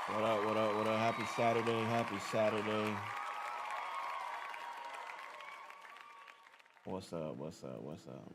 What up, what up, what up? Happy Saturday, happy Saturday. What's up, what's up, what's up?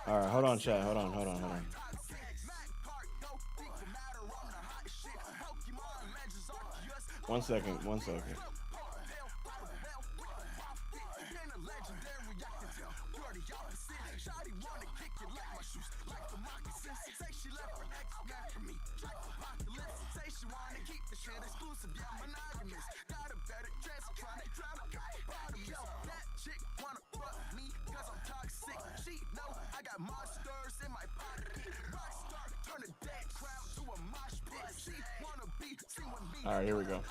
All right, hold on, chat. Hold on. 1 second, 1 second. All right, here we go.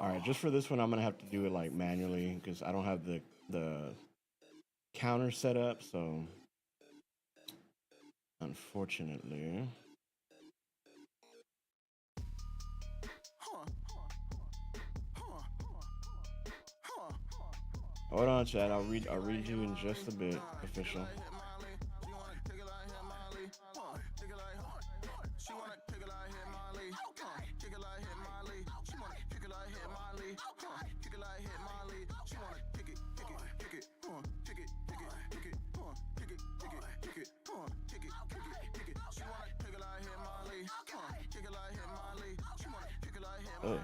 All right, just for this one, I'm gonna have to do it like manually because I don't have the counter set up. So, unfortunately, hold on, Chad. I'll read you in just a bit. Official. Oh.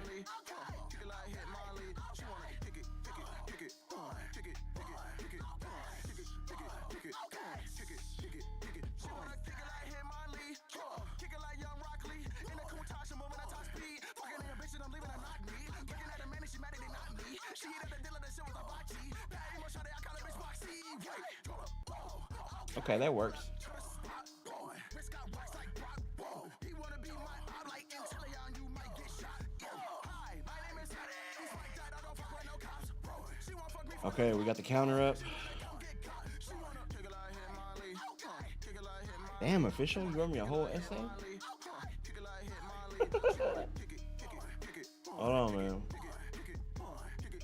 Okay, that works. Okay, we got the counter up. Damn, official, you wrote me a whole essay? Hold on, man.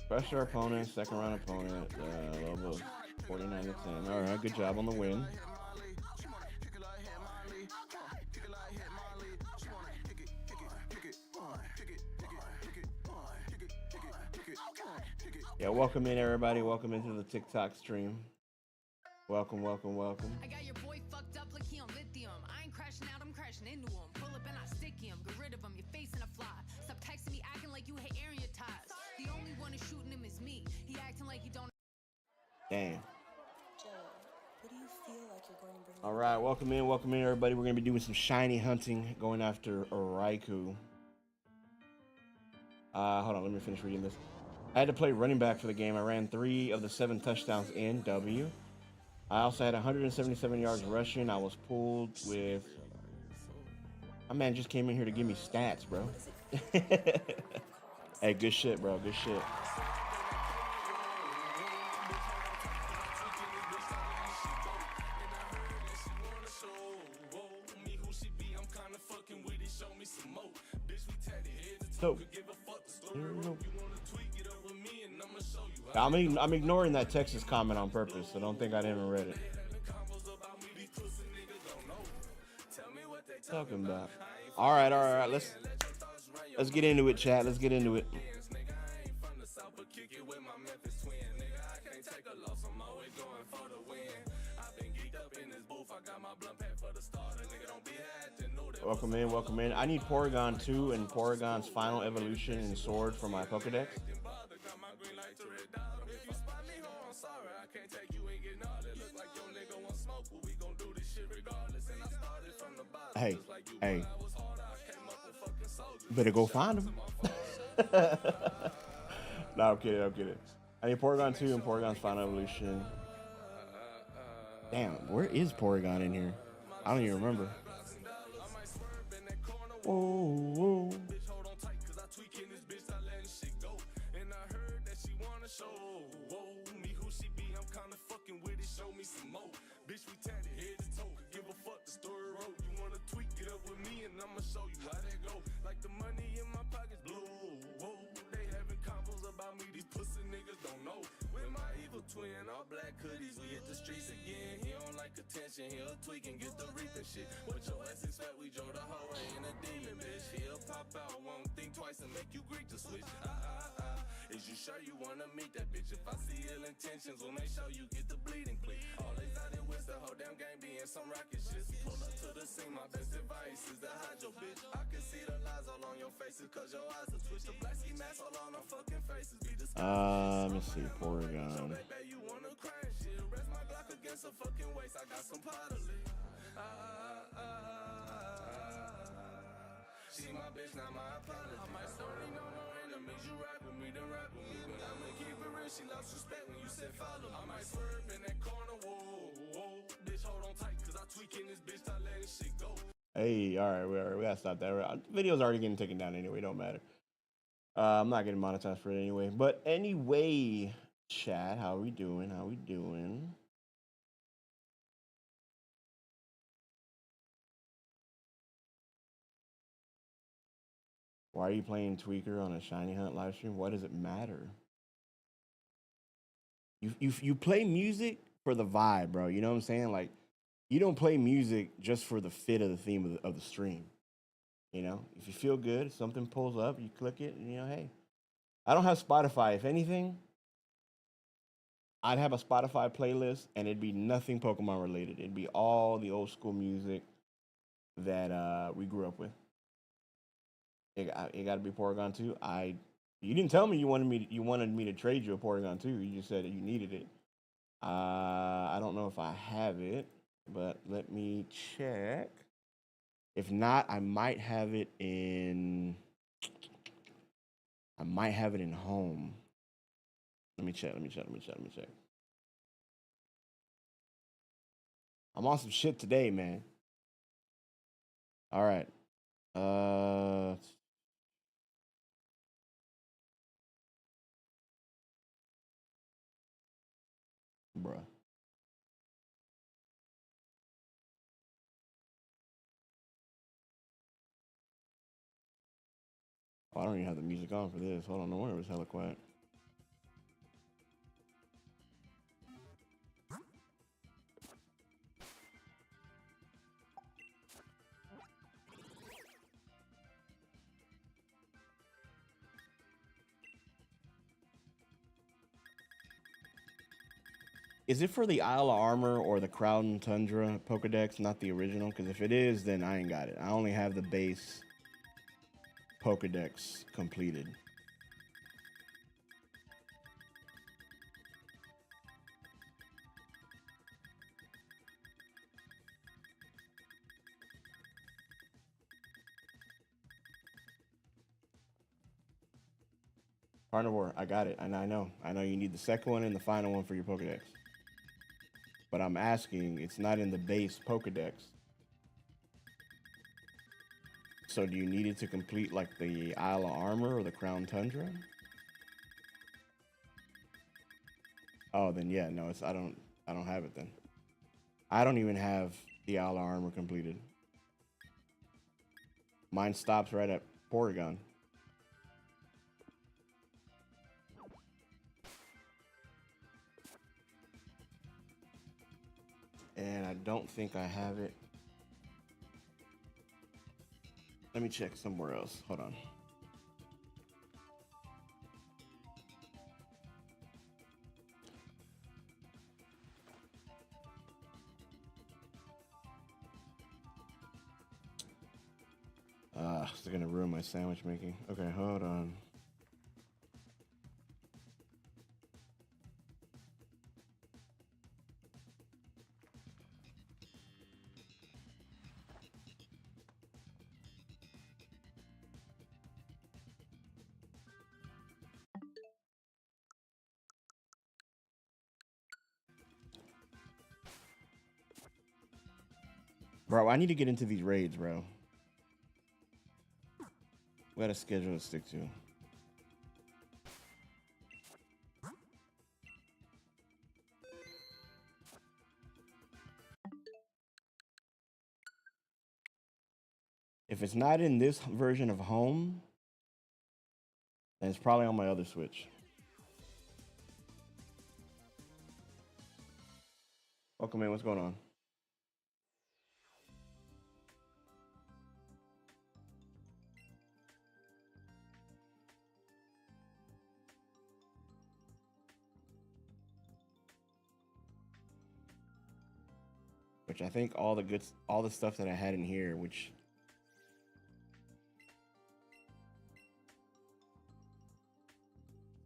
Pressure opponent, second round opponent, level 49 to 10. All right, good job on the win. Yeah, welcome in everybody. Welcome into the TikTok stream. Welcome. I got your boy fucked up like he on lithium. I ain't crashing out, I'm crashing into him. Pull up and I stick him. Get rid of him, your face in a fly. Stop texting me acting like you hate airing your ties. The only one who's shooting him is me. He acting like he don't. Damn. Joe, what do you feel like you're going to bring? All right, welcome in everybody. We're gonna be doing some shiny hunting, going after Raikou. Hold on, let me finish reading this. I had to play running back for the game. I ran 3 of the 7 touchdowns in W. I also had 177 yards rushing. I was pulled with... My man just came in here to give me stats, bro. Hey, good shit, bro. Good shit. So, I'm ignoring that Texas comment on purpose, so don't think I didn't read it. Talking about. All right. Let's get into it, chat. Let's get into it. Welcome in, welcome in. I need Porygon 2 and Porygon's Final Evolution and Sword for my Pokedex. Hey. Better go find them. No, I'm kidding. I need Porygon 2 and Porygon's Final Evolution. Damn, where is Porygon in here? I don't even remember. Whoa. Bitch, we tatted head to toe. Give a fuck, the story wrote. You wanna tweak it up with me, and I'ma show you how that go. Like the money in my pockets blue. Whoa, they having combos about me. These pussy niggas don't know. With my evil twin, all black hoodies, we hit the streets again. He don't like attention, he'll tweak and get the reaping shit. What your ass expect? We drove the whole way in a demon, bitch. He'll pop out, won't think twice and make you Greek to switch. Is you sure you wanna meet that bitch? If I see ill intentions, we'll make sure you get the bleeding plea. Always out there with the whole damn game being some rocket shit. Pull up to the scene, my best advice is to hide your bitch. I can see the lies all on your faces, cause your eyes are twitched. The black ski mask all on our fucking faces. Be let me see, Porygon. You wanna crash shit, rest my Glock against a fucking waist. I got some pottery. She my bitch, not my apology. I might sorry, no enemies. You rap with me, then rap with me. But I'ma keep it real, she lost respect when you said follow. I might swerve in that corner, whoa. Bitch, hold on tight, cause I tweaking this bitch, I letting shit go. Hey, all right, we gotta stop that. Video's already getting taken down anyway, don't matter. I'm not getting monetized for it anyway. But anyway, chat, how we doing? Why are you playing Tweaker on a Shiny Hunt live stream? What does it matter? You play music for the vibe, bro. You know what I'm saying? Like, you don't play music just for the fit of the theme of the stream. You know, if you feel good, something pulls up, you click it, and you know, hey. I don't have Spotify. If anything, I'd have a Spotify playlist, and it'd be nothing Pokemon related. It'd be all the old school music that we grew up with. It got to be Porygon 2. You didn't tell me you wanted me to trade you a Porygon 2. You just said that you needed it. I don't know if I have it, but let me check. If not, I might have it in home. Let me check. I'm on some shit today, man. All right. Bruh. Oh, I don't even have the music on for this. Hold on, no wonder it was hella quiet. Is it for the Isle of Armor or the Crown Tundra Pokedex, not the original? Because if it is, then I ain't got it. I only have the base Pokedex completed. Carnivore, I got it. And I know you need the second one and the final one for your Pokedex. But I'm asking, it's not in the base Pokedex. So do you need it to complete like the Isle of Armor or the Crown Tundra? Oh, then yeah, no, I don't have it then. I don't even have the Isle of Armor completed. Mine stops right at Porygon. don't think I have it. Let me check somewhere else. Hold on. It's gonna ruin my sandwich making. Okay, hold on. Bro, I need to get into these raids, bro. We got a schedule to stick to. If it's not in this version of home, then it's probably on my other Switch. Welcome in, what's going on? Which I think all the stuff that I had in here, which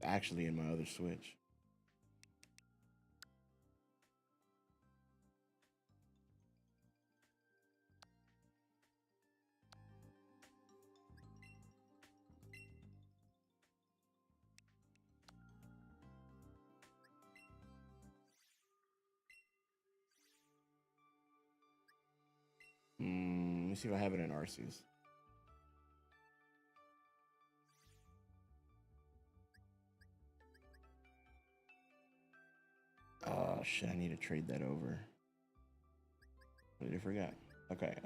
actually in my other Switch. Let me see if I have it in RCs. Oh shit, I need to trade that over. What did I forget? Okay,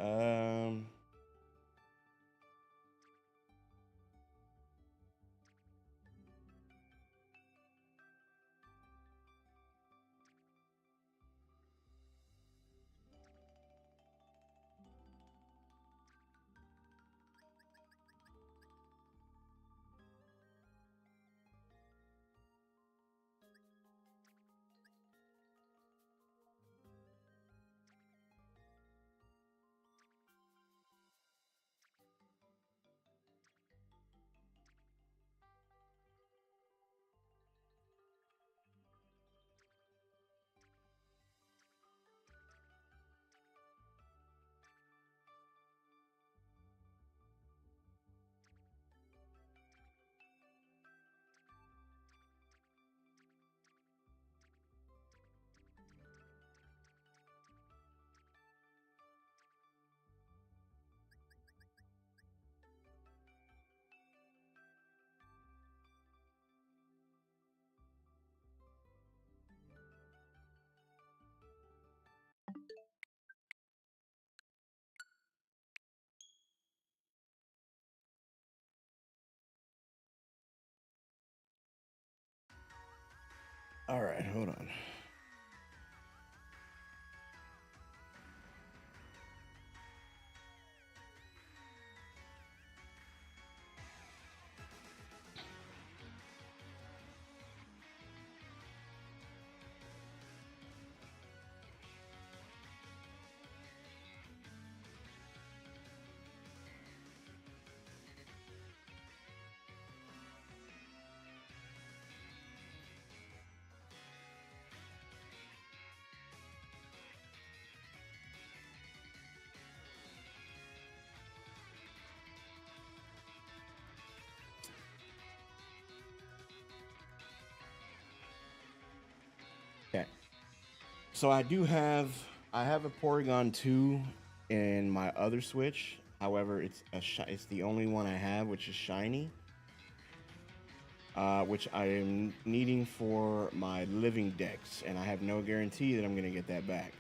all right, hold on. Okay. So I have a Porygon 2 in my other Switch. However, it's the only one I have, which is shiny. Which I am needing for my living decks, and I have no guarantee that I'm going to get that back.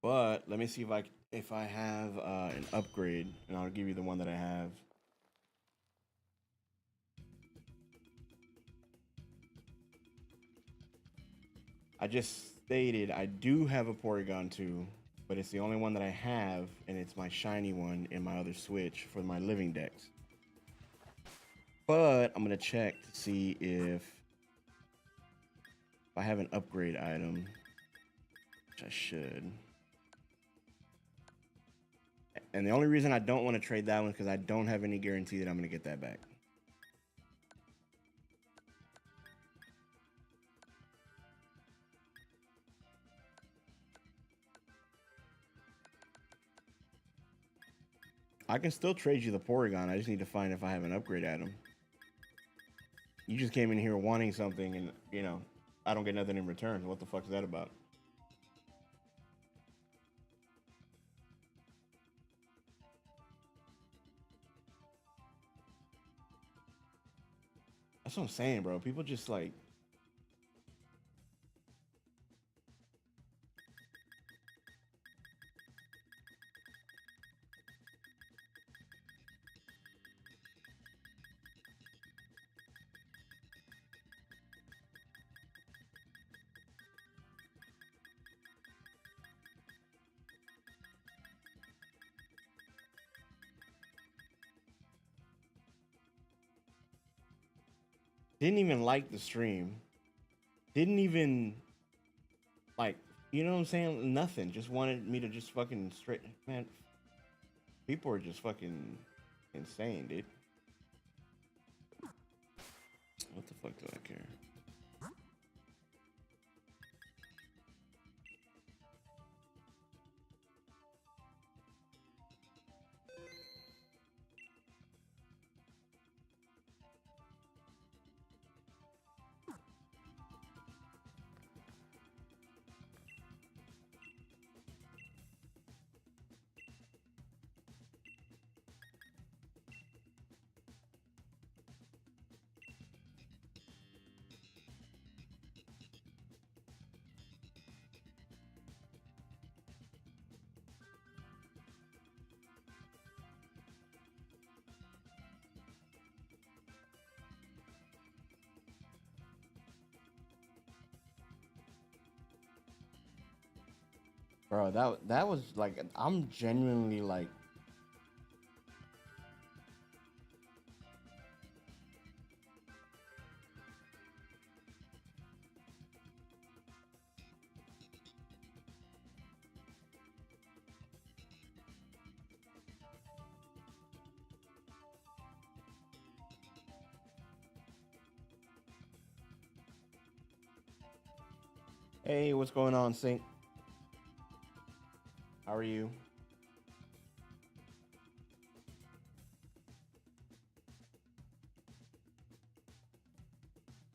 But let me see if I have an upgrade, and I'll give you the one that I have. I just stated I do have a Porygon 2, but it's the only one that I have, and it's my shiny one in my other Switch for my living decks. But I'm gonna check to see if I have an upgrade item, which I should. And the only reason I don't want to trade that one is because I don't have any guarantee that I'm gonna get that back. I can still trade you the Porygon. I just need to find if I have an upgrade item. You just came in here wanting something, and you know, I don't get nothing in return. What the fuck is that about? That's what I'm saying, bro. People just like. Didn't even like the stream. Didn't even like, you know what I'm saying? Nothing. Just wanted me to just fucking straight. Man, people are just fucking insane, dude. What the fuck do I care? Bro, that was like, I'm genuinely like, hey, what's going on, Sync? How are you?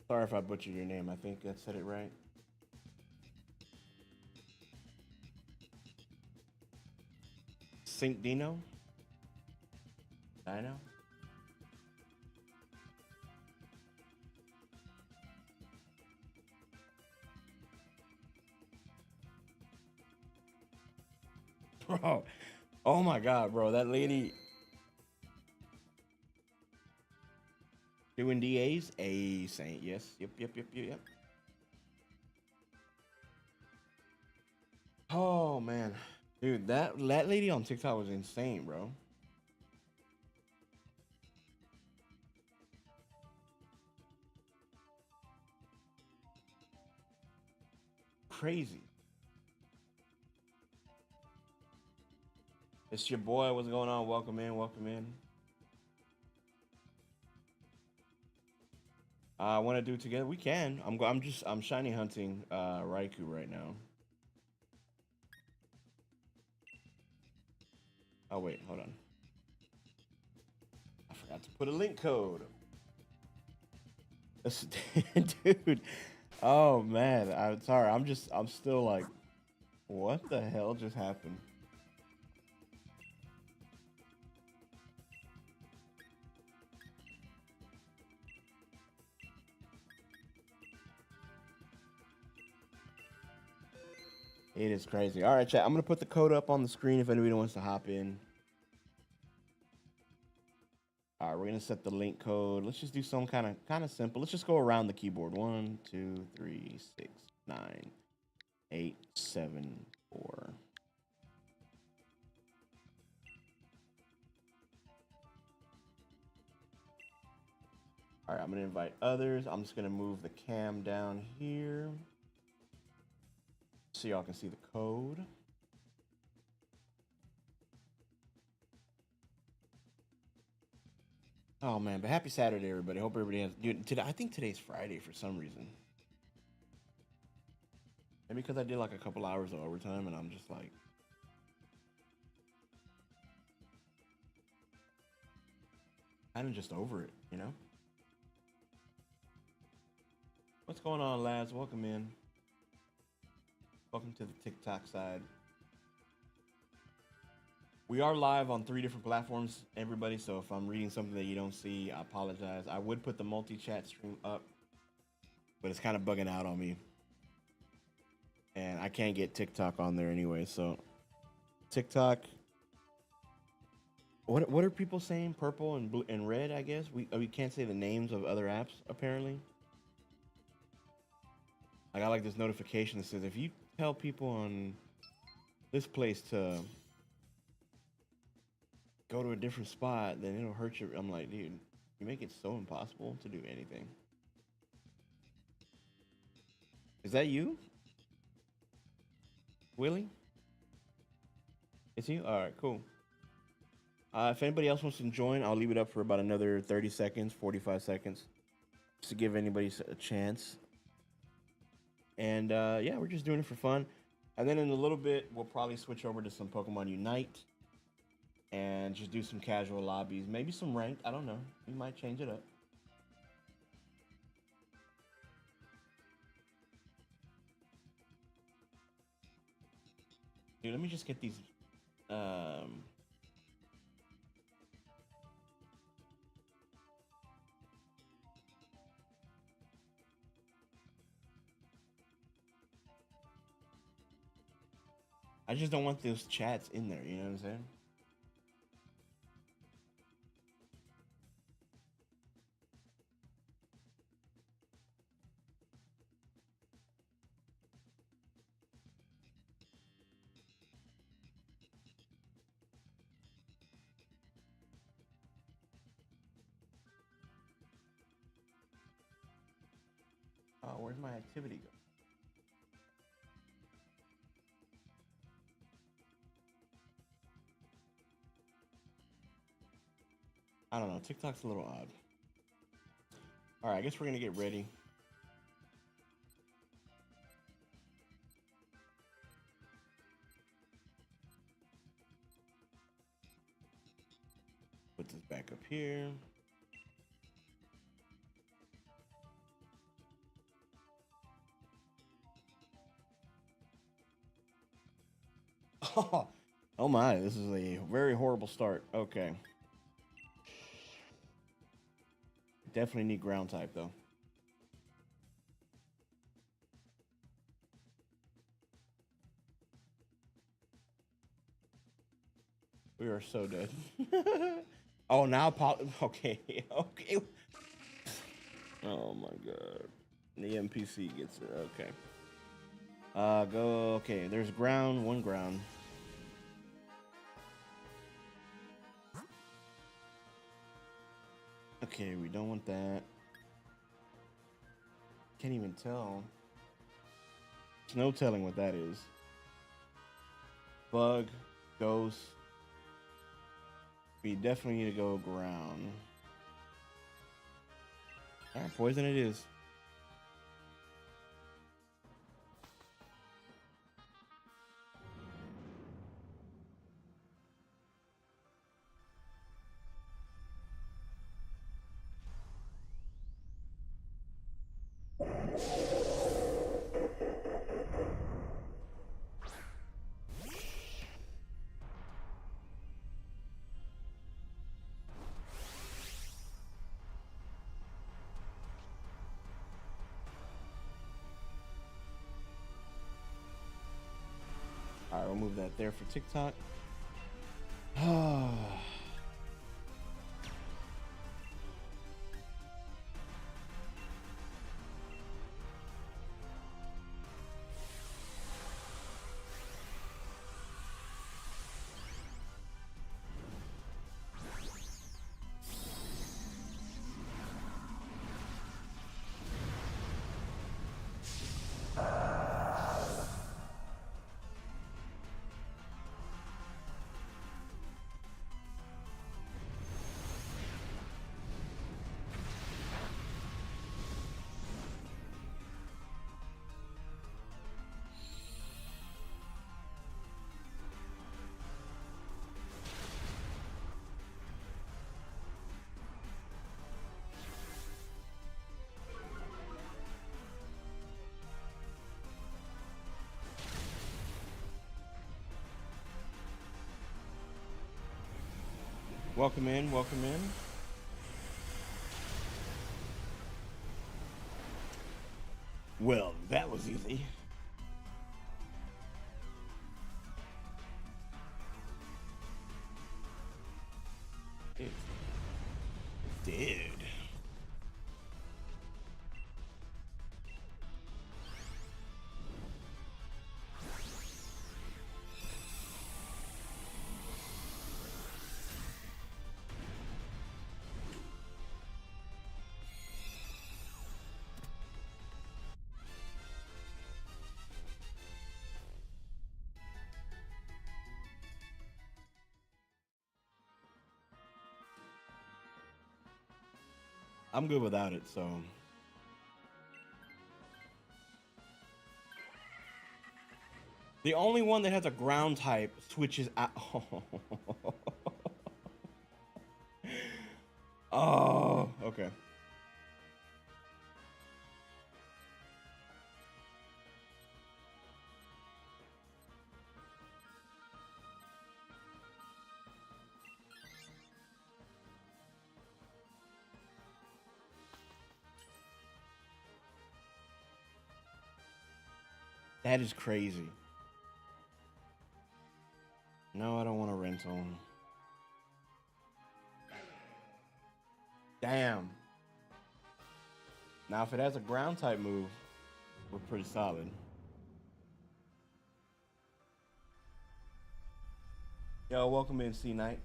Sorry if I butchered your name. I think I said it right. Sync Dino? Dino? Bro, oh my god, bro, that lady doing DAs? A Saint, yes. Yep. Oh man. Dude, that lady on TikTok was insane, bro. Crazy. It's your boy. What's going on? Welcome in. Welcome in. I want to do it together. We can. I'm shiny hunting Raikou right now. Oh wait, hold on. I forgot to put a link code. Dude. Oh man, I'm sorry. I'm still like, what the hell just happened? It is crazy. All right, chat. I'm gonna put the code up on the screen if anybody wants to hop in. All right, we're gonna set the link code. Let's just do some kind of simple. Let's just go around the keyboard. 1, 2, 3, 6, 9, 8, 7, 4. All right, I'm gonna invite others. I'm just gonna move the cam down here so y'all can see the code. Oh man, but happy Saturday, everybody. Hope everybody has. Dude, today, I think today's Friday for some reason. Maybe because I did like a couple hours of overtime, and I'm just like, kind of just over it, you know. What's going on, lads? Welcome in. Welcome to the TikTok side. We are live on 3 different platforms, everybody. So if I'm reading something that you don't see, I apologize. I would put the multi-chat stream up, but it's kind of bugging out on me. And I can't get TikTok on there anyway. So TikTok, what are people saying? Purple and blue and red, I guess. We can't say the names of other apps, apparently. I got like this notification that says if you tell people on this place to go to a different spot, then it'll hurt you. I'm like, dude, you make it so impossible to do anything. Is that you, Willie? It's you? All right, cool. If anybody else wants to join, I'll leave it up for about another 30 seconds, 45 seconds, just to give anybody a chance. And yeah, we're just doing it for fun. And then in a little bit, we'll probably switch over to some Pokemon Unite and just do some casual lobbies, maybe some ranked. I don't know. We might change it up. Dude, let me just get these. I just don't want those chats in there, you know what I'm saying? Oh, where's my activity go? I don't know. TikTok's a little odd. All right, I guess we're gonna get ready. Put this back up here. Oh my, this is a very horrible start. Okay. Definitely need ground type though. We are so dead. Oh, now okay. Okay. Oh my god. The NPC gets it. Okay. Go. Okay, there's ground, 1 ground. Okay, we don't want that. Can't even tell. There's no telling what that is. Bug, ghost. We definitely need to go ground. All right, poison it is. leave that there for TikTok. Welcome in, welcome in. Well, that was easy. Dude. I'm good without it, so. The only one that has a ground type switches out. Oh, okay. That is crazy. No, I don't want a rental. Damn. Now, if it has a ground type move, we're pretty solid. Yo, welcome in, C Knight.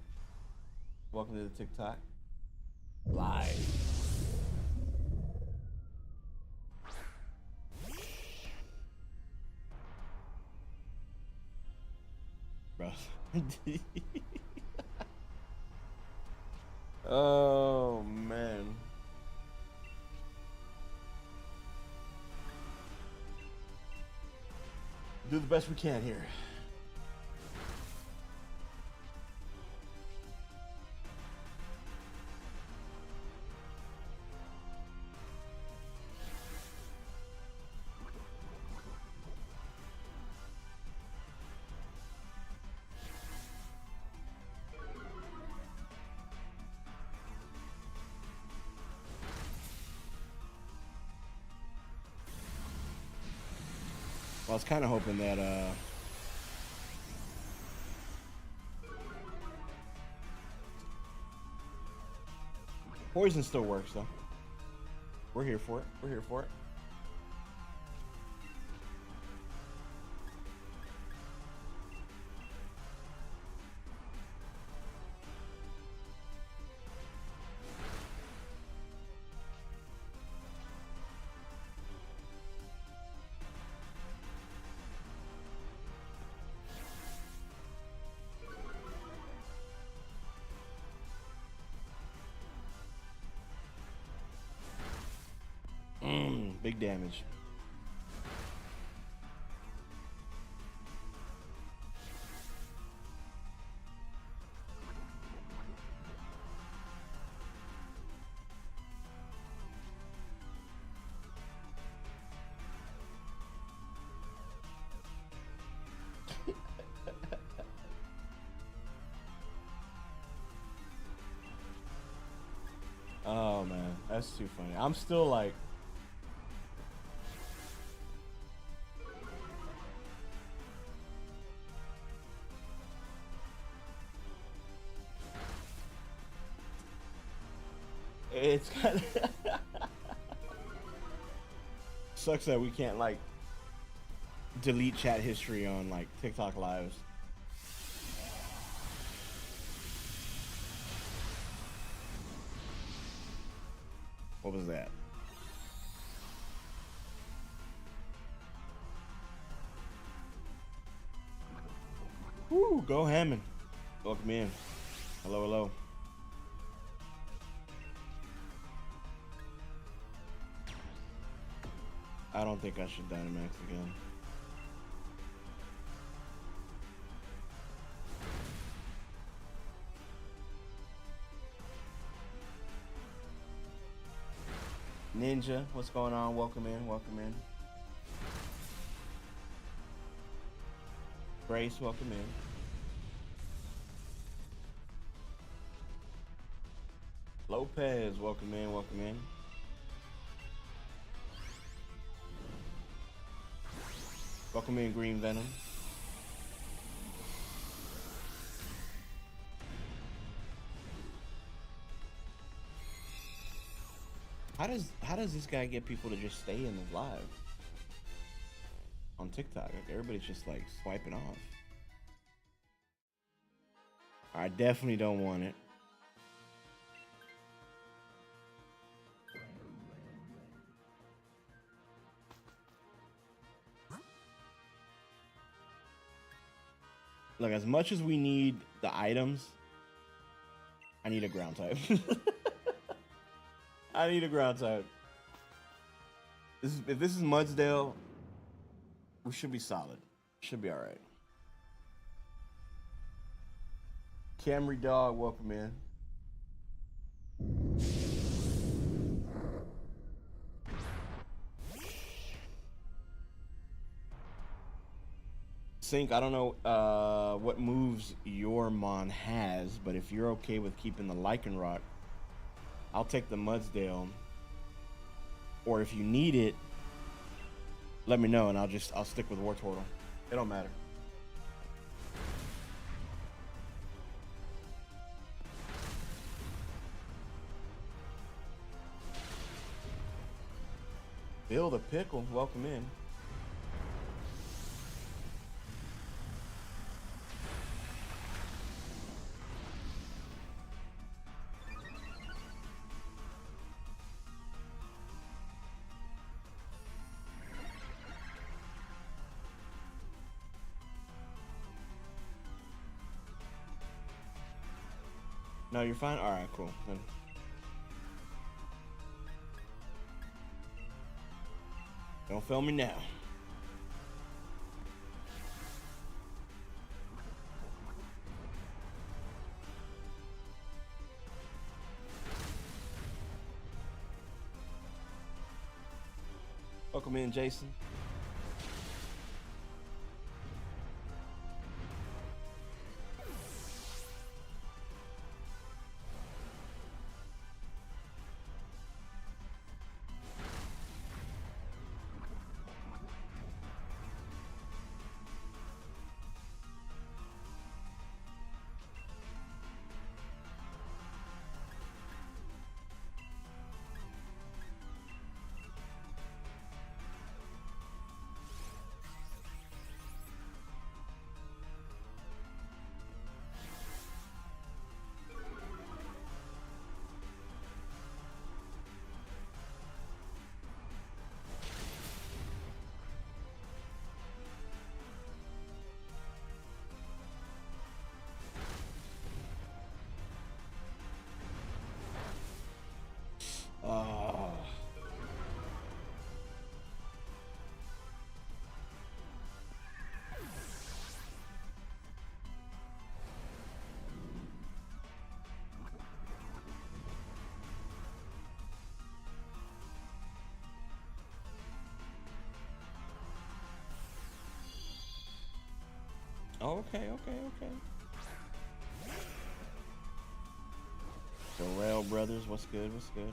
Welcome to the TikTok live. Bro. Oh man. Do the best we can here. I was kind of hoping that poison still works though. We're here for it. We're here for it. Big damage. Oh man, that's too funny. I'm still like, It's kind of sucks that we can't like delete chat history on like TikTok lives. What was that? Woo, go Hammond. Welcome in. Hello, hello. I don't think I should Dynamax again. Ninja, what's going on? Welcome in, welcome in. Grace, welcome in. Lopez, welcome in, welcome in. Welcome in, Green Venom. How does this guy get people to just stay in the live on TikTok? Like everybody's just like swiping off. I definitely don't want it. Look, as much as we need the items, I need a ground type. I need a ground type. If this is Mudsdale, we should be solid. Should be all right. Camry Dog, welcome in. Sync, I don't know what moves your Mon has, but if you're okay with keeping the Lycanroc, I'll take the Mudsdale. Or if you need it, let me know and I'll stick with Wartortle. It don't matter. Bill the Pickle, welcome in. No, you're fine? Alright, cool. Then. Don't film me now. Welcome in, Jason. Okay. Darrell Brothers, what's good? What's good?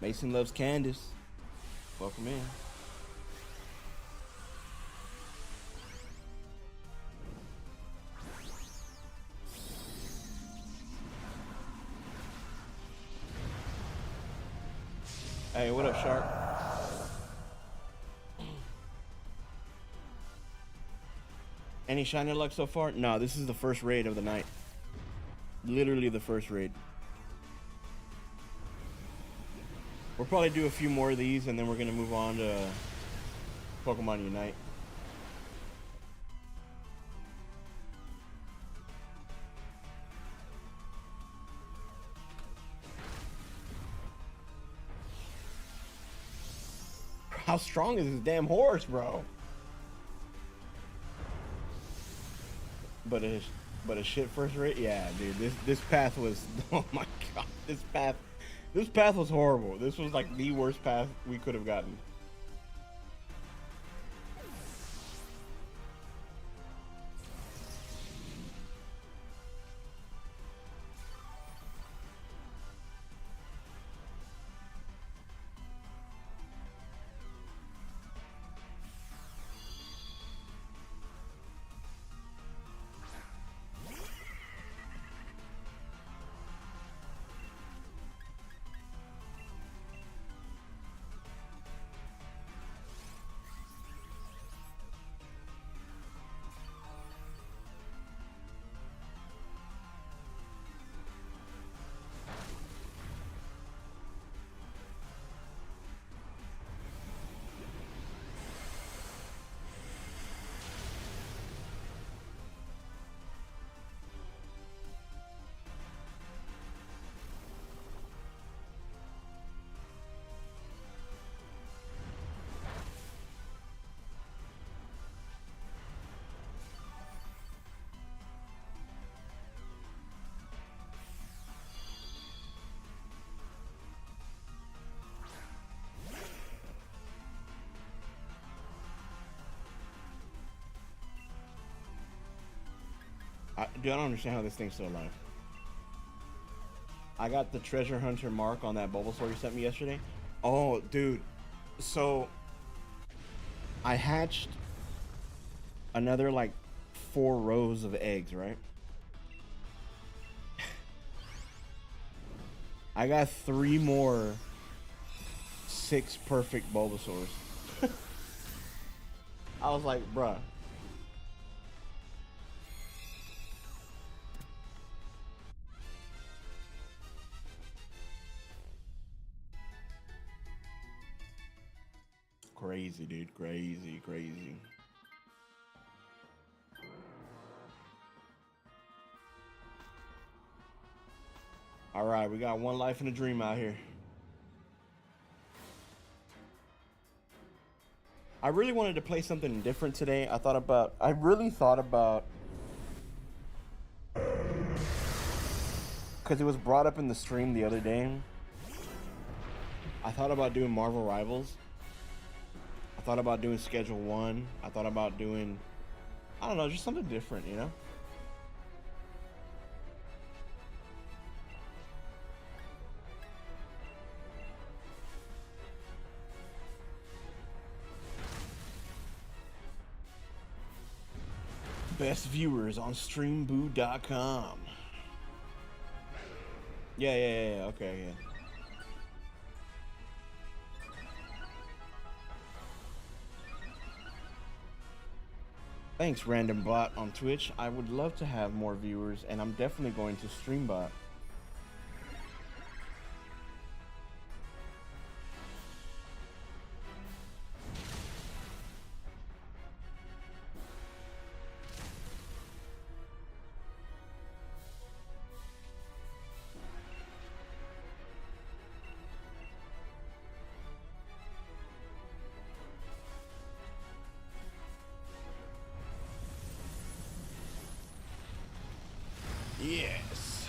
Mason loves Candace. Welcome in. Hey, what up, Shark? Any shiny luck so far? No, this is the first raid of the night. Literally the first raid. We'll probably do a few more of these and then we're gonna move on to Pokemon Unite. How strong is this damn horse, bro? But a shit first rate, yeah, dude. This path was, oh my god, this path was horrible. This was like the worst path we could have gotten. Dude, I don't understand how this thing's still alive. I got the treasure hunter mark on that Bulbasaur you sent me yesterday. Oh, dude. So, I hatched another, like, 4 rows of eggs, right? I got 3 more 6 perfect Bulbasaurs. I was like, bruh. Crazy, dude. Crazy, crazy. All right, we got one life and a dream out here. I really wanted to play something different today. I really thought about, because it was brought up in the stream the other day. I thought about doing Marvel Rivals. I thought about doing Schedule 1. I thought about doing, I don't know, just something different, you know? Best viewers on streamboo.com. Yeah, okay, yeah. Thanks, Random Bot on Twitch. I would love to have more viewers, and I'm definitely going to StreamBot. Yes.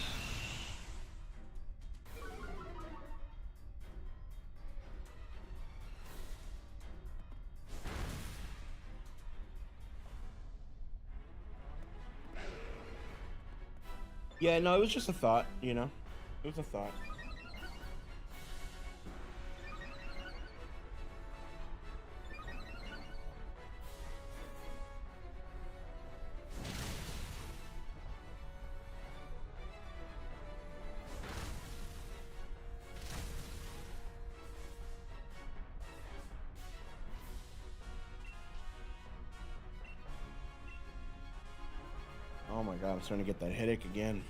Yeah, no, it was just a thought, you know? It was a thought. Oh my god, I'm starting to get that headache again.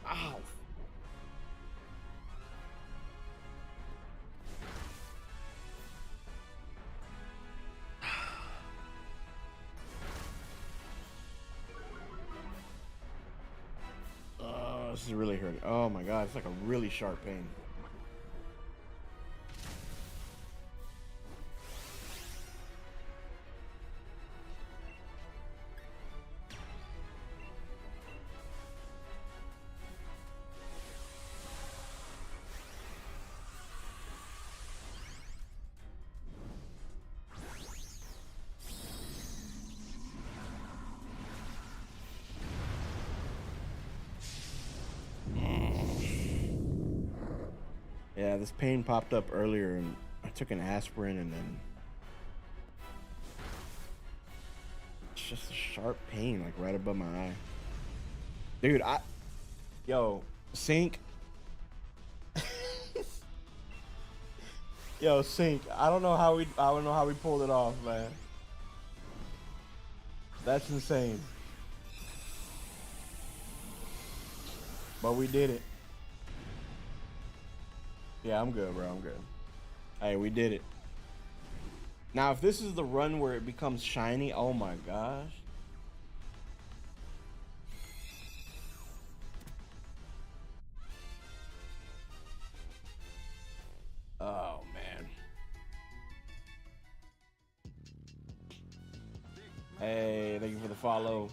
Ow. Oh, this is really hurting. Oh my god, it's like a really sharp pain. Yeah, this pain popped up earlier and I took an aspirin and then it's just a sharp pain like right above my eye. Dude, yo, Sync. Yo, Sync. I don't know how we pulled it off, man. That's insane. But we did it. Yeah, I'm good, bro. I'm good. Hey, we did it. Now, if this is the run where it becomes shiny, oh my gosh. Oh, man. Hey, thank you for the follow.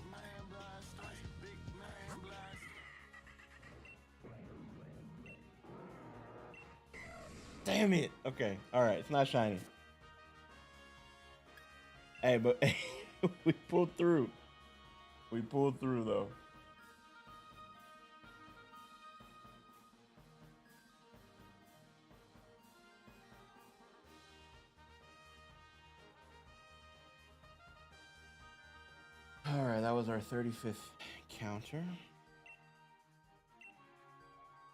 Damn it. Okay. All right. It's not shiny. Hey, but we pulled through. We pulled through, though. All right. That was our 35th counter.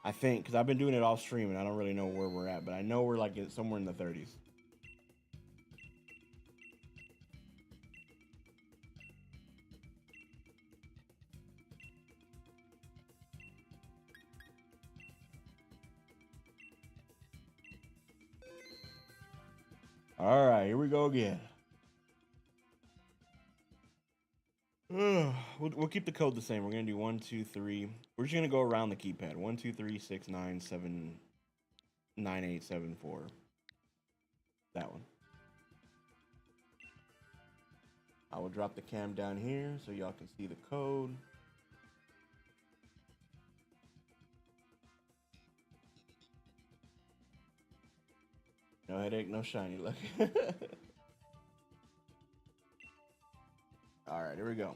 I think, because I've been doing it off stream and I don't really know where we're at, but I know we're like somewhere in the 30s. All right, here we go again. We'll keep the code the same. We're gonna do 1, 2, 3. We're just gonna go around the keypad. 1, 2, 3, 6, 9, 7, 9, 8, 7, 4. That one. I will drop the cam down here so y'all can see the code. No headache, no shiny. Look. All right, here we go.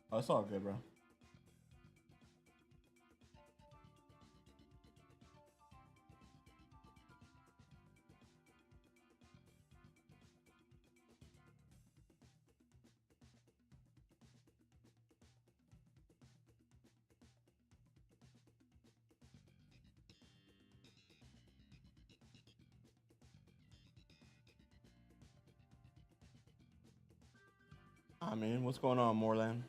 Oh, it's all good, bro. I mean, what's going on, Moreland?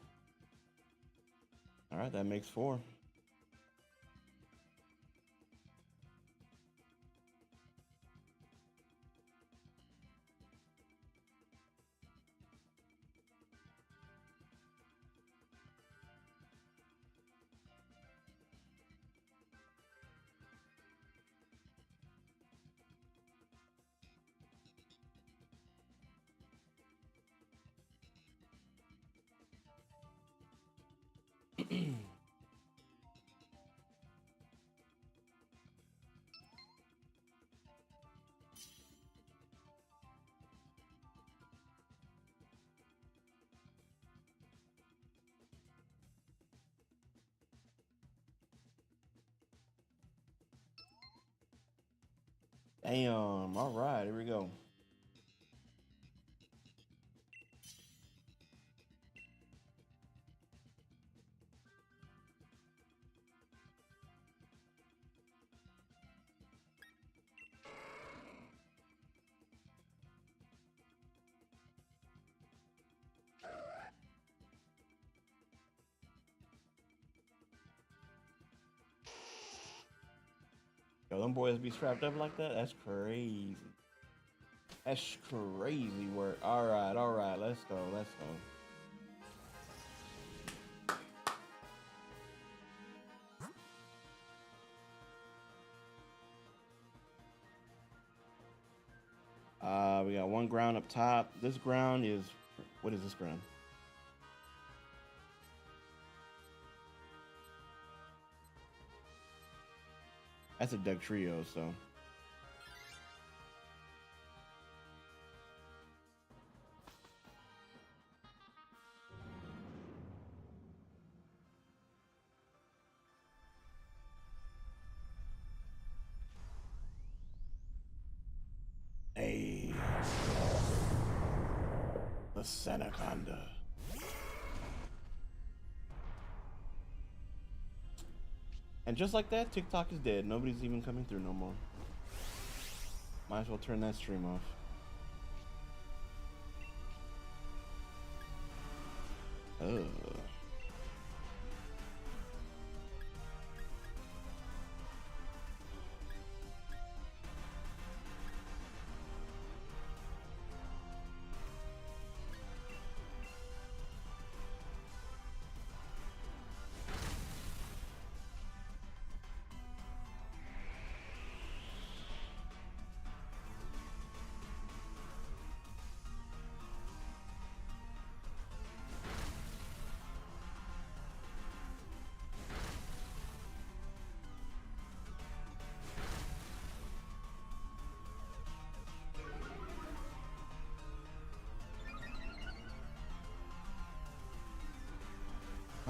All right, that makes 4. Damn. All right, here we go. Yo, them boys be strapped up like that? That's crazy. That's crazy work. All right, let's go, let's go. We got one ground up top. This ground is, what is this ground? That's a deck trio, so. Hey. The Seneconda. And just like that, TikTok is dead. Nobody's even coming through no more. Might as well turn that stream off. Ugh.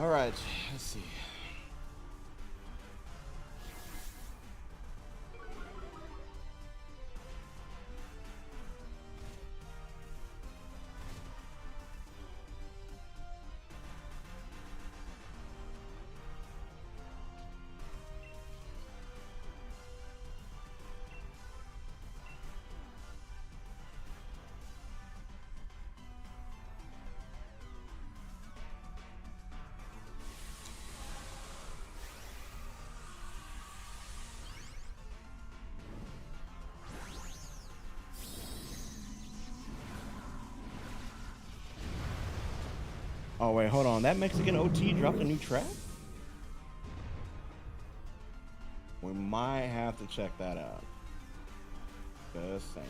All right, let's see. Oh wait, hold on. That Mexican OT dropped a new track? We might have to check that out. Just saying.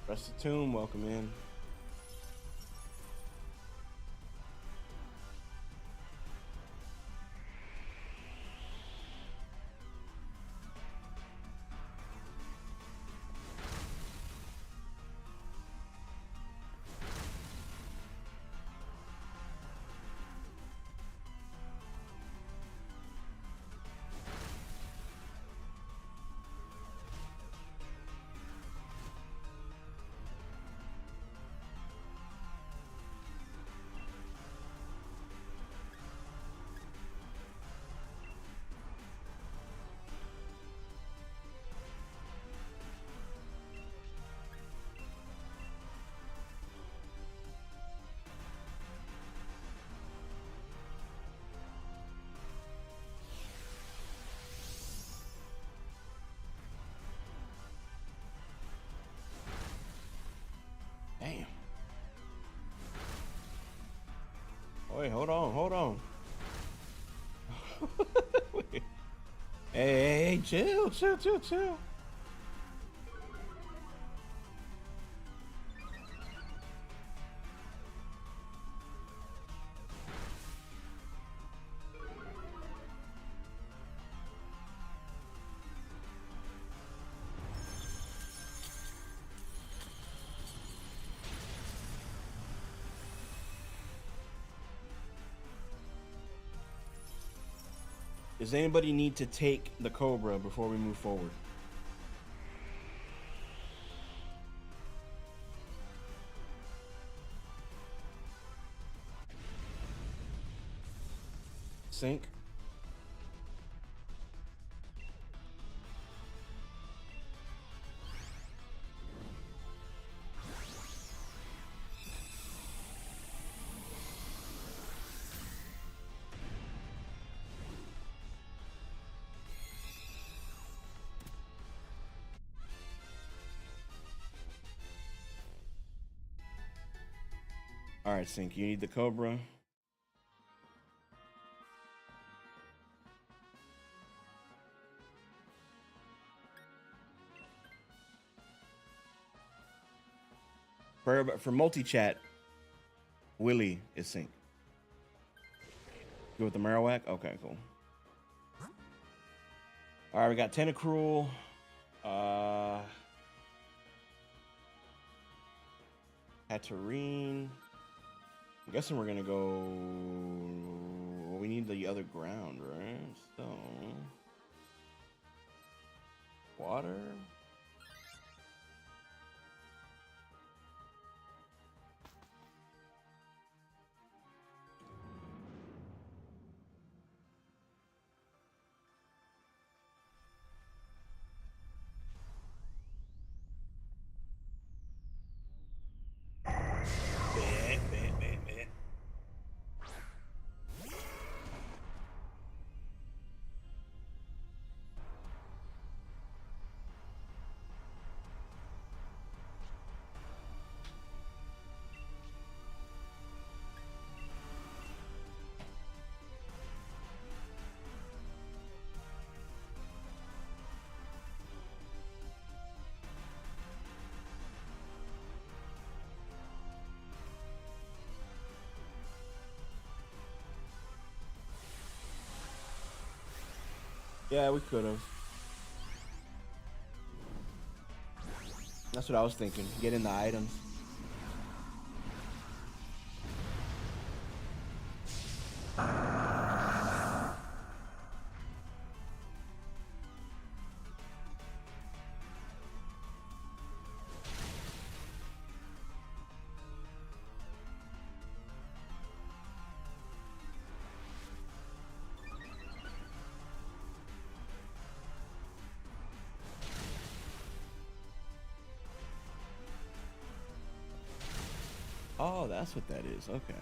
Rest of Tomb, welcome in. Damn. Wait, hold on. Hey, chill. Does anybody need to take the Cobra before we move forward? Sync. All right, Sync, you need the Cobra. For multi-chat, Willie is Sync. Go with the Marowak? Okay, cool. All right, we got Tentacruel. Hatterene. I'm guessing we're gonna go. Well, we need the other ground, right? So, water. Yeah, we could have. That's what I was thinking. Get in the items. Oh, that's what that is. Okay.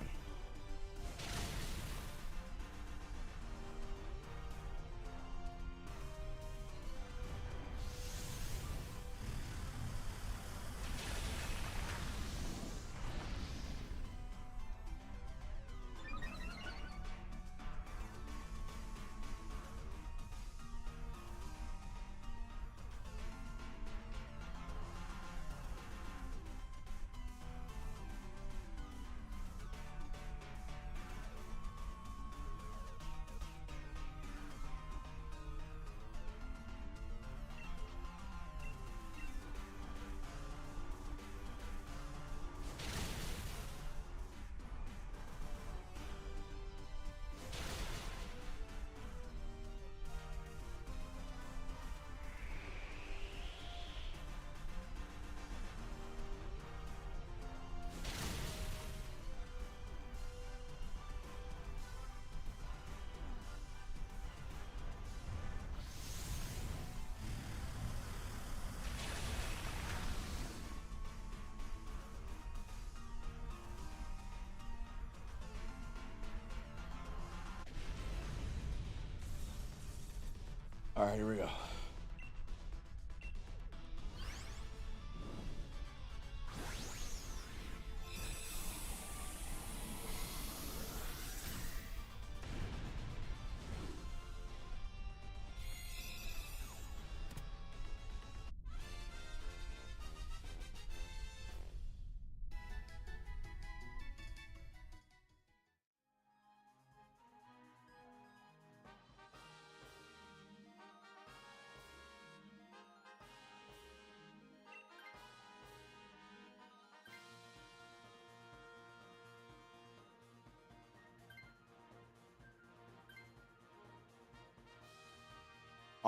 All right, here we go.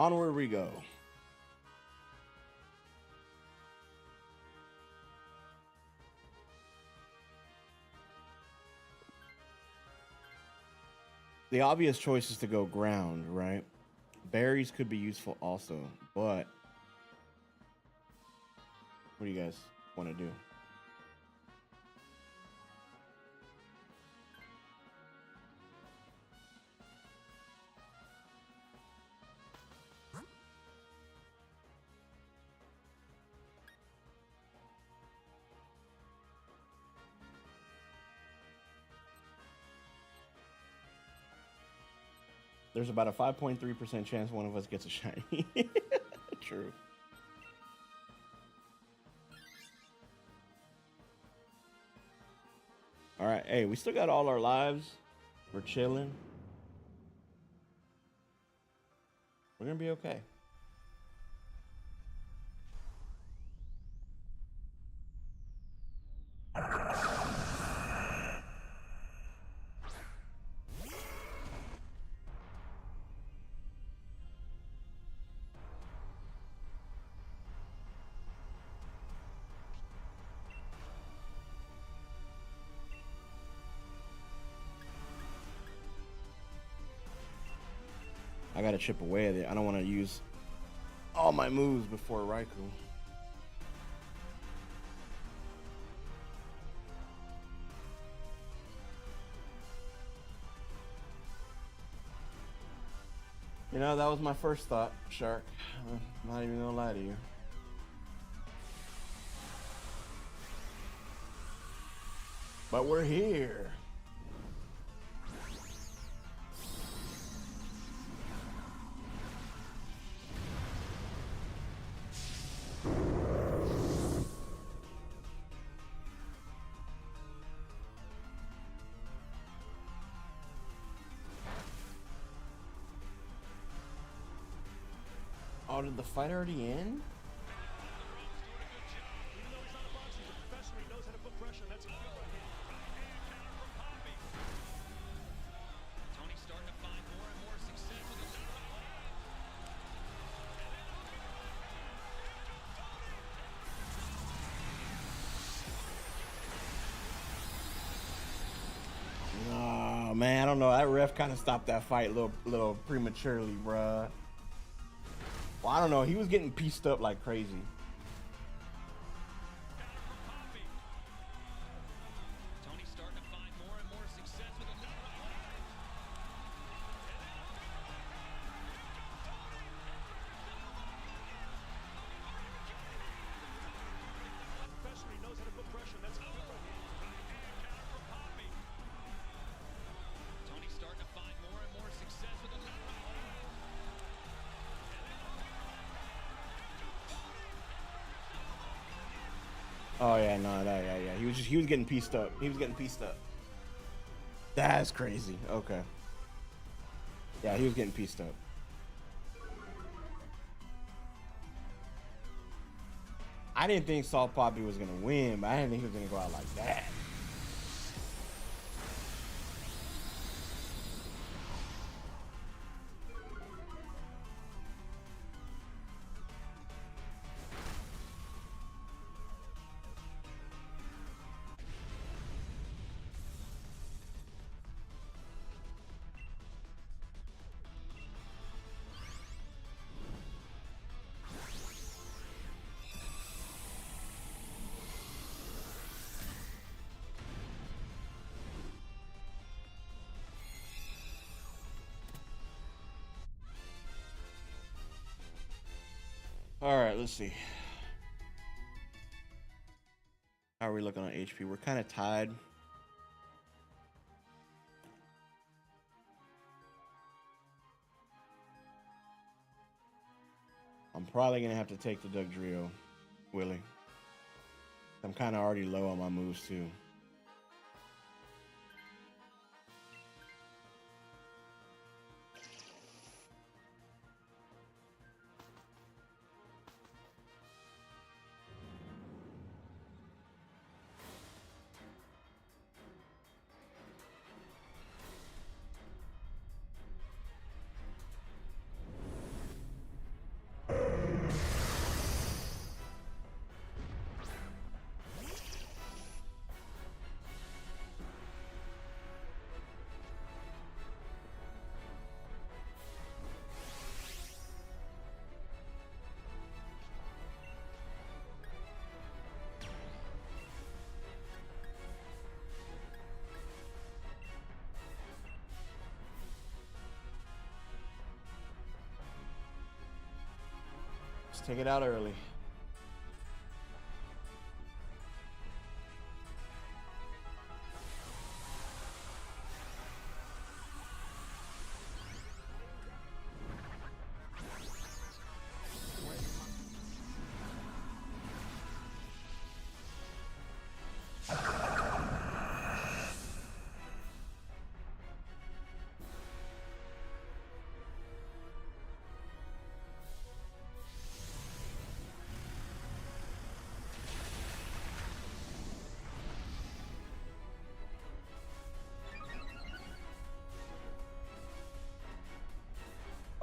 Onward we go. The obvious choice is to go ground, right? Berries could be useful also, but what do you guys want to do? There's about a 5.3% chance one of us gets a shiny. True. All right. Hey, we still got all our lives. We're chilling. We're going to be okay. I gotta chip away at it. I don't want to use all my moves before Raikou. You know, that was my first thought, Shark. I'm not even gonna lie to you. But we're here. Oh, did the fight already end? Oh man, I don't know. That ref kind of stopped that fight a little prematurely, bruh. Well, I don't know. He was getting pieced up like crazy. Tony's starting to find more and more success with the professional. He knows how to put pressure. That's a good one. Tony's starting to find more and more success with the Oh yeah, no, yeah. He was getting pieced up. He was getting pieced up. That's crazy. Okay. Yeah, he was getting pieced up. I didn't think Salt Poppy was gonna win, but I didn't think he was gonna go out like that. All right, let's see. How are we looking on HP? We're kind of tied. I'm probably gonna have to take the Dugtrio, Willie. I'm kind of already low on my moves too. Let's take it out early.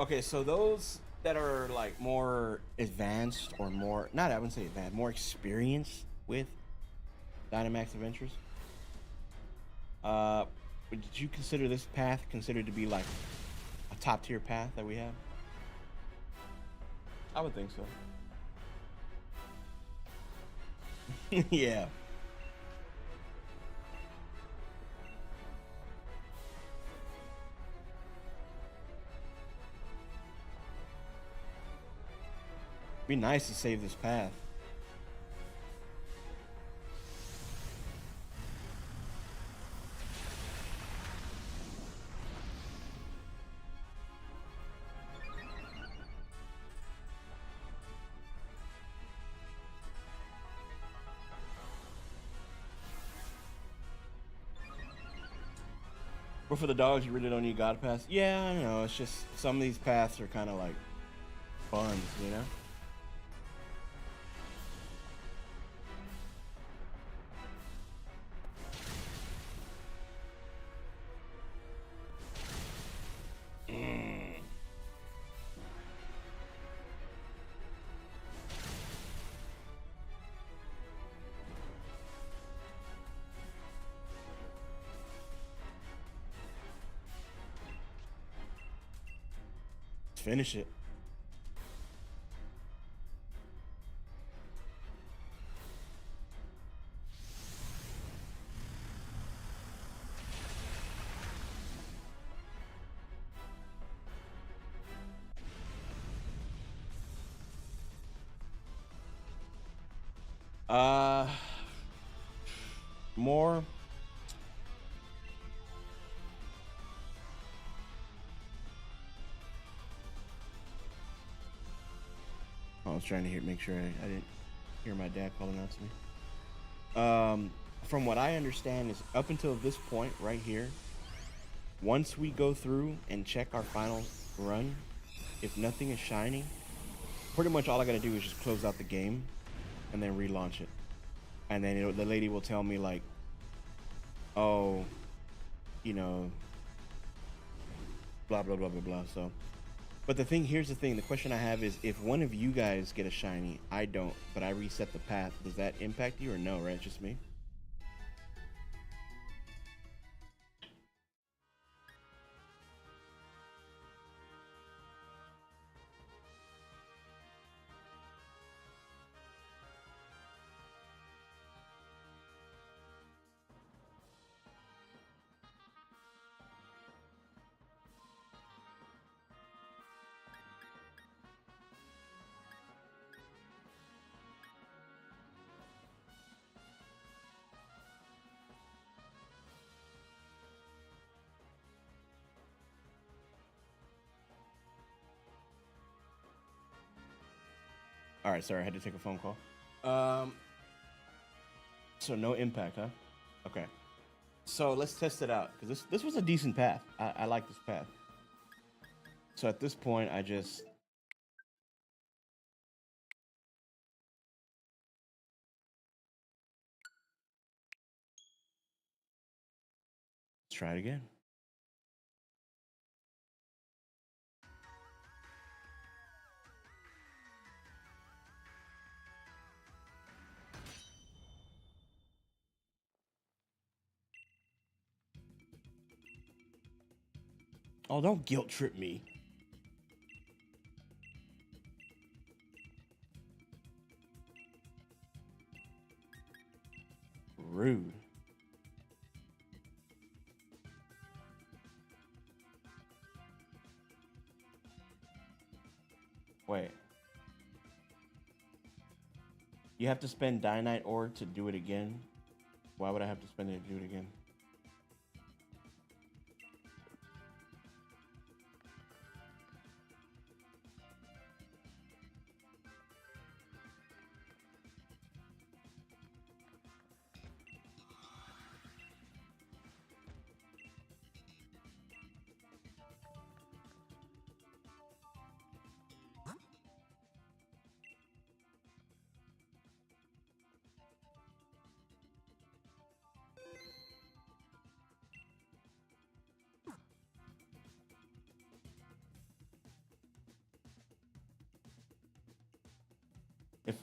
Okay, so those that are like more advanced or more, not, I wouldn't say advanced, more experienced with Dynamax Adventures, did you consider this path considered to be like a top tier path that we have? I would think so. Yeah. Be nice to save this path. But for the dogs, you really don't need God Pass. Yeah, I know. It's just some of these paths are kind of like fun, you know? Finish it. More. I was trying to make sure I didn't hear my dad calling out to me. From what I understand is up until this point right here, once we go through and check our final run, if nothing is shiny, pretty much all I gotta do is just close out the game and then relaunch it. And then the lady will tell me like, oh, you know, blah, blah, blah, blah, blah. So, but here's the thing. The question I have is, if one of you guys get a shiny, I don't, but I reset the path, does that impact you or no, right? Just me? All right, sorry, I had to take a phone call. So no impact, huh? Okay. So let's test it out, because this was a decent path. I like this path. So at this point, I just let's try it again. Oh, don't guilt trip me. Rude. Wait. You have to spend Dynite ore to do it again. Why would I have to spend it to do it again?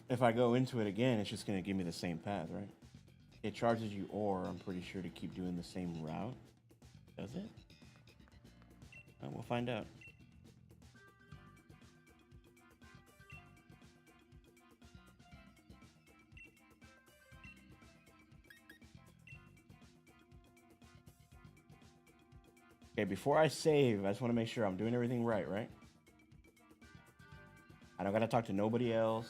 If I go into it again, it's just going to give me the same path, right? It charges you ore, I'm pretty sure, to keep doing the same route. Does it? We'll find out. Okay, before I save, I just want to make sure I'm doing everything right? I don't got to talk to nobody else.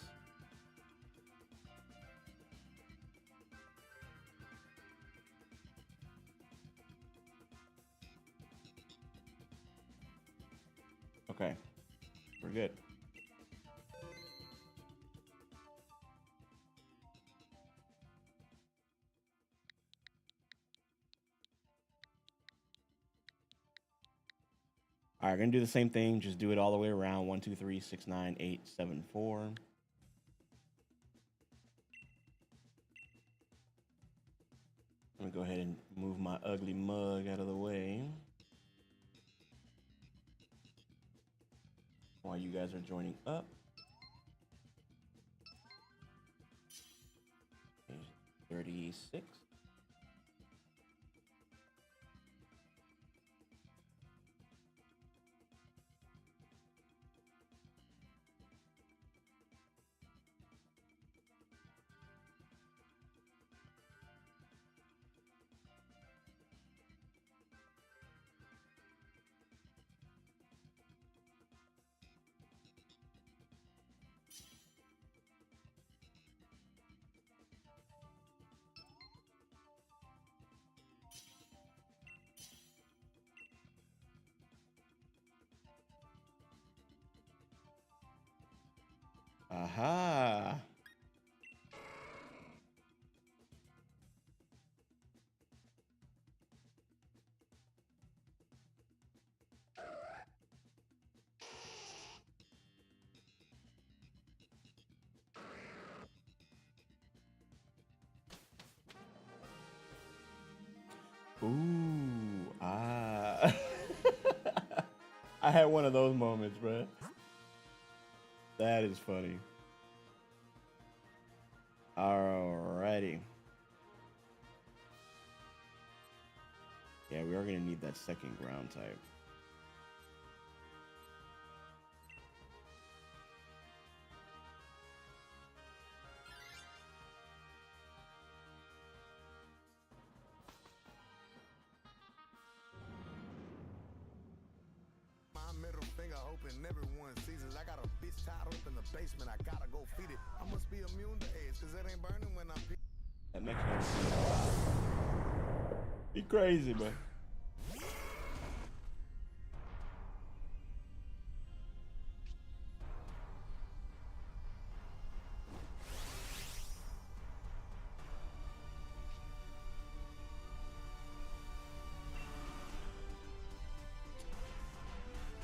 Okay, we're good. All right, gonna do the same thing. Just do it all the way around. 1, 2, 3, 6, 9, 8, 7, 4. I'm gonna go ahead and move my ugly mug out of the way while you guys are joining up. 36. Aha. Ooh, ah. I had one of those moments, bro. That is funny. Alrighty. Yeah, we are gonna need that second ground type. Hoping everyone sees it. I got a bitch tied up in the basement. I gotta go feed it. I must be immune to AIDS because it ain't burning when I'm. That makes no sense. Be crazy, man.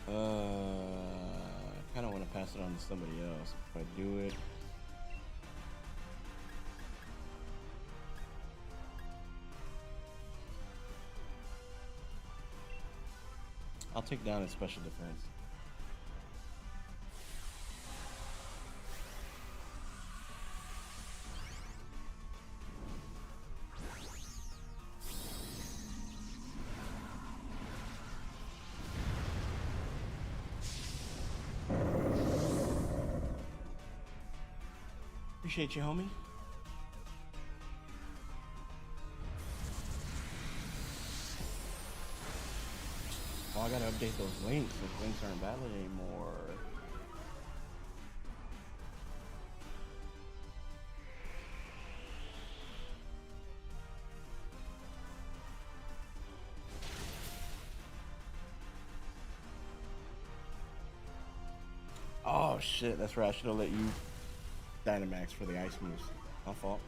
I kind of want to pass it on to somebody else. If I do it, I'll take down his special defense. Appreciate you, homie. Oh, I gotta update those links. Those links aren't valid anymore. shit, that's right. I should have let you Dynamax for the ice moves. My fault.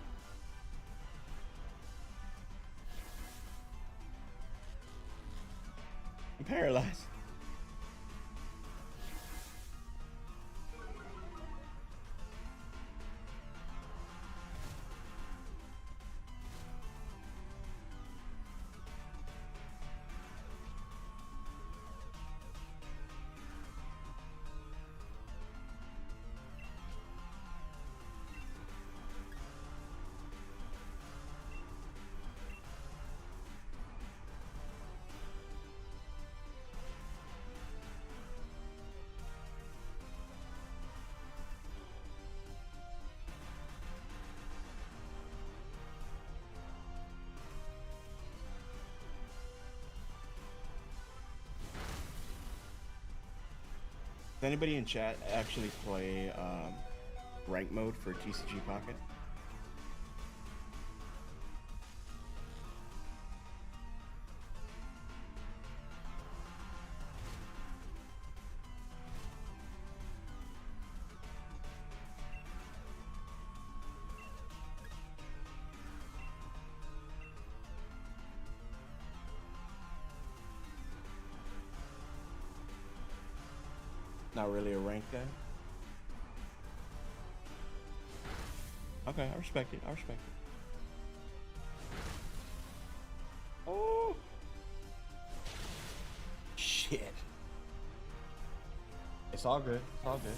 I'm paralyzed. Does anybody in chat actually play rank mode for TCG Pocket? Not really a rank guy. Okay, I respect it. I respect it. Oh shit! It's all good. It's all good.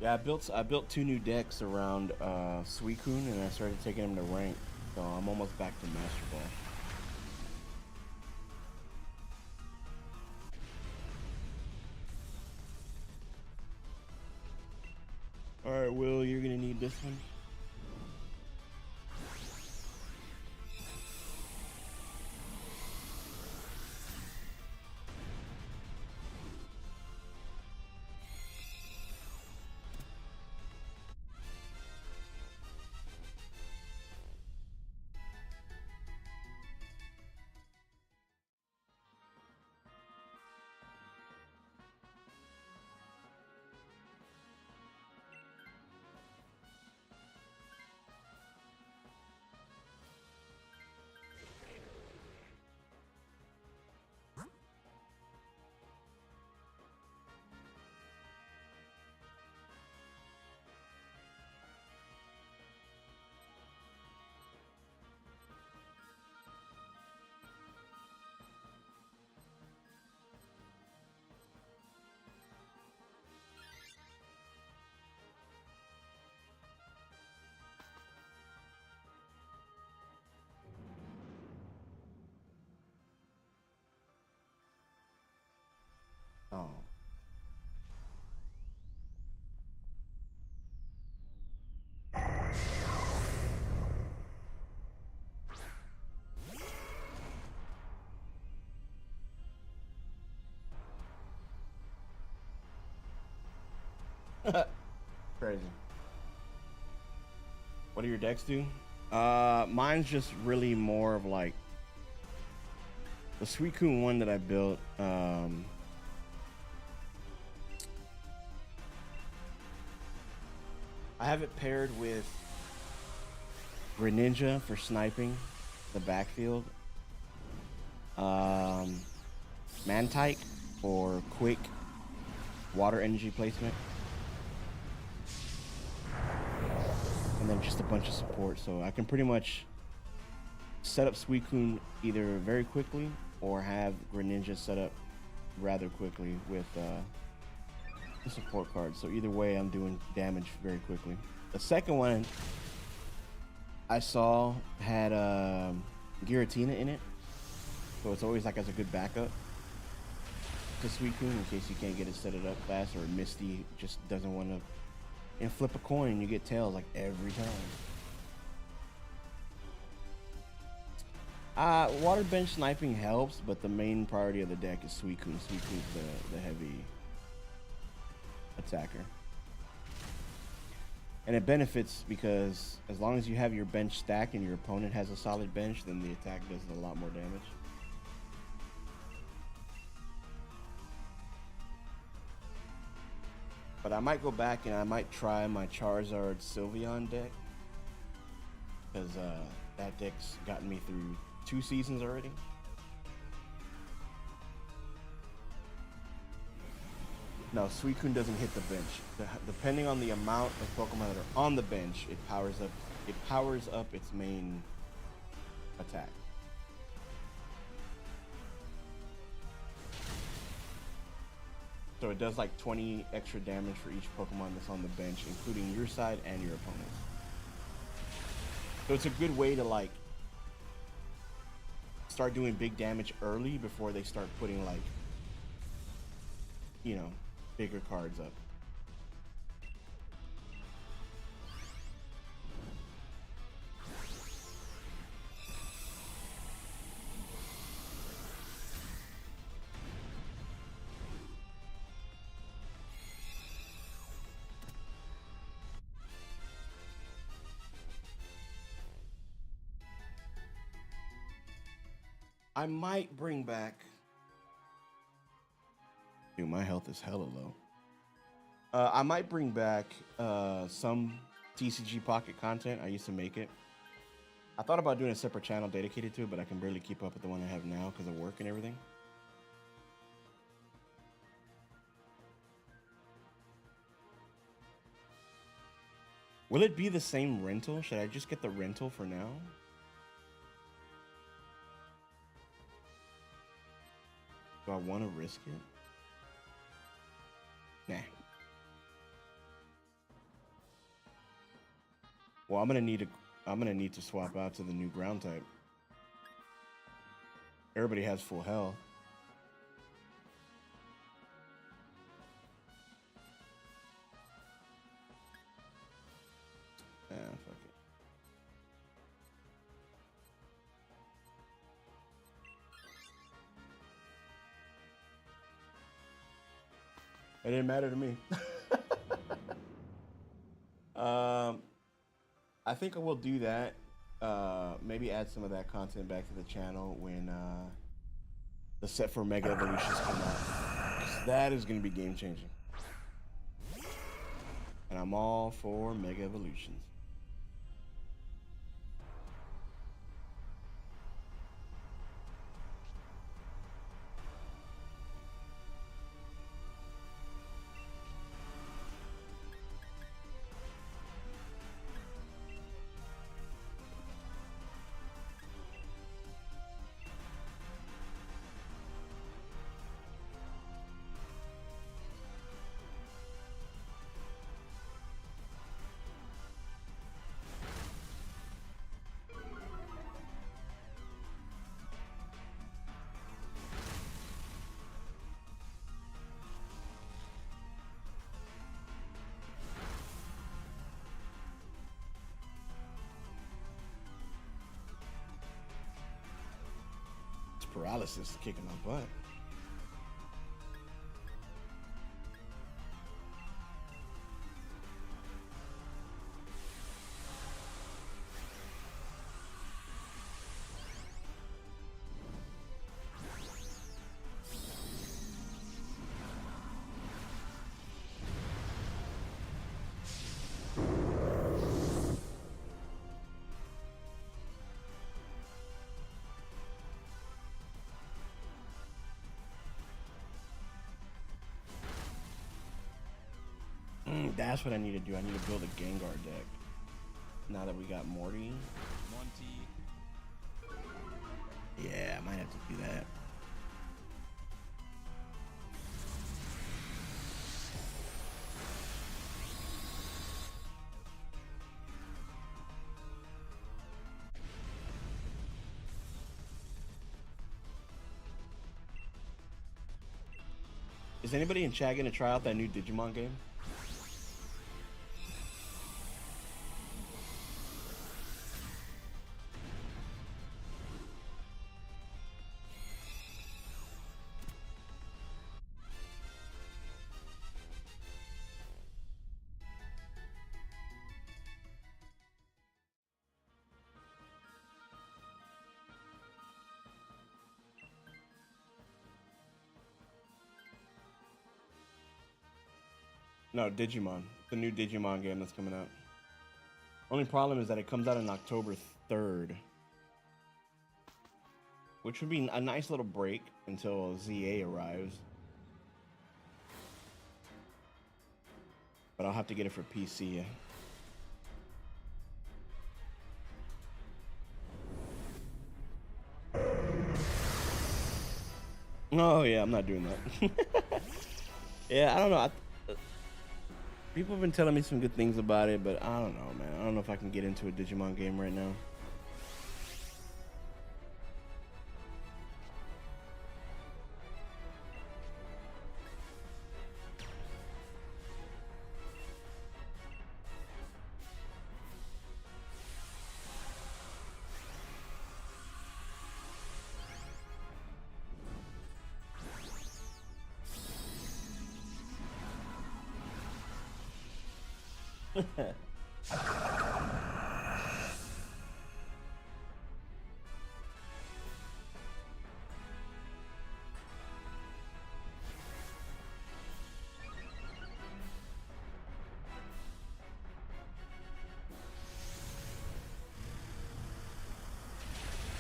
Yeah, I built 2 new decks around Suicune, and I started taking them to rank. So I'm almost back to Master Ball. Alright, Will, you're gonna need this one. Oh. Crazy. What do your decks do? Mine's just really more of like the Suicune one that I built. I have it paired with Greninja for sniping the backfield. Mantike for quick water energy placement. And then just a bunch of support. So I can pretty much set up Suicune either very quickly or have Greninja set up rather quickly with the support card. So either way, I'm doing damage very quickly. The second one I saw had Giratina in it. So it's always like as a good backup to Suicune in case you can't get it set it up fast, or Misty just doesn't want to. And flip a coin and you get tails like every time. Water bench sniping helps, but the main priority of the deck is Suicune. Suicune's the heavy attacker. And it benefits because as long as you have your bench stacked and your opponent has a solid bench, then the attack does a lot more damage. But I might go back and I might try my Charizard Sylveon deck. Because that deck's gotten me through 2 seasons already. No, Suicune doesn't hit the bench. Depending on the amount of Pokemon that are on the bench, it powers up its main attack. So it does like 20 extra damage for each Pokemon that's on the bench, including your side and your opponent. So it's a good way to like start doing big damage early before they start putting like, you know, bigger cards up. I might bring back. Dude, my health is hella low. I might bring back some TCG Pocket content. I used to make it. I thought about doing a separate channel dedicated to it, but I can barely keep up with the one I have now because of work and everything. Will it be the same rental? Should I just get the rental for now? Do I want to risk it? Nah. Well, I'm gonna need to swap out to the new ground type. Everybody has full health. Fuck it. It didn't matter to me. I think I will do that. Maybe add some of that content back to the channel when the set for Mega Evolutions come out. 'Cause that is going to be game changing. And I'm all for Mega Evolutions. Paralysis is kicking my butt. That's what I need to do. I need to build a Gengar deck. Now that we got Morty. Yeah, I might have to do that. Is anybody in chat gonna try out that new Digimon game? No, Digimon. The new Digimon game that's coming out. Only problem is that it comes out on October 3rd. Which would be a nice little break until ZA arrives. But I'll have to get it for PC. Oh yeah, I'm not doing that. Yeah, I don't know. People have been telling me some good things about it, but I don't know, man. I don't know if I can get into a Digimon game right now.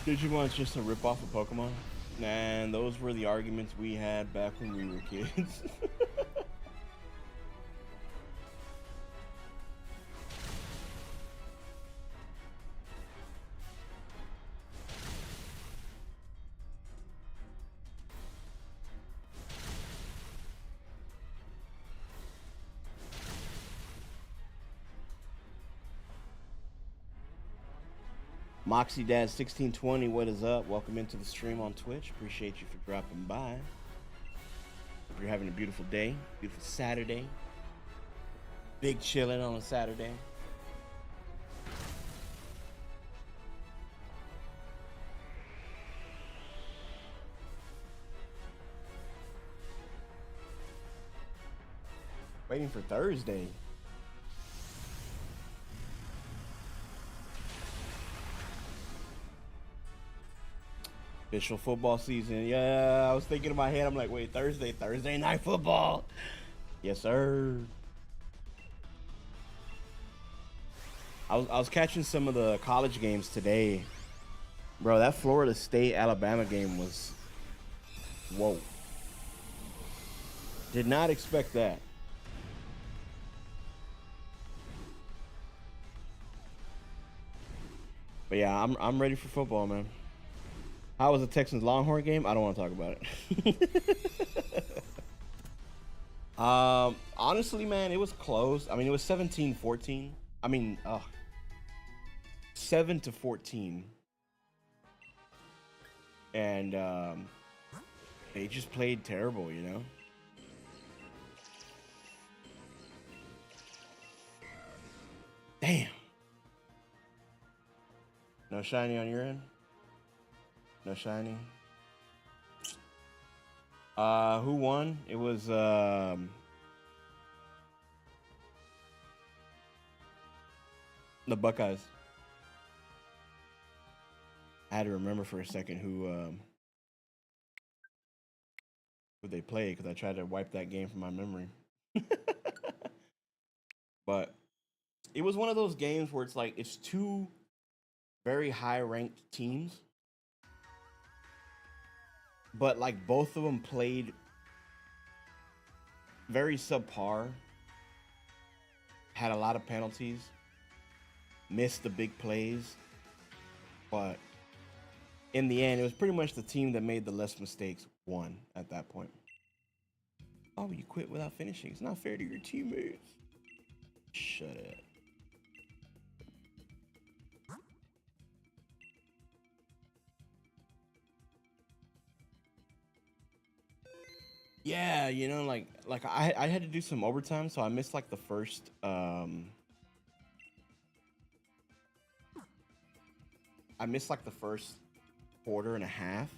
Digimon's just a ripoff of Pokemon. Man, those were the arguments we had back when we were kids. Moxie Dad 1620, what is up? Welcome into the stream on Twitch. Appreciate you for dropping by. Hope you're having a beautiful day, beautiful Saturday. Big chilling on a Saturday. Waiting for Thursday. Official football season. Yeah, I was thinking in my head, I'm like, wait, Thursday night football. Yes, sir. I was catching some of the college games today. Bro, that Florida State Alabama game was, whoa. Did not expect that. But yeah, I'm ready for football, man. How was the Texans Longhorn game? I don't want to talk about it. Honestly, man, it was close. I mean, it was 17-14. I mean, 7-14. And they just played terrible, you know? Damn. No shiny on your end? No shiny. Who won? It was the Buckeyes. I had to remember for a second who they played because I tried to wipe that game from my memory. But it was one of those games where it's like it's two very high ranked teams. But like both of them played very subpar, had a lot of penalties, missed the big plays, but in the end, it was pretty much the team that made the less mistakes won at that point. Oh, you quit without finishing. It's not fair to your teammates. Shut it. Yeah, you know, like I had to do some overtime, so I missed like the first quarter and a half.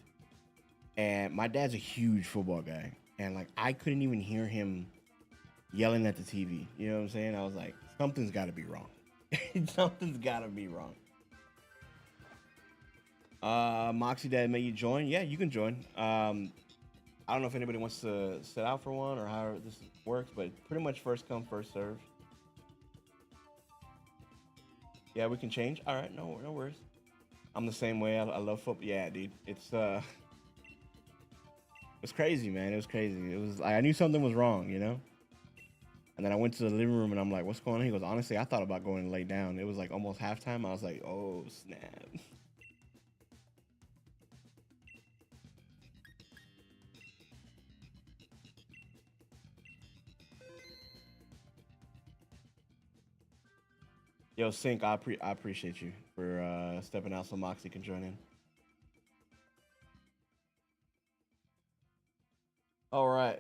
And my dad's a huge football guy, and like I couldn't even hear him yelling at the TV. You know what I'm saying? I was like, something's got to be wrong. Something's got to be wrong. Moxie Dad, may you join? Yeah, you can join. I don't know if anybody wants to sit out for one or how this works, but pretty much first come, first serve. Yeah, we can change. All right, no worries. I'm the same way. I love football. Yeah, dude, it's crazy, man. It was crazy. It was like I knew something was wrong, you know. And then I went to the living room and I'm like, "What's going on?" He goes, "Honestly, I thought about going to lay down." It was like almost halftime. I was like, "Oh snap." Yo, Sync, I appreciate you for stepping out so Moxie can join in. All right,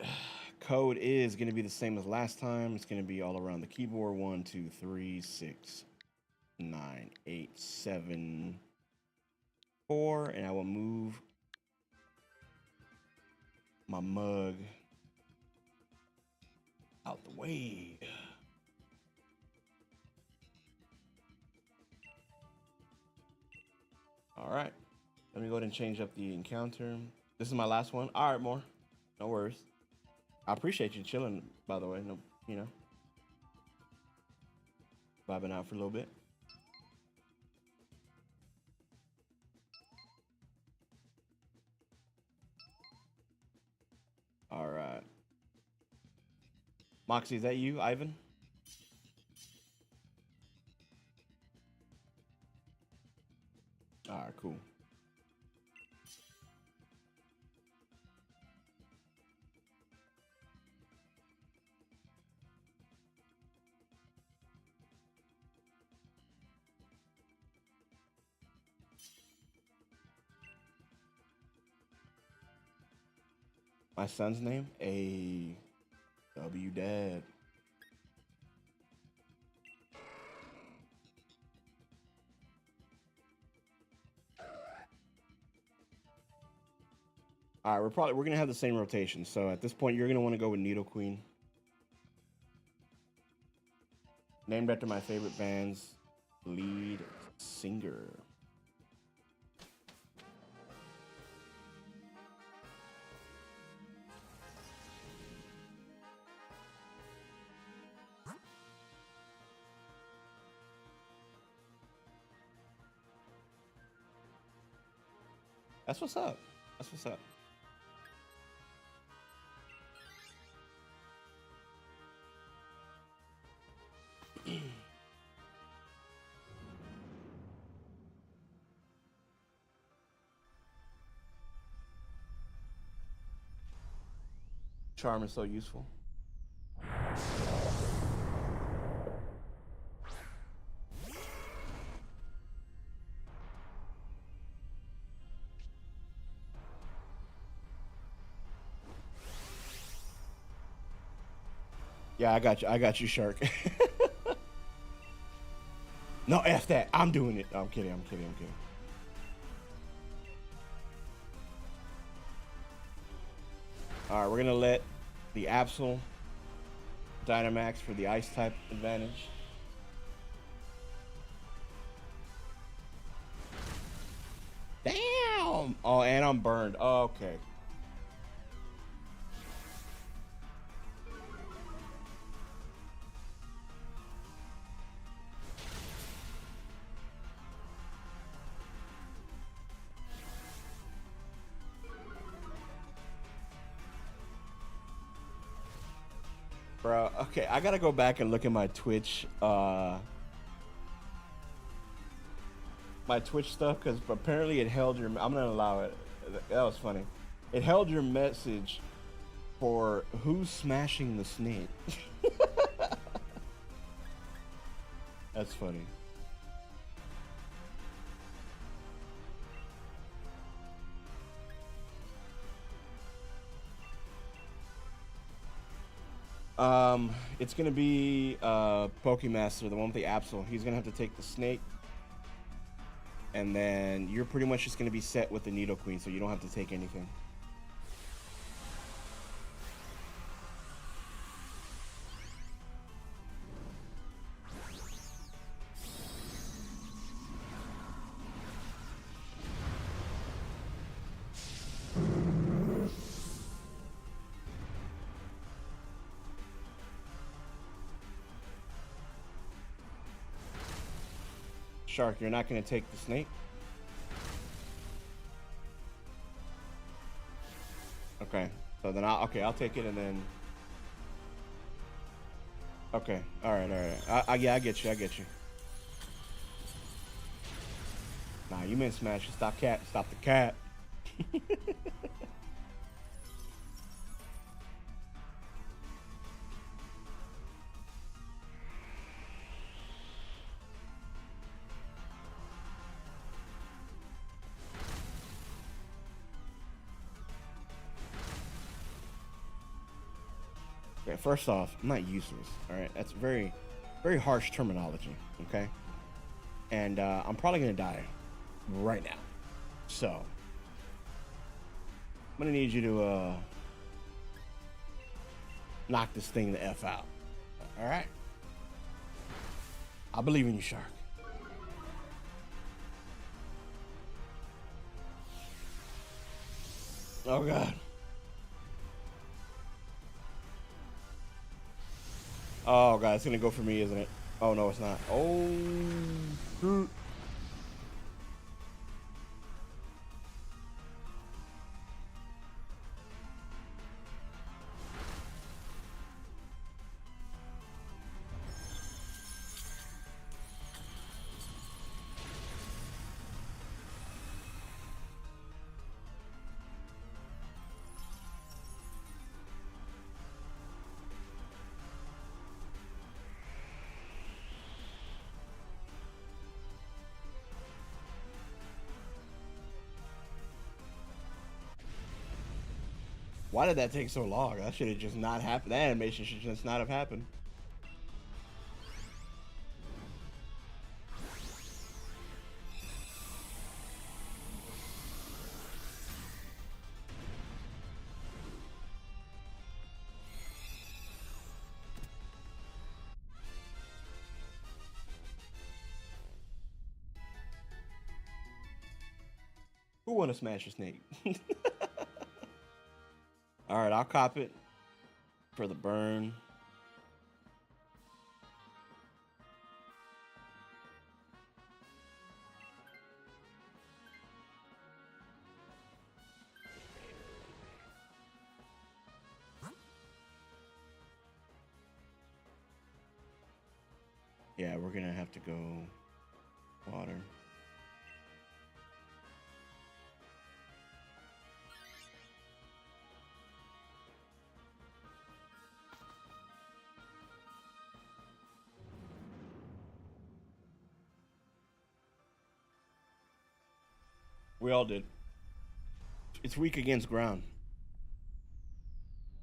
code is going to be the same as last time. It's going to be all around the keyboard. 1, 2, 3, 6, 9, 8, 7, 4, and I will move my mug out the way. All right, let me go ahead and change up the encounter. This is my last one. All right, more. No worries. I appreciate you chilling, by the way. No, you know, vibing out for a little bit. All right. Moxie, is that you, Ivan? All right, cool. My son's name? W Dad. All right, we're gonna have the same rotation. So at this point, you're gonna want to go with Needle Queen, named after my favorite band's lead singer. That's what's up. That's what's up. Charm is so useful. Yeah, I got you. I got you, Shark. No, F that. I'm doing it. No, I'm kidding. I'm kidding. I'm kidding. All right, we're gonna let the Absol Dynamax for the ice type advantage. Damn! Oh, and I'm burned. Okay. Bro, okay, I gotta go back and look at my Twitch stuff, because apparently it held your, I'm gonna allow it. That was funny. It held your message for who's smashing the snake. That's funny. It's gonna be Pokemaster, the one with the Absol. He's gonna have to take the snake, and then you're pretty much just gonna be set with the Needle Queen, so you don't have to take anything. Shark, you're not gonna take the snake? Okay, so then I'll take it and then. Okay, all right. Yeah, I get you. Nah, you meant smash it. Stop the cat. Okay, first off, I'm not useless. All right, that's very, very harsh terminology. Okay, and I'm probably gonna die right now, so I'm gonna need you to knock this thing the F out. All right, I believe in you, Shark. Oh God. Oh God, it's gonna go for me, isn't it? Oh no, it's not. Oh. Shoot. Why did that take so long? That should have just not happened. That animation should just not have happened. Who want to smash a snake? All right, I'll cop it for the burn. Yeah, we're gonna have to go water. We all did. It's weak against ground,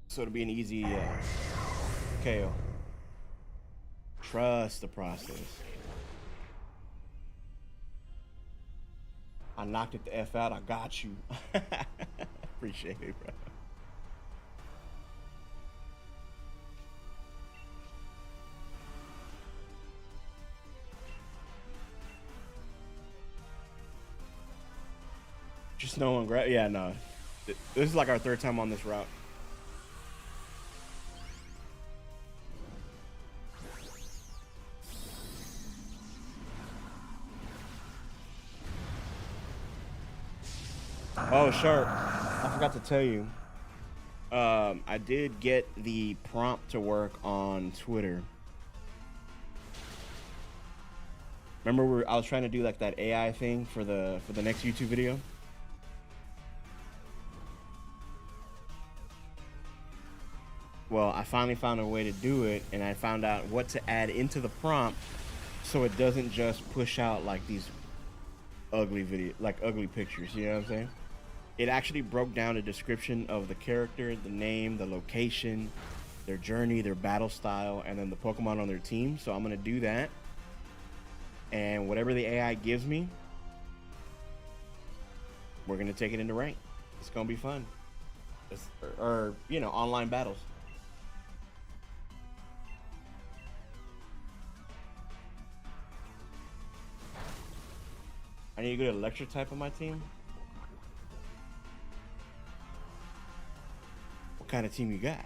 so it'll be an easy KO. Trust the process. I knocked it the F out. I got you. Appreciate it, bro. Just no one grab. Yeah, no. This is like our third time on this route. Oh, Sharp, I forgot to tell you. I did get the prompt to work on Twitter. Remember, I was trying to do like that AI thing for the next YouTube video. Well, I finally found a way to do it, and I found out what to add into the prompt so it doesn't just push out like these ugly ugly pictures. You know what I'm saying? It actually broke down a description of the character, the name, the location, their journey, their battle style, and then the Pokemon on their team. So I'm gonna do that, and whatever the AI gives me, we're gonna take it into rank. It's gonna be fun. Or you know, online battles. I need a good electric type on my team. What kind of team you got?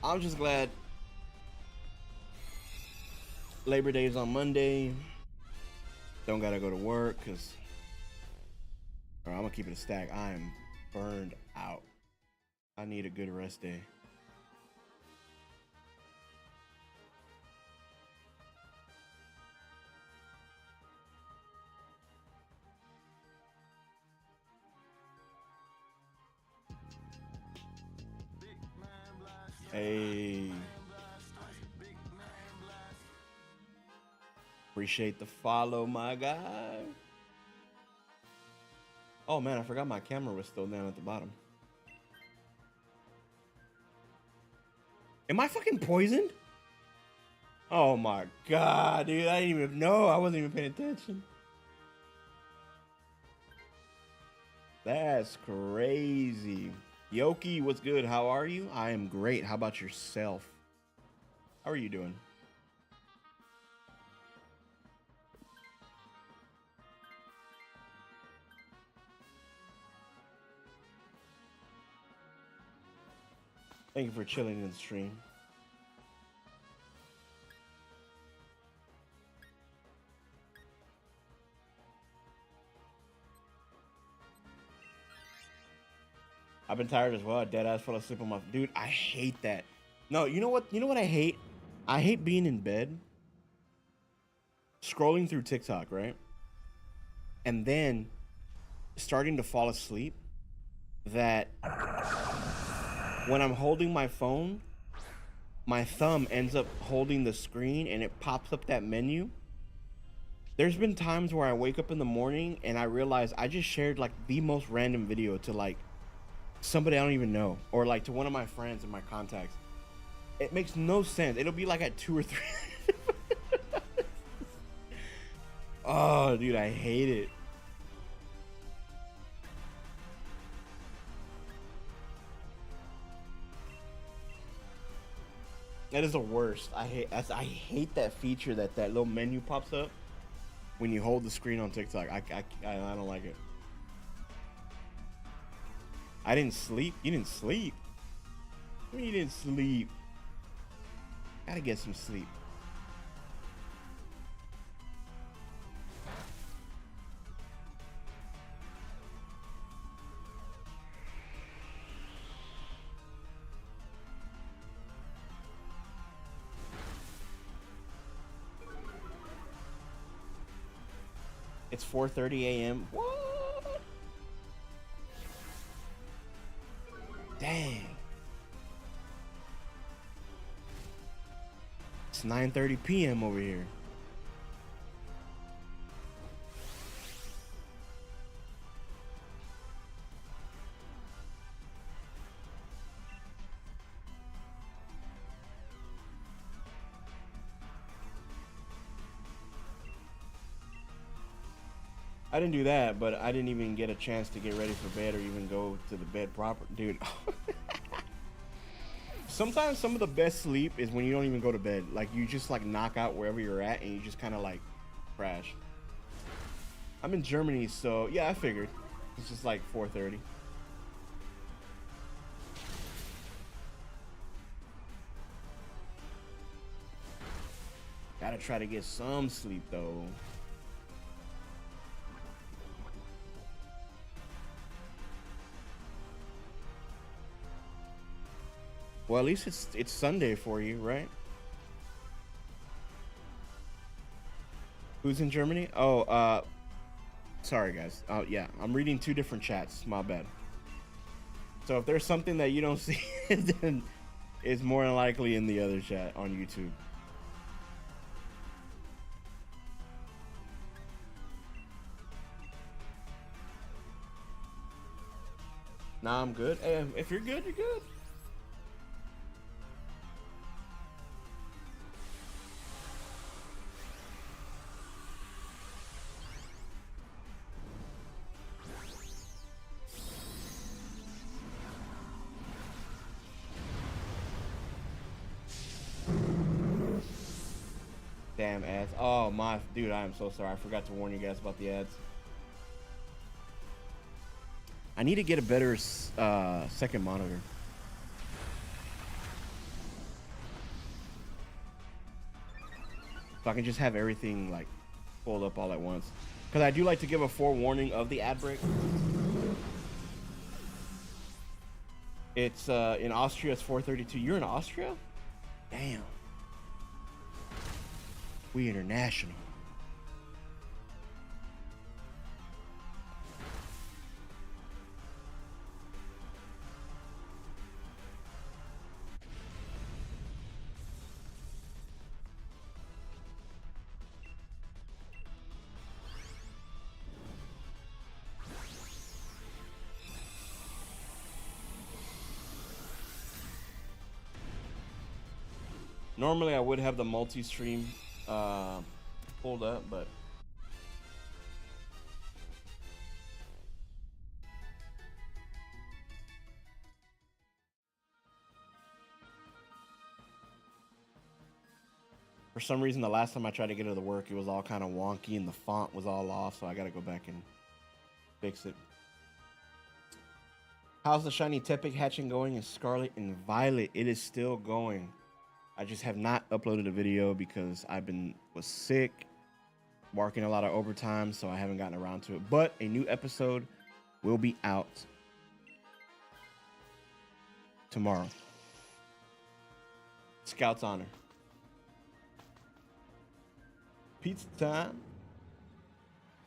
I'm just glad Labor Day is on Monday. Don't gotta go to work because I'm gonna keep it a stack. I am burned out. I need a good rest day. Hey. Appreciate the follow, my guy. Oh man, I forgot my camera was still down at the bottom. Am I fucking poisoned? Oh my god, dude. I didn't even know. I wasn't even paying attention. That's crazy. Yoki, what's good? How are you? I am great. How about yourself? How are you doing? Thank you for chilling in the stream. I've been tired as well. Dead ass fell asleep on my dude. I hate that. No, you know what? You know what I hate? I hate being in bed, scrolling through TikTok, right? And then starting to fall asleep. That when I'm holding my phone, my thumb ends up holding the screen and it pops up that menu. There's been times where I wake up in the morning and I realize I just shared like the most random video to like somebody I don't even know, or like to one of my friends in my contacts. It makes no sense. It'll be like at 2 or 3. Oh, dude, I hate it. That is the worst. I hate that feature that little menu pops up when you hold the screen on TikTok. I don't like it. I didn't sleep. You didn't sleep. What do you mean you didn't sleep? Gotta get some sleep. It's 4:30 a.m. What? Dang. It's 9:30 p.m. over here. I didn't do that, but I didn't even get a chance to get ready for bed or even go to the bed proper. Dude. Sometimes some of the best sleep is when you don't even go to bed. Like you just like knock out wherever you're at and you just kind of like crash. I'm in Germany, so yeah, I figured. It's just like 4:30. Gotta try to get some sleep though. Well, at least it's Sunday for you, right? Who's in Germany? Oh, sorry guys. Oh yeah, I'm reading two different chats. My bad. So if there's something that you don't see, then it's more than likely in the other chat on YouTube. Nah, I'm good. Hey, if you're good, you're good. Damn ads. Oh my dude, I am so sorry. I forgot to warn you guys about the ads. I need to get a better second monitor. so I can just have everything like pulled up all at once. Because I do like to give a forewarning of the ad break. It's in Austria, it's 4:32. You're in Austria? Damn. We international. Normally I would have the multi-stream pulled up, but for some reason the last time I tried to get it to work, it was all kind of wonky and the font was all off, so I gotta go back and fix it. How's the shiny Tepic hatching going in Scarlet and Violet? It is still going. I just have not uploaded a video because was sick, working a lot of overtime, so I haven't gotten around to it. But a new episode will be out tomorrow. Scout's honor. Pizza time.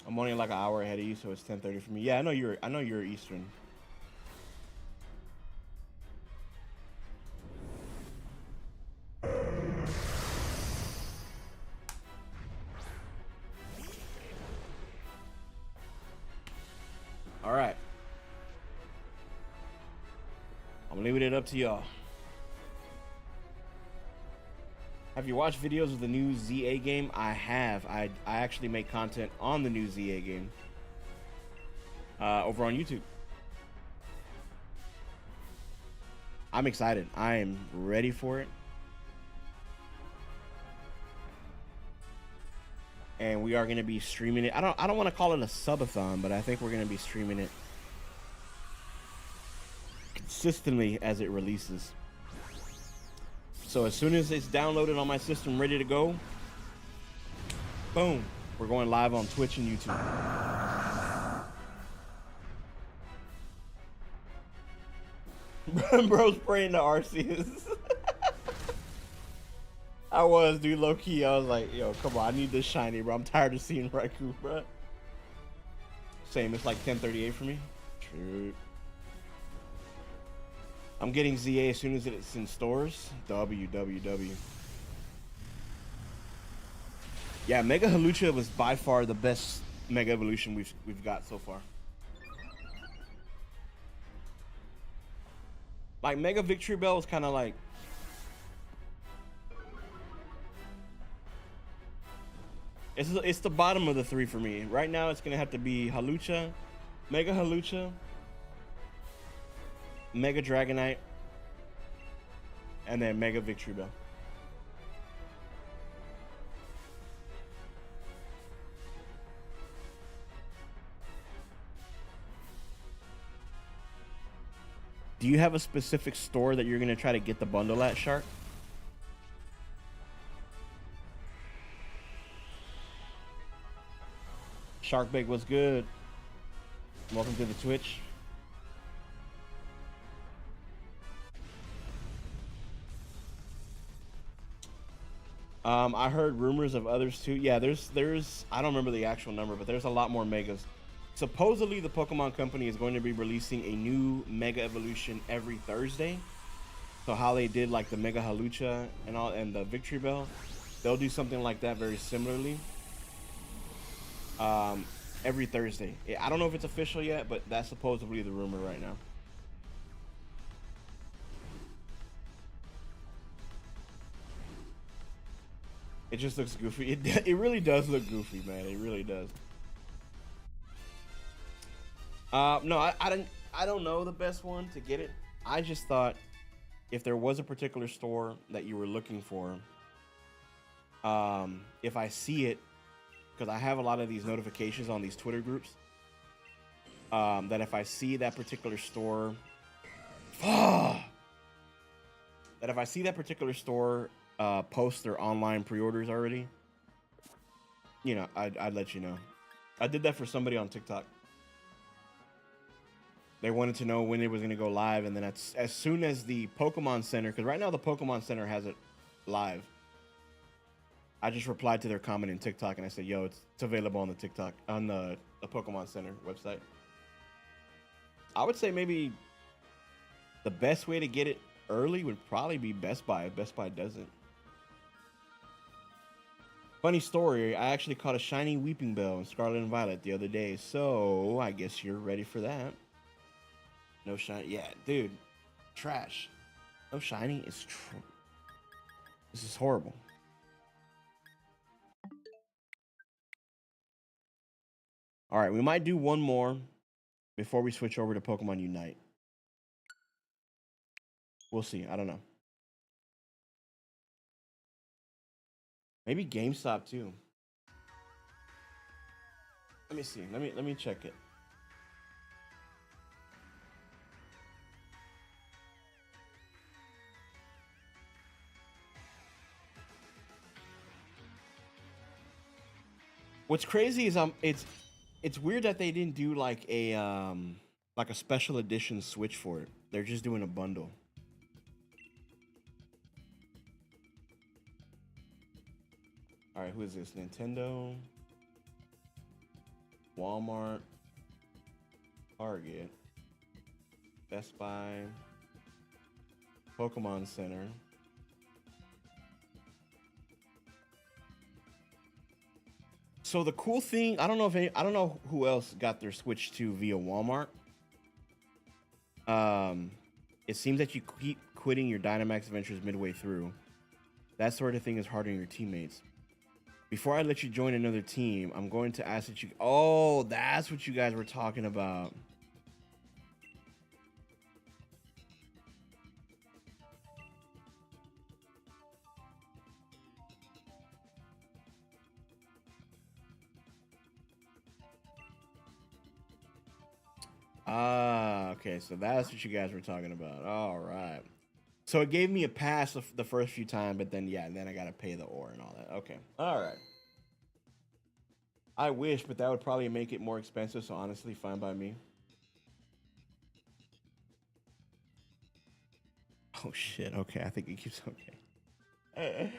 I'm only like an hour ahead of you, so it's 10:30 for me. Yeah, I know you're Eastern. All right. I'm leaving it up to y'all. Have you watched videos of the new ZA game? I have. I actually make content on the new ZA game over on YouTube. I'm excited. I am ready for it. And we are going to be streaming it. I don't want to call it a subathon, but I think we're going to be streaming it consistently as it releases. So as soon as it's downloaded on my system, ready to go, boom, we're going live on Twitch and YouTube. Bro's praying to Arceus. I was, dude, low key. I was like, yo, come on, I need this shiny, bro. I'm tired of seeing Raikou, bro. Same, it's like 10:38 for me. True. I'm getting ZA as soon as it's in stores. WWW. Yeah, Mega Halucha was by far the best Mega Evolution we've got so far. Like Mega Victory Bell was kind of like, it's the bottom of the three for me. Right now it's gonna have to be Halucha, Mega Halucha, Mega Dragonite, and then Mega Victory Bell. Do you have a specific store that you're gonna try to get the bundle at, Shark? Sharkbait was good. Welcome to the Twitch. I heard rumors of others too. Yeah, there's I don't remember the actual number, but there's a lot more megas. Supposedly the Pokemon Company is going to be releasing a new Mega Evolution every Thursday. So how they did like the Mega Halucha and all and the Victory Bell, they'll do something like that very similarly. Every Thursday. I don't know if it's official yet, but that's supposedly the rumor right now. It just looks goofy. It really does look goofy, man. It really does. No, I don't know the best one to get it. I just thought if there was a particular store that you were looking for, if I see it, because I have a lot of these notifications on these Twitter groups, that if I see that particular store, post their online pre-orders already, you know, I'd let you know. I did that for somebody on TikTok. They wanted to know when it was going to go live, and then as soon as the Pokemon Center, because right now the Pokemon Center has it live, I just replied to their comment in TikTok, and I said, "Yo, it's available on the TikTok on the Pokemon Center website." I would say maybe the best way to get it early would probably be Best Buy. If Best Buy doesn't. Funny story, I actually caught a shiny Weeping Bell in Scarlet and Violet the other day, so I guess you're ready for that. No shiny, yeah, dude, trash. No shiny is true. This is horrible. All right, we might do one more before we switch over to Pokemon Unite. We'll see. I don't know. Maybe GameStop too. Let me see. Let me check it. What's crazy is it's weird that they didn't do like a special edition Switch for it. They're just doing a bundle. All right, who is this? Nintendo, Walmart, Target, Best Buy, Pokemon Center. So the cool thing, I don't know who else got their Switch 2 via Walmart. It seems that you keep quitting your Dynamax adventures midway through. That sort of thing is hard on your teammates. Before I let you join another team, I'm going to ask that you... Oh, that's what you guys were talking about. Ah, okay, so that's what you guys were talking about. All right. So it gave me a pass the first few times, but then, yeah, then I got to pay the ore and all that. Okay. All right. I wish, but that would probably make it more expensive, so honestly, fine by me. Oh, shit. Okay, I think it keeps... Okay.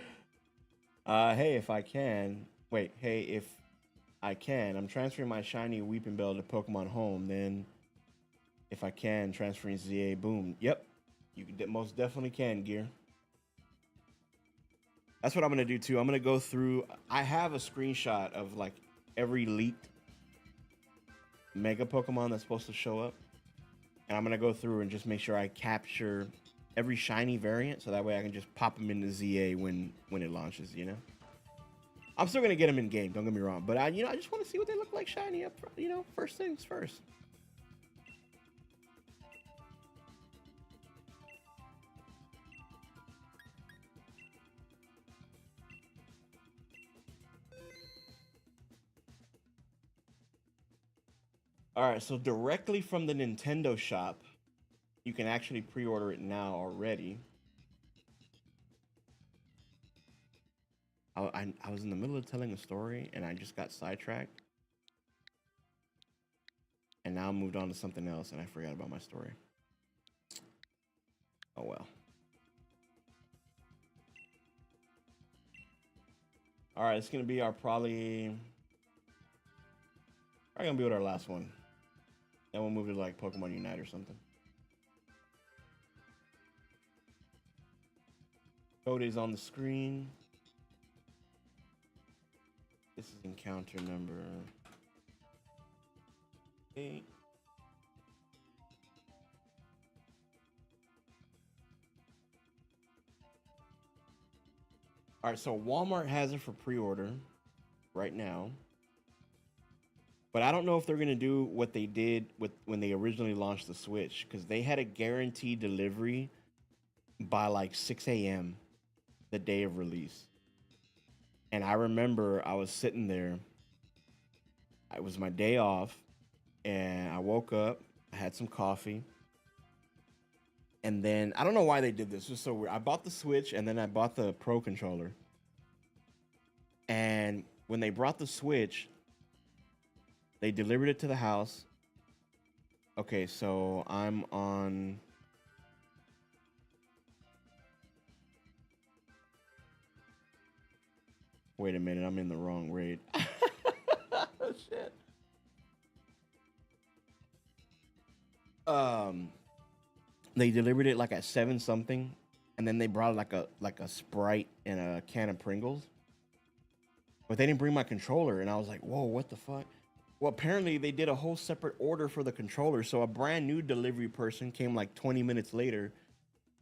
Hey, if I can... Wait, hey, if I can, I'm transferring my shiny Weeping Bell to Pokemon Home, then... If I can, transferring ZA, boom. Yep, you most definitely can, Gear. That's what I'm gonna do too. I'm gonna go through. I have a screenshot of like every leaked Mega Pokemon that's supposed to show up, and I'm gonna go through and just make sure I capture every shiny variant, so that way I can just pop them into ZA when it launches. You know, I'm still gonna get them in game. Don't get me wrong, but I just want to see what they look like shiny up. You know, first things first. All right, so directly from the Nintendo shop, you can actually pre-order it now already. I was in the middle of telling a story and I just got sidetracked. And now I moved on to something else and I forgot about my story. Oh well. All right, it's gonna be our probably gonna be with our last one. Then we'll move to like Pokemon Unite or something. Code is on the screen. This is encounter number 8. All right, so Walmart has it for pre-order right now. But I don't know if they're going to do what they did when they originally launched the Switch, because they had a guaranteed delivery by like 6 a.m. the day of release. And I remember I was sitting there. It was my day off, and I woke up, I had some coffee, and then I don't know why they did this. It was so weird. I bought the Switch, and then I bought the Pro controller. And when they brought the Switch, they delivered it to the house. Okay, so I'm on. Wait a minute, I'm in the wrong raid. Oh, shit. They delivered it like at 7 something, and then they brought like a Sprite and a can of Pringles. But they didn't bring my controller, and I was like, whoa, what the fuck? Well, apparently they did a whole separate order for the controller, so a brand new delivery person came like 20 minutes later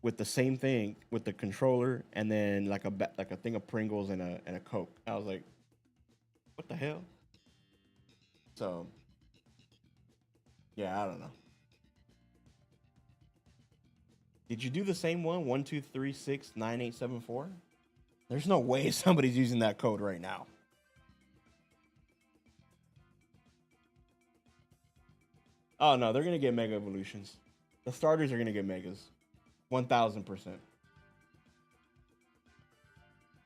with the same thing, with the controller and then like a thing of Pringles and a Coke. I was like, what the hell? So, yeah, I don't know. Did you do the same one? 12369874? There's no way somebody's using that code right now. Oh no, they're gonna get Mega Evolutions. The starters are gonna get Megas. 1000%.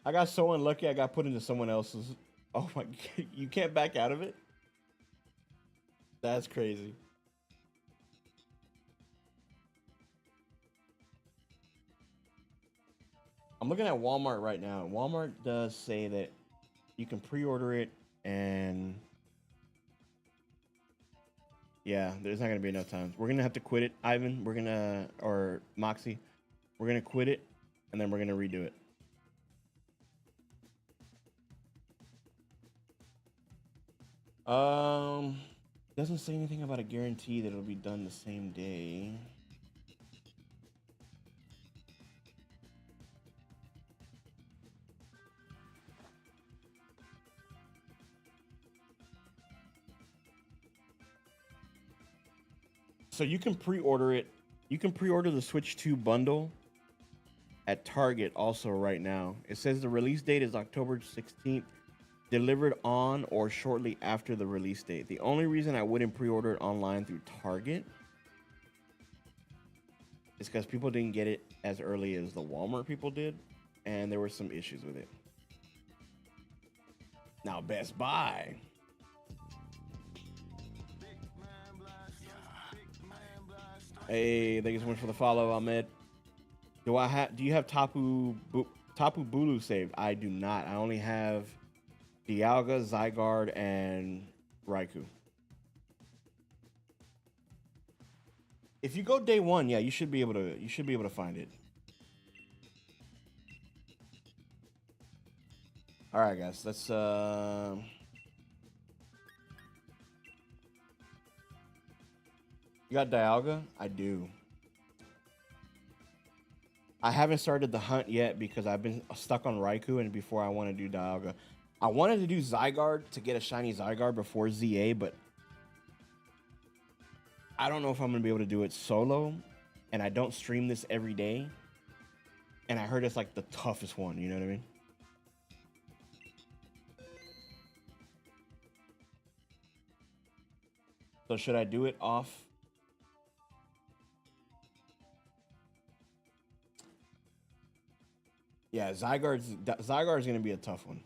I got so unlucky I got put into someone else's. Oh my god, you can't back out of it? That's crazy. I'm looking at Walmart right now. Walmart does say that you can pre-order it, and yeah, there's not gonna be enough time. We're gonna have to quit it, Ivan. We're gonna, or Moxie, we're gonna quit it, and then we're gonna redo it. Doesn't say anything about a guarantee that it'll be done the same day. So you can pre-order it. You can pre-order the Switch 2 bundle at Target also right now. It says the release date is October 16th, delivered on or shortly after the release date. The only reason I wouldn't pre-order it online through Target is because people didn't get it as early as the Walmart people did, and there were some issues with it. Now Best Buy. Hey, thank you so much for the follow, Ahmed. Do you have Tapu Bulu saved? I do not. I only have Dialga, Zygarde, and Raikou. If you go day 1, yeah, you should be able to find it. All right, guys, let's You got Dialga? I do. I haven't started the hunt yet because I've been stuck on Raikou, and before I want to do Dialga. I wanted to do Zygarde to get a shiny Zygarde before ZA, but I don't know if I'm going to be able to do it solo, and I don't stream this every day, and I heard it's like the toughest one, you know what I mean? So should I do it off? Yeah, Zygarde's going to be a tough one.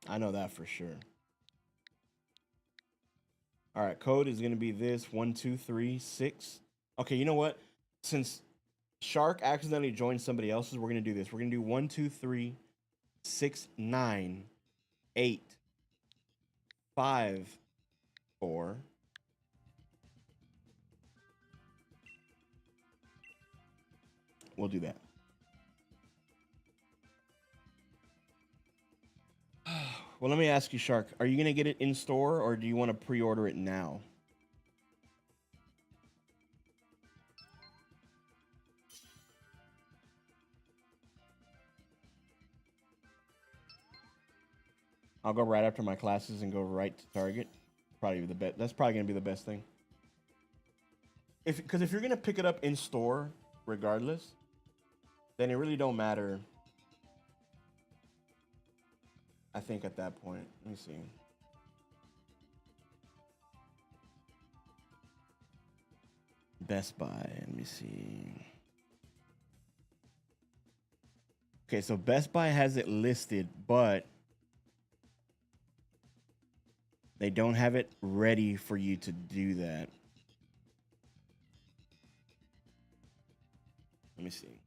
I know that for sure. All right, code is going to be this 1236. Okay, you know what? Since Shark accidentally joined somebody else's, we're going to do this. We're going to do 12369854. We'll do that. Well, let me ask you, Shark. Are you going to get it in store, or do you want to pre-order it now? I'll go right after my classes and go right to Target. Probably the best. That's probably going to be the best thing. Because if you're going to pick it up in store, regardless, then it really don't matter. I think at that point, let me see. Best Buy, let me see. Okay, so Best Buy has it listed, but They don't have it ready for you to do that. Let me see.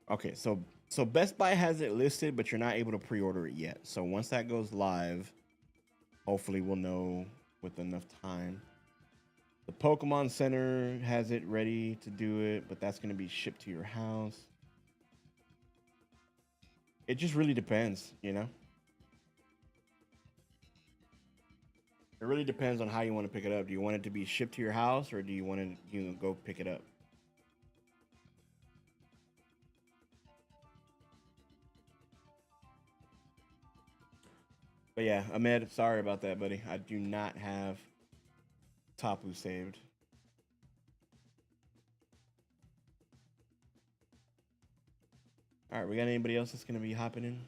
Okay, so Best Buy has it listed, but you're not able to pre-order it yet. So once that goes live, hopefully we'll know with enough time. The Pokemon Center has it ready to do it, but that's going to be shipped to your house. It just really depends, you know? It really depends on how you want to pick it up. Do you want it to be shipped to your house, or do you want to go pick it up? But yeah, Ahmed, sorry about that, buddy. I do not have Tapu saved. All right, we got anybody else that's gonna be hopping in?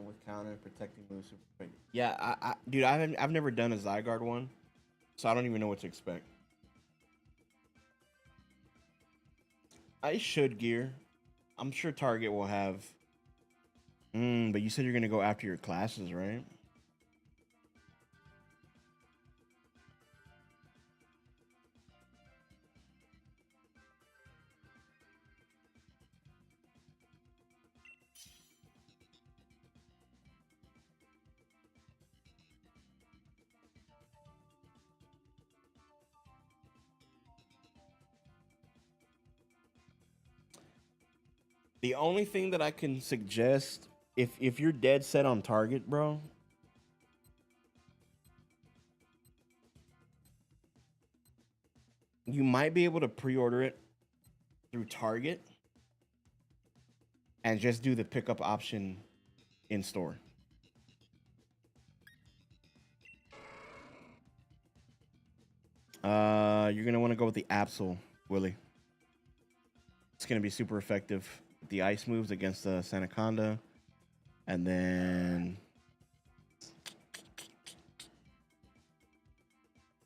With counter protecting moves. Yeah, dude, I've never done a Zygarde one, so I don't even know what to expect. I should gear. I'm sure Target will have. But you said you're gonna go after your classes, right? The only thing that I can suggest, if you're dead set on Target, bro, you might be able to pre-order it through Target and just do the pickup option in store. You're gonna want to go with the Absol, Willie. It's gonna be super effective. The ice moves against the Sandaconda, and then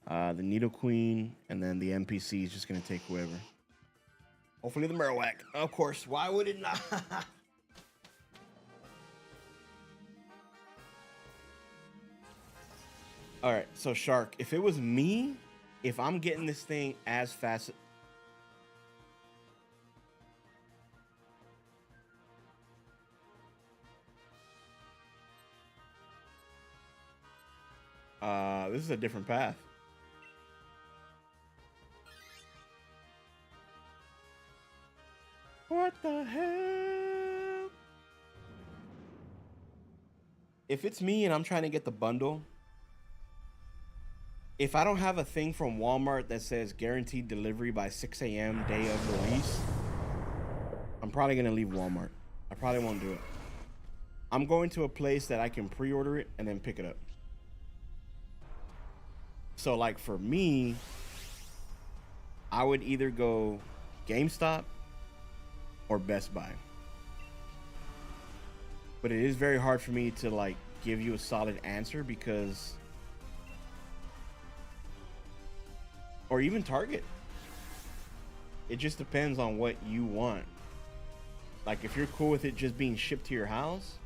the Needle Queen, and then the NPC is just gonna take whoever. Hopefully the Marowak, of course. Why would it not? All right, so Shark, if it was me, if I'm getting this thing as fast. This is a different path. What the hell? If it's me and I'm trying to get the bundle, if I don't have a thing from Walmart that says guaranteed delivery by 6 a.m. day of release, I'm probably going to leave Walmart. I probably won't do it. I'm going to a place that I can pre-order it and then pick it up. So like for me, I would either go GameStop or Best Buy. But it is very hard for me to like give you a solid answer because, or even Target. It just depends on what you want. Like if you're cool with it just being shipped to your house,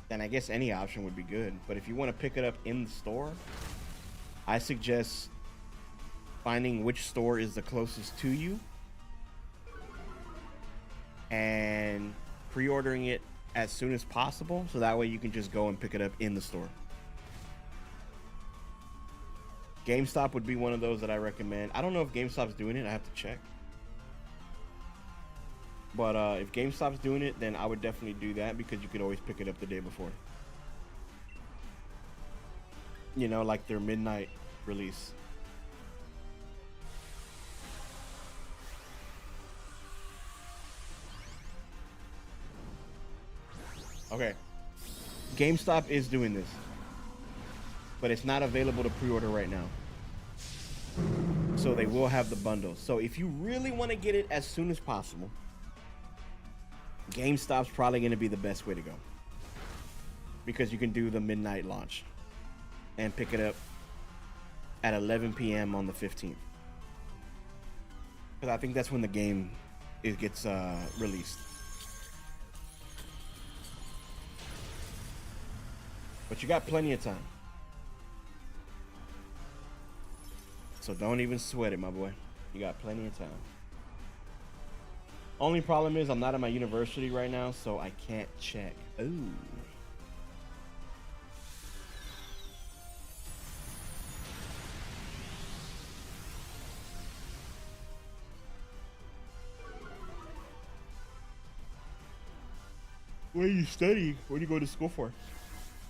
then I guess any option would be good. But if you want to pick it up in the store, I suggest finding which store is the closest to you and pre-ordering it as soon as possible, so that way you can just go and pick it up in the store. GameStop would be one of those that I recommend. I don't know if GameStop's doing it. I have to check. But if GameStop's doing it, then I would definitely do that because you could always pick it up the day before. You know, like their midnight release. Okay. GameStop is doing this, but it's not available to pre-order right now. So they will have the bundle. So if you really want to get it as soon as possible, GameStop's probably going to be the best way to go. because you can do the midnight launch and pick it up at 11 p.m. on the 15th. Because I think that's when the game gets released. But you got plenty of time. So don't even sweat it, my boy. You got plenty of time. Only problem is I'm not at my university right now, so I can't check. Ooh. What are you studying? What do you go to school for?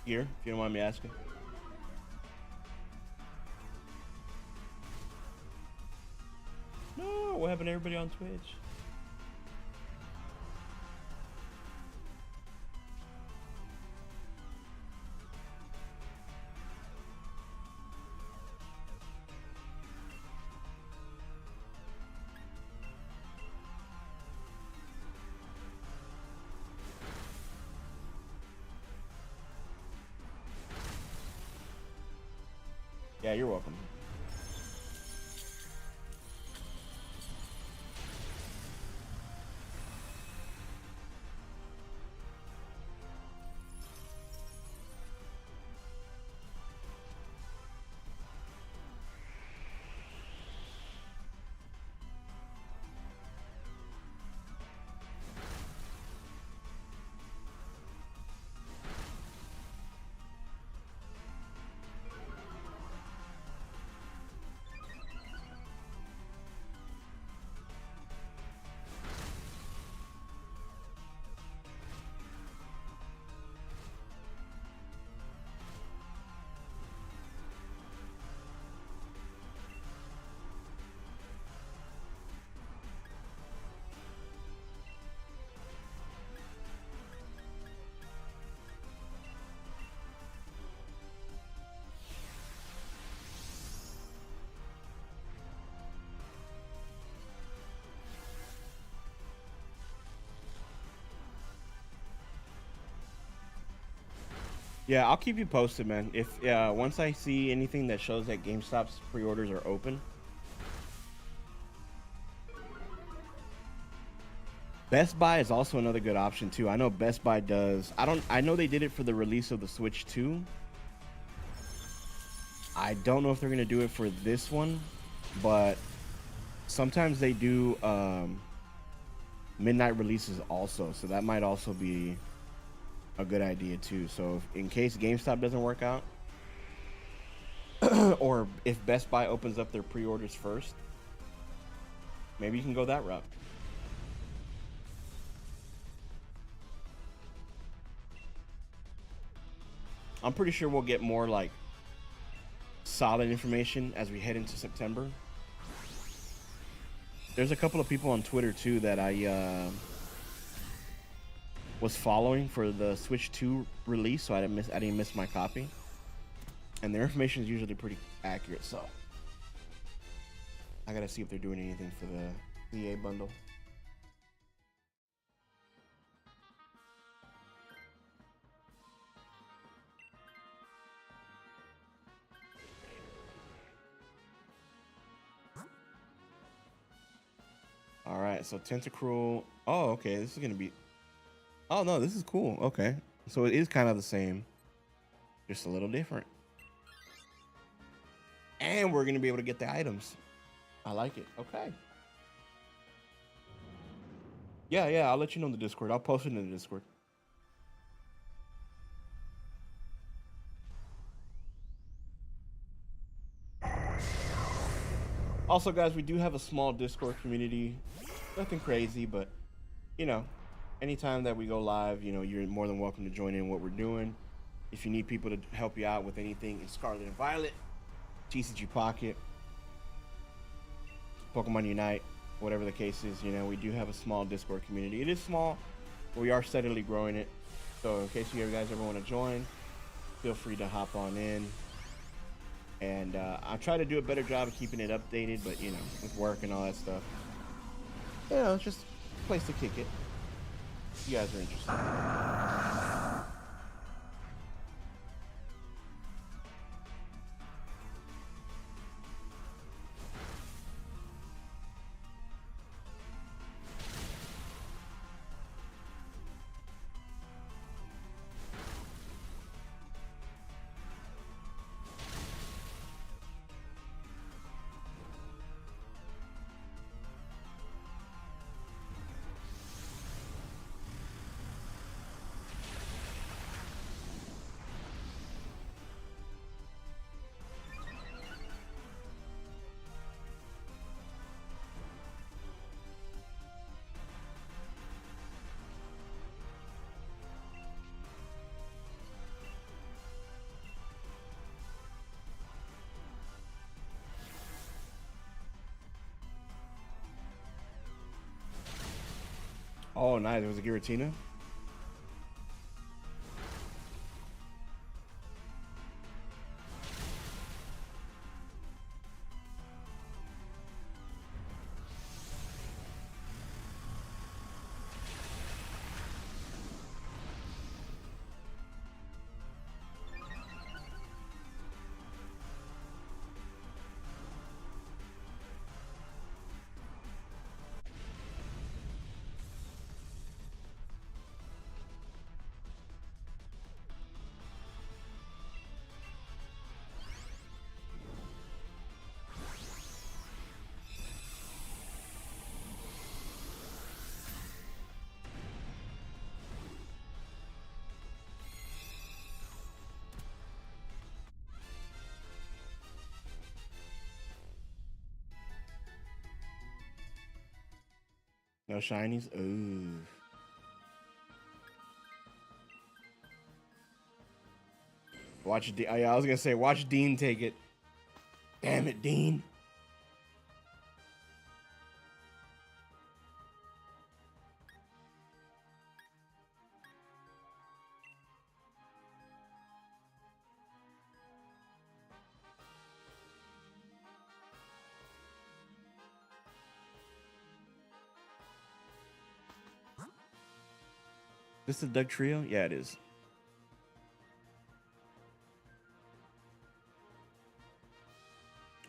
Here, if you don't mind me asking. No, what happened to everybody on Twitch? Yeah, you're welcome. Yeah, I'll keep you posted, man. If once I see anything that shows that GameStop's pre-orders are open. Best Buy is also another good option too. I know Best Buy does. I know they did it for the release of the Switch 2. I don't know if they're gonna do it for this one, but sometimes they do midnight releases also, so that might also be a good idea too. So if, in case GameStop doesn't work out, or if Best Buy opens up their pre-orders first, maybe you can go that route. I'm pretty sure we'll get more like solid information as we head into September. There's a couple of people on Twitter too that I was following for the Switch 2 release, so I didn't miss my copy. And their information is usually pretty accurate, so I gotta see if they're doing anything for the EA bundle. All right, so Tentacruel. Oh, okay, this is gonna be. Oh no, this is cool. Okay, so it is kind of the same, just a little different. And we're gonna be able to get the items. I like it. Okay. Yeah, I'll let you know in the Discord. I'll post it in the Discord. Also, guys, we do have a small Discord community. Nothing crazy, but you know, anytime that we go live, you know, you're more than welcome to join in what we're doing. If you need people to help you out with anything in Scarlet and Violet, TCG Pocket, Pokemon Unite, whatever the case is, you know, we do have a small Discord community. It is small, but we are steadily growing it. So in case you guys ever want to join, feel free to hop on in. And I try to do a better job of keeping it updated, but you know, with work and all that stuff, you know, it's just a place to kick it. You guys are interested. Oh, nice. It was a Giratina. No shinies? Ooh. Watch D. I was gonna say, watch Dean take it. Damn it, Dean. This is Doug Trio? Yeah, it is.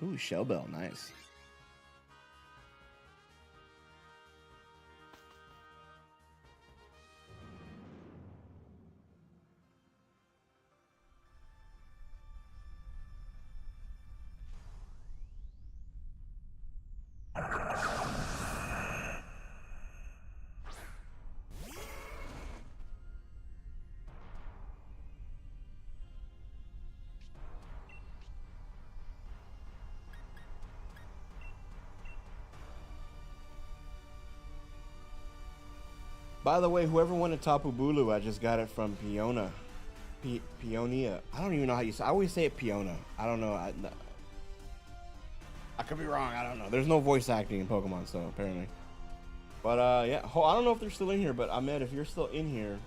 Ooh, Shell Bell, nice. By the way, whoever wanted Tapu Bulu, I just got it from Peona. Peonia. I don't even know how you say. I always say it Peona. I don't know. I could be wrong. I don't know. There's no voice acting in Pokemon, so apparently. But yeah, I don't know if they're still in here. But Ahmed, if you're still in here,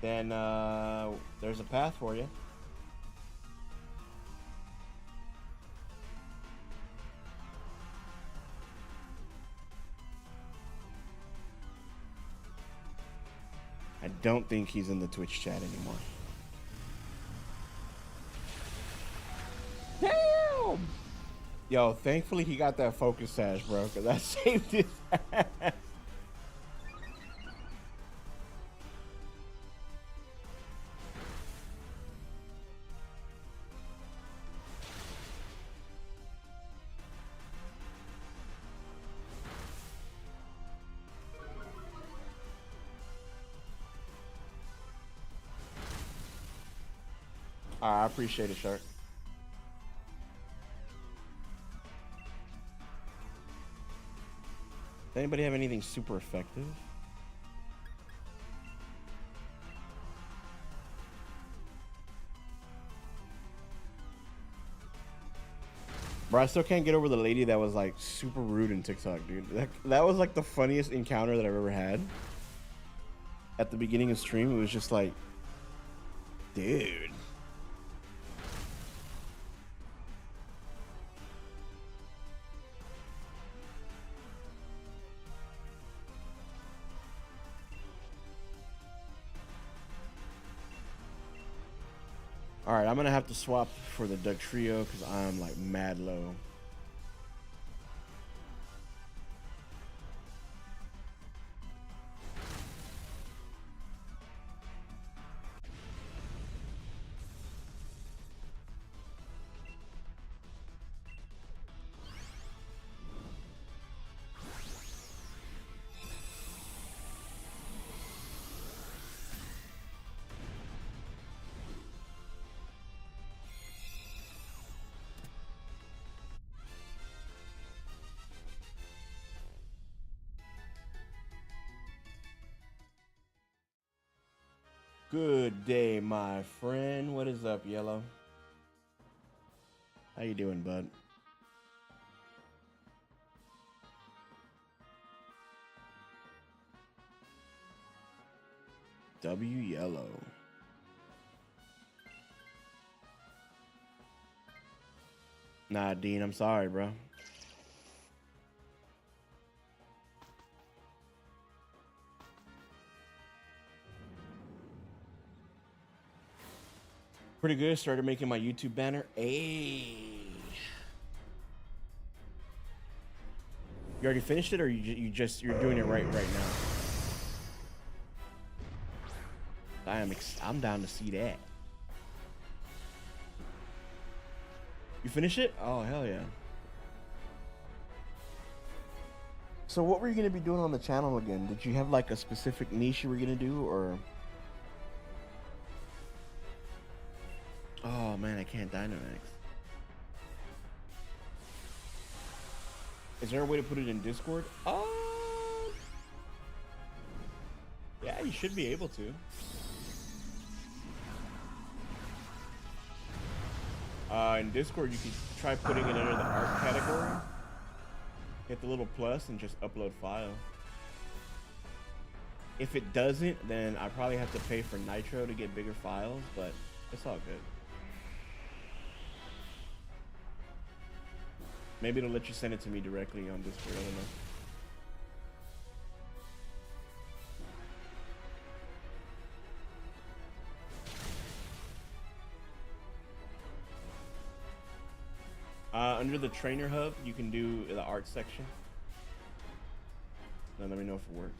then there's a path for you. I don't think he's in the Twitch chat anymore. Damn! Yo, thankfully he got that focus sash, bro, because that saved his ass. I appreciate it, Shark. Does anybody have anything super effective? Bro, I still can't get over the lady that was like super rude in TikTok, dude. That was like the funniest encounter that I've ever had. At the beginning of stream, it was just like, dude. All right, I'm gonna have to swap for the Duck Trio because I'm like mad low. Good day, my friend. What is up, Yellow? How you doing, bud? W yellow. Nah, Dean, I'm sorry, bro. Pretty good. Started making my YouTube banner. Hey. You already finished it, or you're doing it right now? I'm down to see that. You finish it? Oh, hell yeah. So what were you going to be doing on the channel again? Did you have like a specific niche you were going to do, or? Oh man, I can't Dynamax. Is there a way to put it in Discord? Yeah, you should be able to. In Discord, you can try putting it under the art category. Hit the little plus and just upload file. If it doesn't, then I probably have to pay for Nitro to get bigger files, but it's all good. Maybe it'll let you send it to me directly on Discord, I don't know. Under the trainer hub, you can do the art section. Then let me know if it works.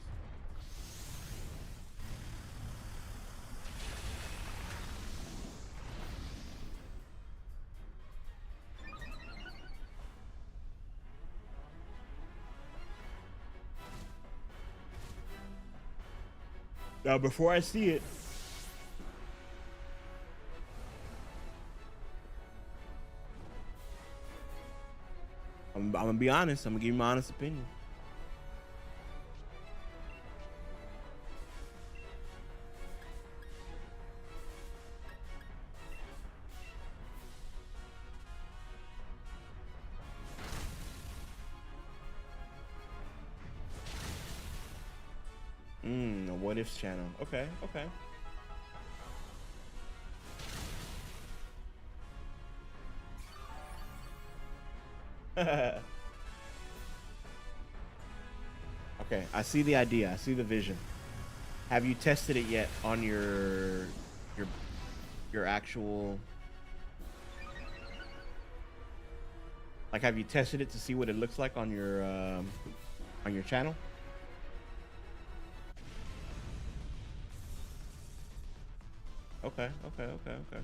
Now, before I see it, I'm gonna be honest. I'm gonna give you my honest opinion. A what ifs channel. Okay, okay. Okay, I see the idea. I see the vision. Have you tested it yet on your actual, like, have you tested it to see what it looks like on your channel? Okay, okay, okay, okay.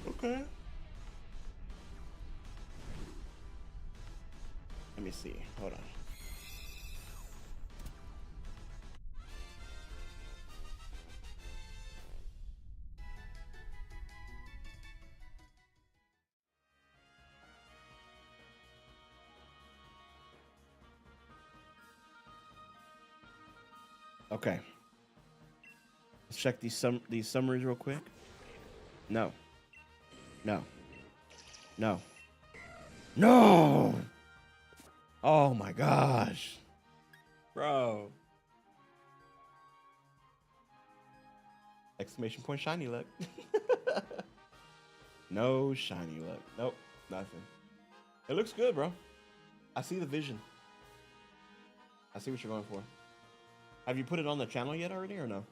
Okay. Let me see. Hold on. Okay. Let's check these summaries real quick. No. No. No. No! Oh my gosh. Bro. Exclamation point shiny luck. No shiny luck. Nope. Nothing. It looks good, bro. I see the vision. I see what you're going for. Have you put it on the channel yet already or no?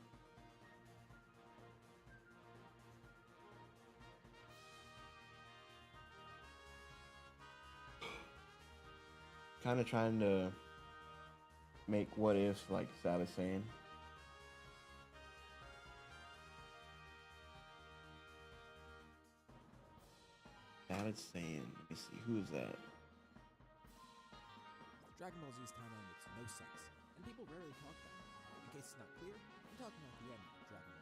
Kind of trying to make what ifs like Sal is saying. Sal is saying, let me see, who's that? Dragon Ball Z's timeline makes no sense, and people rarely talk about it. In case it's not clear, I'm talking about the end of Dragon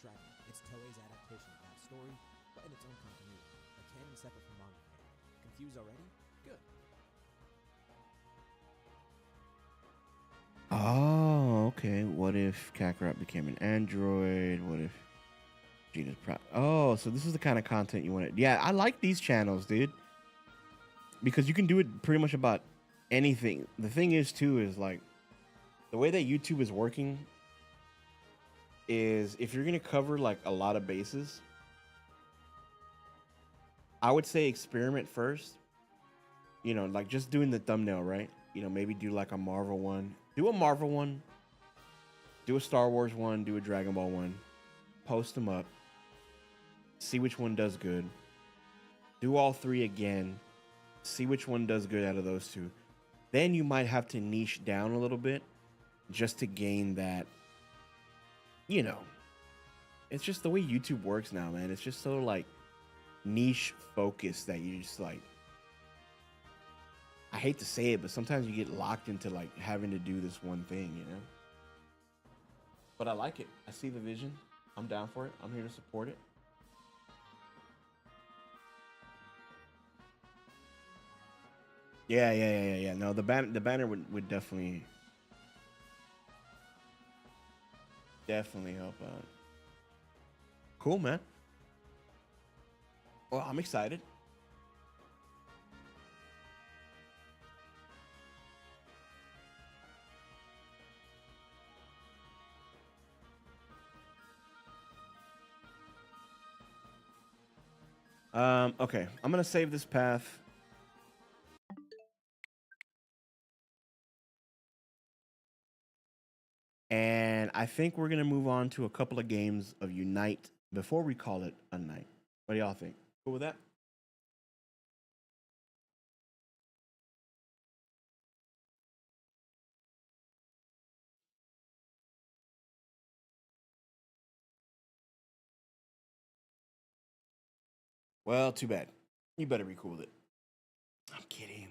Dragon. It's Toei's adaptation of that story, but in its own continuity, a canon separate from manga canon. Confused already? Good. Oh, okay. What if Kakarot became an android? What if Gina's Oh, so this is the kind of content you want. Yeah, I like these channels, dude. Because you can do it pretty much about anything. The thing is, too, is like the way that YouTube is working is if you're going to cover like a lot of bases, I would say experiment first. You know, like just doing the thumbnail, right? You know, maybe do like a Marvel one. Do a Marvel one. Do a Star Wars one. Do a Dragon Ball one. Post them up. See which one does good. Do all three again. See which one does good out of those two. Then you might have to niche down a little bit just to gain that, you know, it's just the way YouTube works now, man. It's just so like niche focused that you just like, I hate to say it, but sometimes you get locked into like having to do this one thing, you know? But I like it. I see the vision. I'm down for it. I'm here to support it. Yeah. No, the banner would definitely help out. Cool, man. Well, I'm excited. Okay, I'm gonna save this path. And I think we're gonna move on to a couple of games of Unite before we call it a night. What do y'all think? Cool with that? Well, too bad. You better be cool with it. I'm kidding.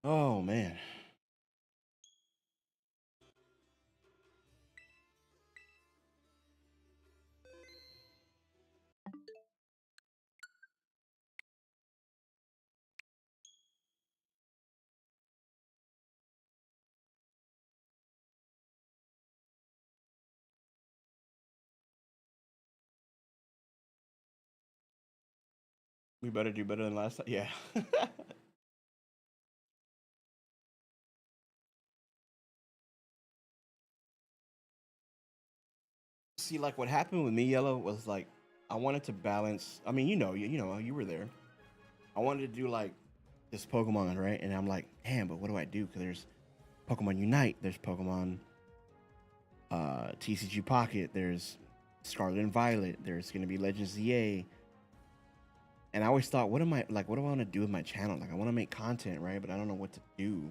Oh man. We better do better than last time. Yeah. See, like what happened with me, Yellow, was like I wanted to balance. I mean, you were there. I wanted to do like this Pokemon, right? And I'm like, damn, but what do I do? Because there's Pokemon Unite, there's Pokemon TCG Pocket, there's Scarlet and Violet, there's gonna be Legends ZA. And I always thought, what do I want to do with my channel? Like I want to make content, right? But I don't know what to do.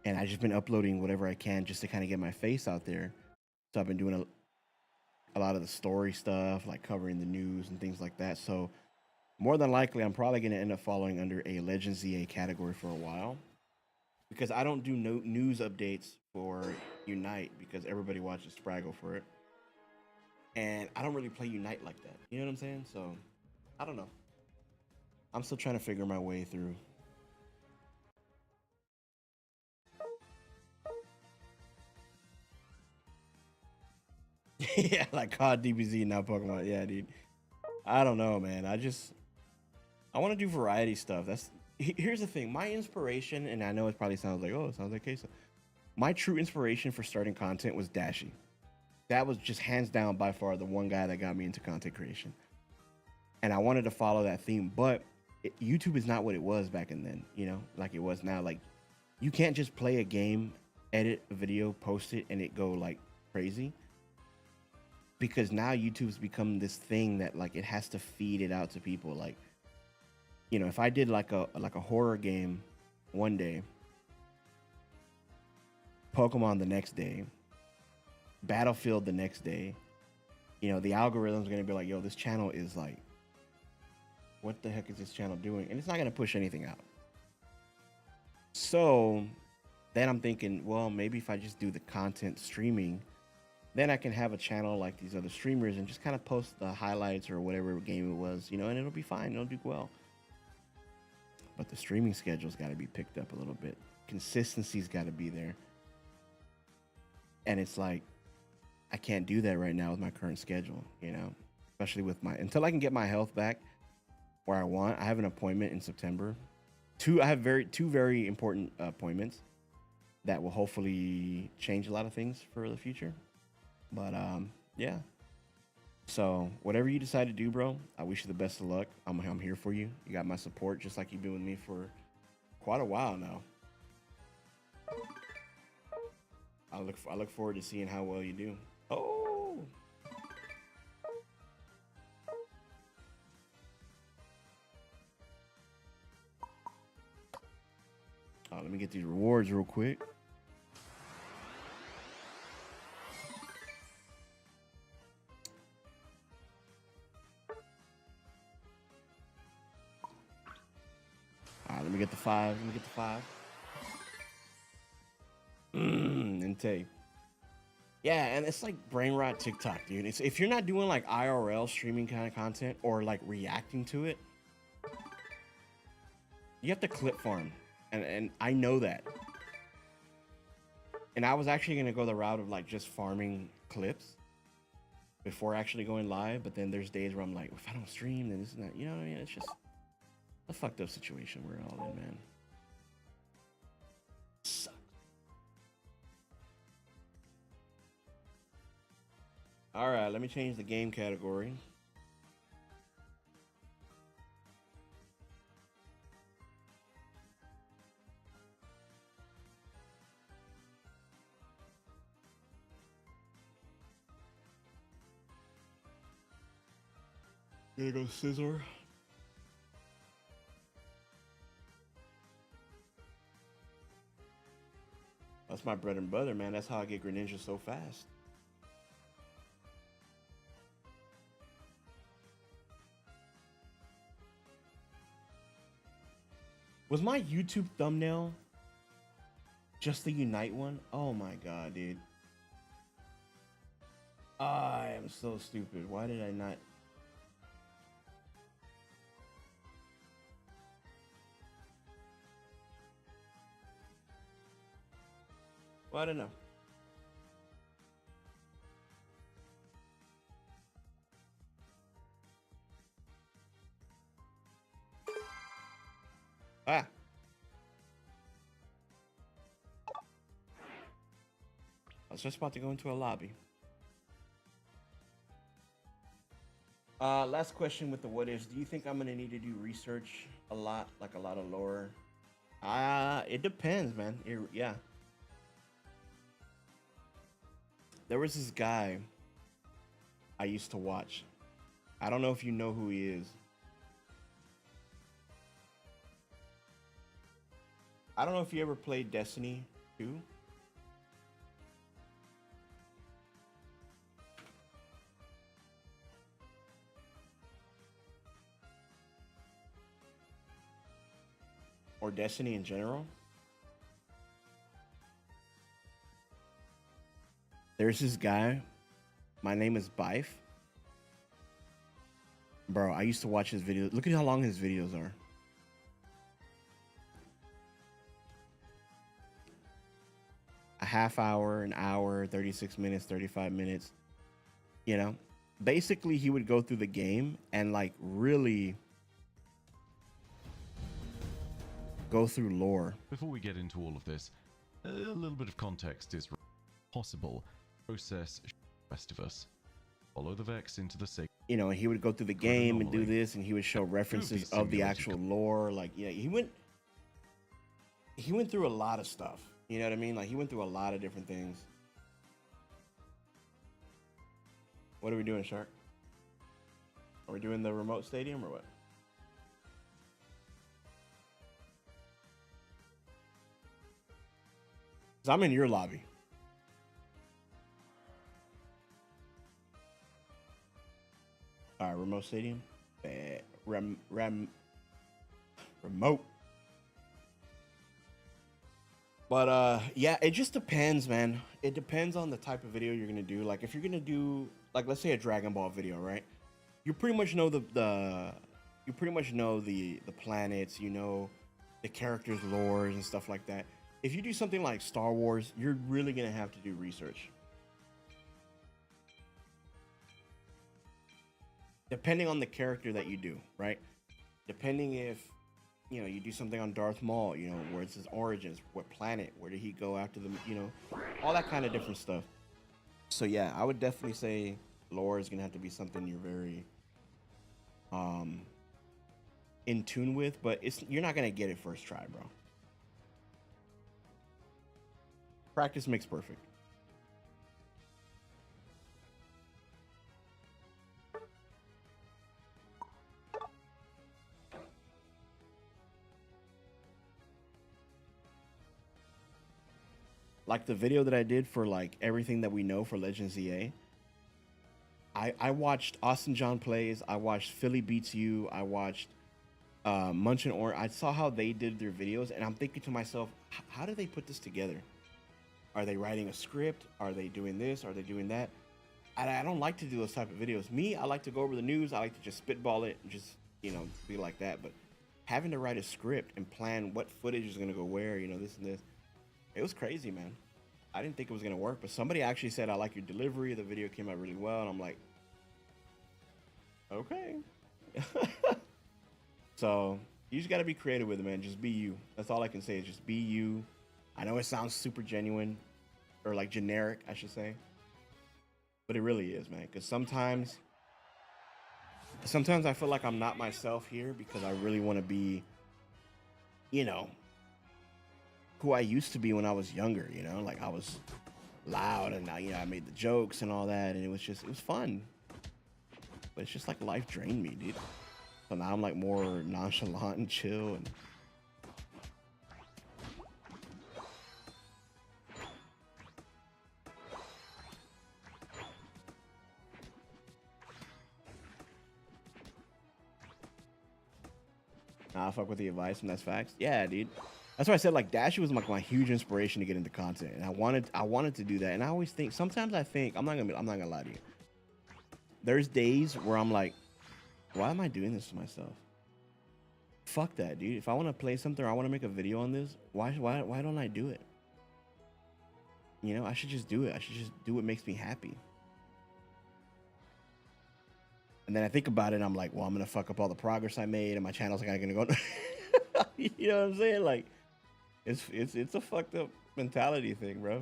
And I've just been uploading whatever I can just to kind of get my face out there. So I've been doing a lot of the story stuff, like covering the news and things like that. So more than likely, I'm probably going to end up following under a Legends ZA category for a while. Because I don't do no news updates for Unite because everybody watches Spraggle for it. And I don't really play Unite like that. You know what I'm saying? So I don't know. I'm still trying to figure my way through. Yeah, like COD, DBZ, now Pokemon. Yeah, dude. I don't know, man. I want to do variety stuff. Here's the thing. My inspiration, and I know it probably sounds like, oh, it sounds like Queso. My true inspiration for starting content was Dashi. that was just hands down by far the one guy that got me into content creation. And I wanted to follow that theme, but YouTube is not what it was back in then, you know, like it was now. Like, you can't just play a game, edit a video, post it, and it go like crazy. Because now YouTube's become this thing that like it has to feed it out to people. Like, you know, if I did like a horror game one day, Pokemon the next day, Battlefield the next day, you know, the algorithm's gonna be like, yo, this channel is like, what the heck is this channel doing? And it's not gonna push anything out. So then I'm thinking, well, maybe if I just do the content streaming, then I can have a channel like these other streamers and just kind of post the highlights or whatever game it was, you know, and it'll be fine. It'll do well. But the streaming schedule's got to be picked up a little bit. Consistency's got to be there. And it's like, I can't do that right now with my current schedule, you know, especially with until I can get my health back where I want. I have an appointment in September. I have two very important appointments that will hopefully change a lot of things for the future. But yeah. So whatever you decide to do, bro, I wish you the best of luck. I'm here for you. You got my support, just like you've been with me for quite a while now. I look forward to seeing how well you do. Oh. Let me get these rewards real quick. Let me get the 5. Intake. Yeah, and it's like brain rot TikTok, dude. It's if you're not doing like IRL streaming kind of content or like reacting to it, you have to clip farm. And I know that. And I was actually gonna go the route of like just farming clips before actually going live, but then there's days where I'm like, if I don't stream, then this and that. You know what I mean? It's just a fucked up situation we're all in, man. Sucks. All right, let me change the game category. Gonna go scissor. That's my bread and butter, man. That's how I get Greninja so fast. Was my YouTube thumbnail just the Unite one? Oh my god, dude. I am so stupid. Why did I not? Well, I don't know. Ah. I was just about to go into a lobby. Last question with the what ifs. Do you think I'm gonna need to do research a lot, like a lot of lore? It depends, man. Yeah. There was this guy I used to watch. I don't know if you know who he is. I don't know if you ever played Destiny 2. Or Destiny in general. There's this guy. My name is Bife. Bro, I used to watch his videos. Look at how long his videos are. A half hour, an hour, 36 minutes, 35 minutes. You know? Basically, he would go through the game and like really go through lore. Before we get into all of this, a little bit of context is possible. Process Rest of us. Follow the Vex into the sig. You know, and he would go through the game and do this, and he would show references of the actual lore. Like, yeah, he went through a lot of stuff. You know what I mean? Like, he went through a lot of different things. What are we doing, Shark? Are we doing the remote stadium or what? Because I'm in your lobby. All right, remote stadium. Remote. But yeah, it just depends, man. It depends on the type of video you're gonna do. Like, if you're gonna do, like, let's say a Dragon Ball video, right? You pretty much know the planets, you know the characters' lores and stuff like that. If you do something like Star Wars, you're really gonna have to do research. Depending on the character that you do, right? Depending if, you know, you do something on Darth Maul, you know, where's his origins, what planet, where did he go after the, you know, all that kind of different stuff. So yeah, I would definitely say lore is gonna have to be something you're very in tune with, but you're not gonna get it first try, bro. Practice makes perfect. Like the video that I did for like everything that we know for Legends ZA. I watched Austin John Plays, I watched Philly Beats You, I watched Munch and Or. I saw how they did their videos, and I'm thinking to myself, how do they put this together? Are they writing a script? Are they doing this? Are they doing that? I don't like to do those type of videos. Me, I like to go over the news. I like to just spitball it and just, you know, be like that. But having to write a script and plan what footage is going to go where, you know, this and this, it was crazy, man. I didn't think it was going to work, but somebody actually said, I like your delivery. The video came out really well. And I'm like, okay. So you just got to be creative with it, man. Just be you. That's all I can say is just be you. I know it sounds super genuine, or like generic, I should say, but it really is, man. Because sometimes I feel like I'm not myself here because I really want to be, you know, who I used to be when I was younger, you know, like I was loud and I, you know, I made the jokes and all that, and it was fun. But it's just like life drained me, dude. So now I'm like more nonchalant and chill and I fuck with the advice, and that's facts. Yeah, dude. That's why I said like Dashy was like my huge inspiration to get into content, and I wanted to do that. And I always think, sometimes I think I'm not gonna lie to you. There's days where I'm like, why am I doing this to myself? Fuck that, dude. If I want to play something or I want to make a video on this, why don't I do it? You know, I should just do it. I should just do what makes me happy. And then I think about it, and I'm like, well, I'm gonna fuck up all the progress I made, and my channel's not gonna go. You know what I'm saying? Like, it's a fucked up mentality thing, bro.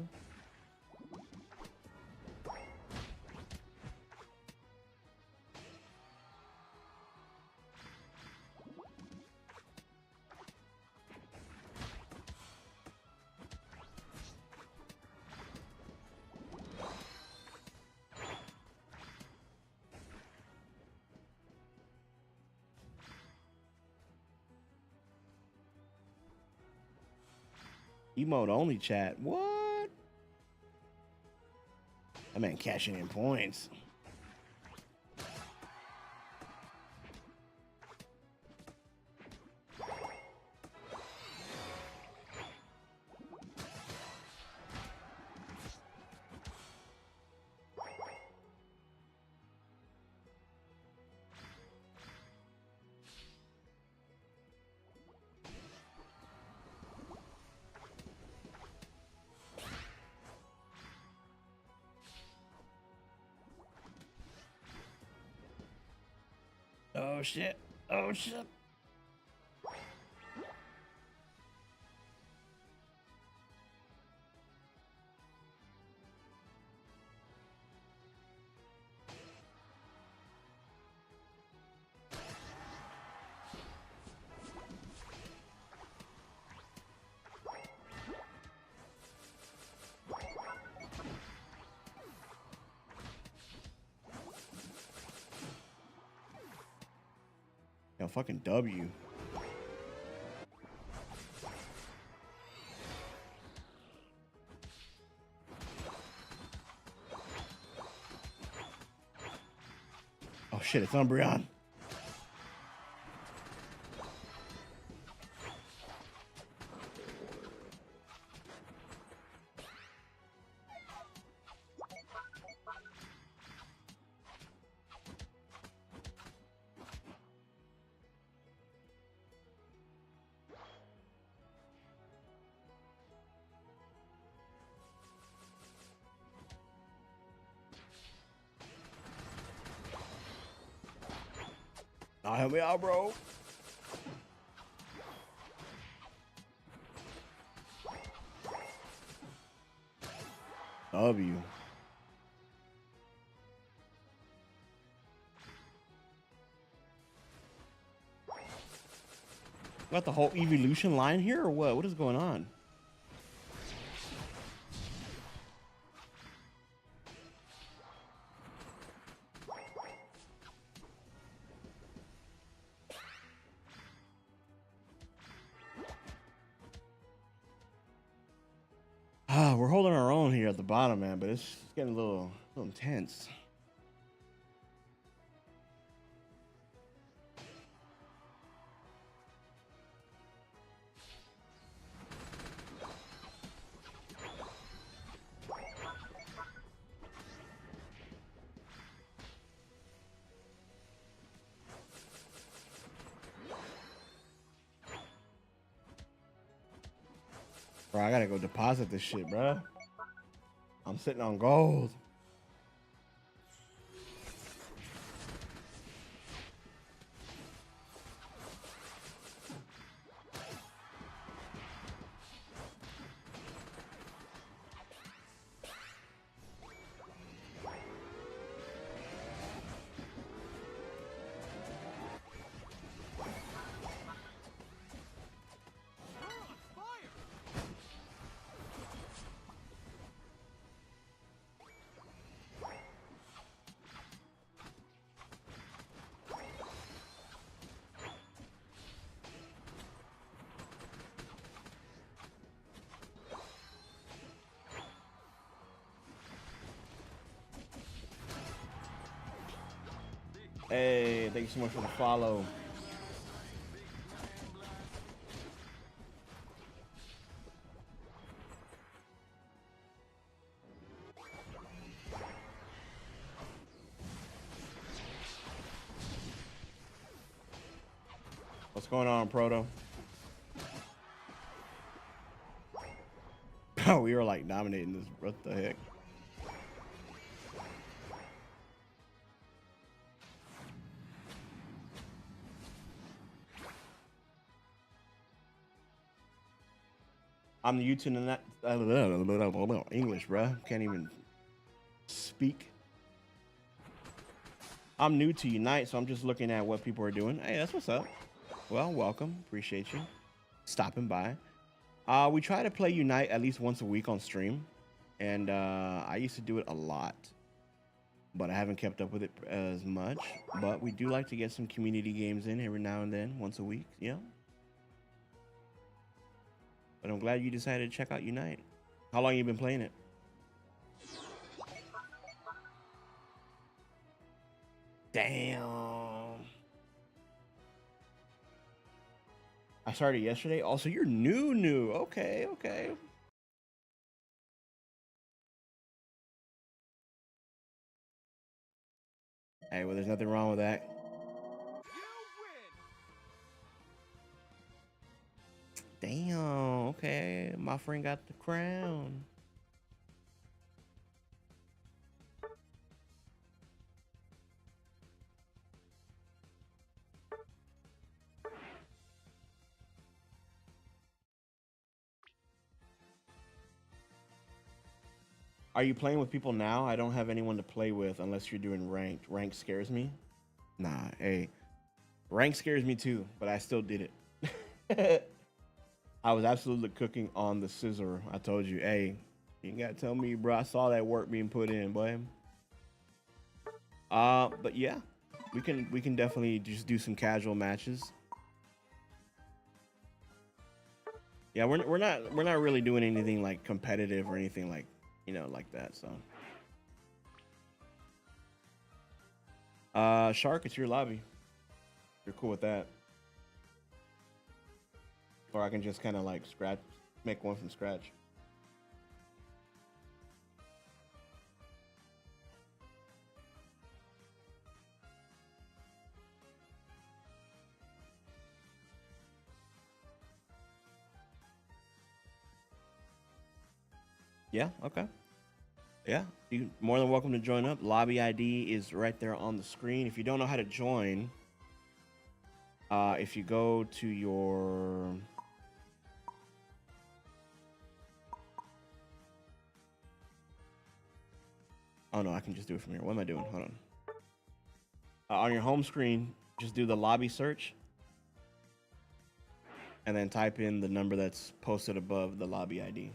Emote only chat. What? That man cashing in points. Oh shit. Oh shit. a fucking W. Oh shit, it's Umbreon. Oh, help me out, bro. W. Got the whole evolution line here or what? What is going on? We're holding our own here at the bottom, man, but it's getting a little intense. Bro, I gotta go deposit this shit, bro. I'm sitting on gold. Hey, thank you so much for the follow. What's going on, Proto? Oh, we were like dominating this. What the heck? I'm new to that English, bruh. Can't even speak. I'm new to Unite, so I'm just looking at what people are doing. Hey, that's what's up. Well, welcome. Appreciate you stopping by. We try to play Unite at least once a week on stream, and I used to do it a lot, but I haven't kept up with it as much. But we do like to get some community games in every now and then, once a week. Yeah. But I'm glad you decided to check out Unite. How long you been playing it? Damn. I started yesterday. Also, you're new. Okay. Hey, well, there's nothing wrong with that. Damn, okay. My friend got the crown. Are you playing with people now? I don't have anyone to play with unless you're doing ranked. Rank scares me. Nah, hey. Rank scares me too, but I still did it. I was absolutely cooking on the scissor. I told you, hey, you gotta tell me, bro. I saw that work being put in, boy. But yeah, We can definitely just do some casual matches. Yeah, we're not really doing anything like competitive or anything like, you know, like that. So Shark, it's your lobby. You're cool with that. Or I can just kind of like make one from scratch. Yeah, okay. Yeah, you're more than welcome to join up. Lobby ID is right there on the screen. If you don't know how to join, if you go to your... Oh no, I can just do it from here. What am I doing? Hold on. On your home screen, just do the lobby search. And then type in the number that's posted above the lobby ID.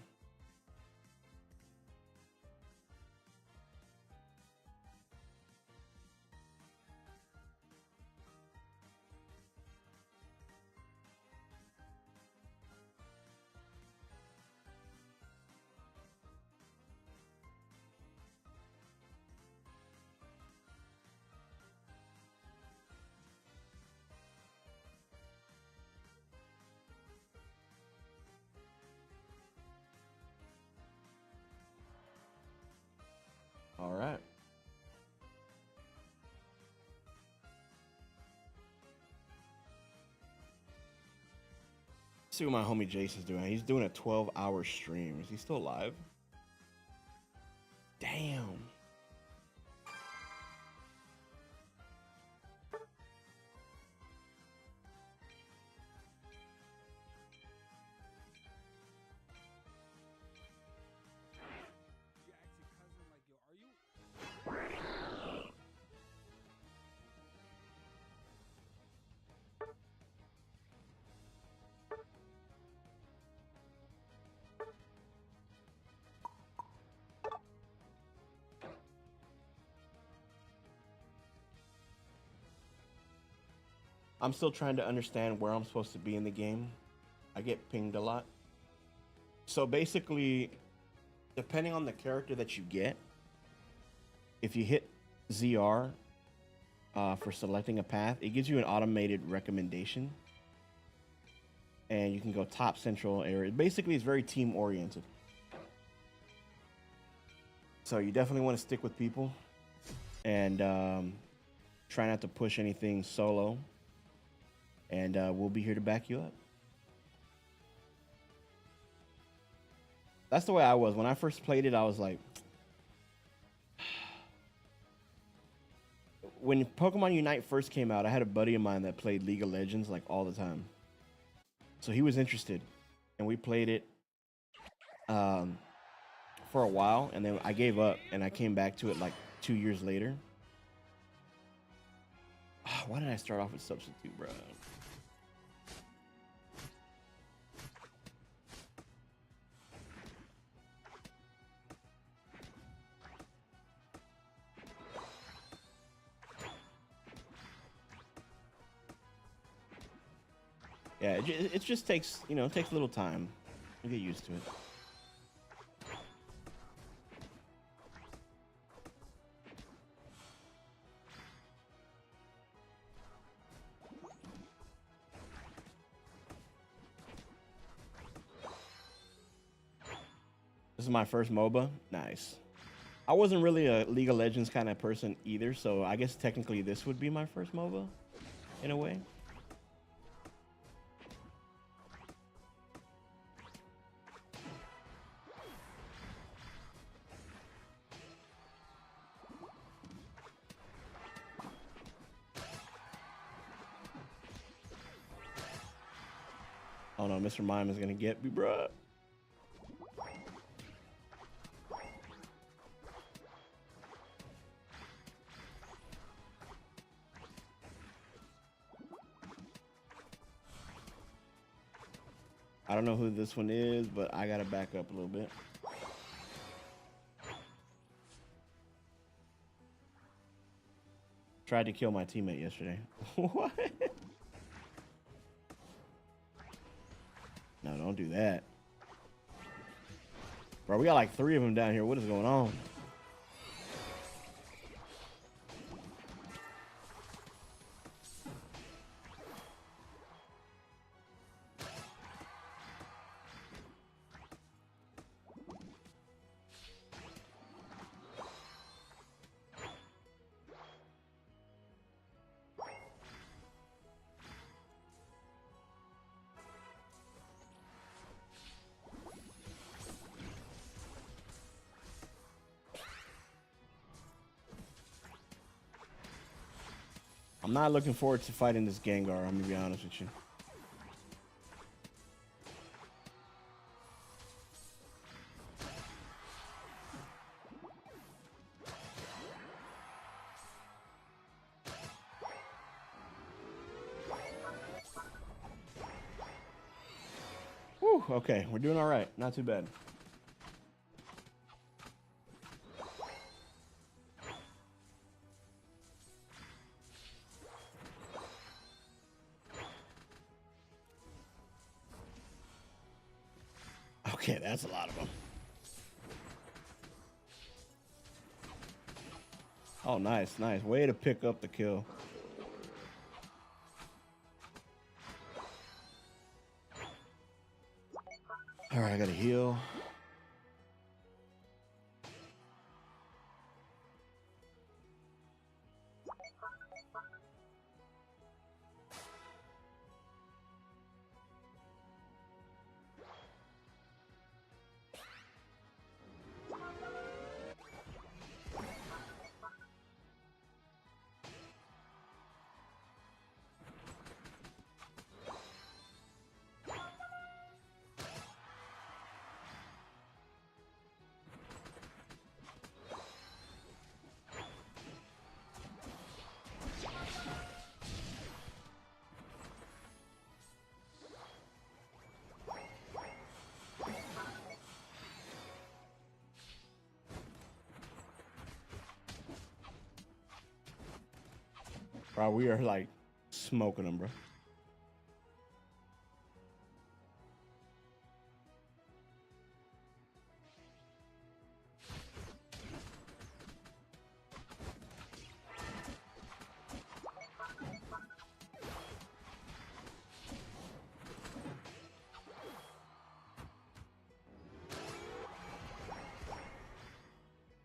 All right. Let's see what my homie Jason's doing. He's doing a 12-hour stream. Is he still alive? Damn. I'm still trying to understand where I'm supposed to be in the game. I get pinged a lot. So basically, depending on the character that you get, if you hit ZR for selecting a path, it gives you an automated recommendation. And you can go top central area. Basically, it's very team oriented. So you definitely want to stick with people and try not to push anything solo. And we'll be here to back you up. That's the way I was. When I first played it, I was like... When Pokemon Unite first came out, I had a buddy of mine that played League of Legends like all the time. So he was interested. And we played it for a while. And then I gave up and I came back to it like 2 years later. Why did I start off with Substitute, bro? Yeah, it just takes, you know, it takes a little time to get used to it. This is my first MOBA. Nice. I wasn't really a League of Legends kind of person either, so I guess technically this would be my first MOBA in a way. Oh no, Mr. Mime is gonna get me, bruh. I don't know who this one is, but I gotta back up a little bit. Tried to kill my teammate yesterday. What? No, don't do that. Bro, we got like 3 of them down here. What is going on? I'm not looking forward to fighting this Gengar, I'm gonna be honest with you. Whew, okay, we're doing all right. Not too bad. Okay, that's a lot of them. Oh, nice, nice. Way to pick up the kill. All right, I gotta heal. Bro, we are like smoking them, bro.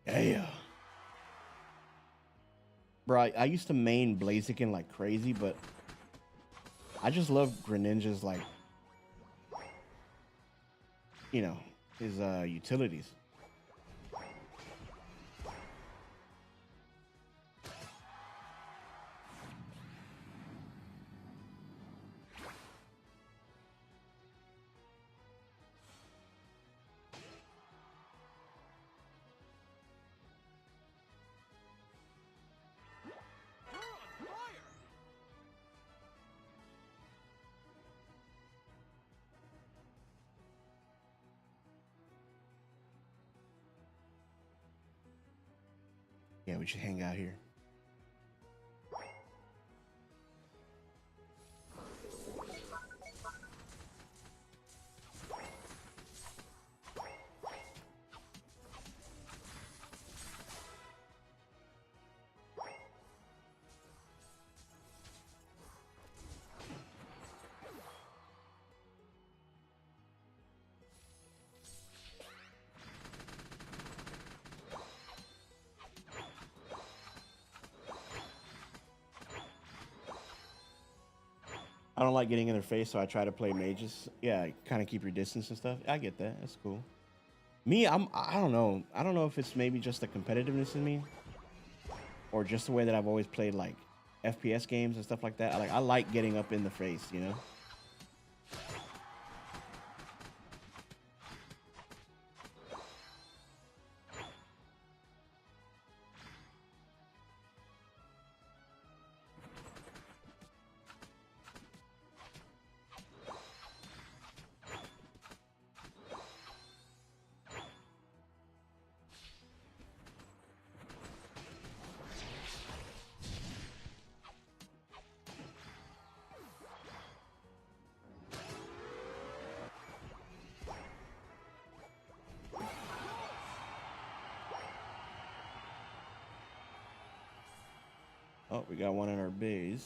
Yeah. Bro, I used to main Blaziken like crazy, but I just love Greninja's, like, you know, his utilities. Yeah, we should hang out here. I don't like getting in their face, so I try to play mages. Yeah, kind of keep your distance and stuff. I get that. That's cool. Me, I don't know. I don't know if it's maybe just the competitiveness in me, or just the way that I've always played like FPS games and stuff like that. I like getting up in the face, you know? Oh, we got one in our base.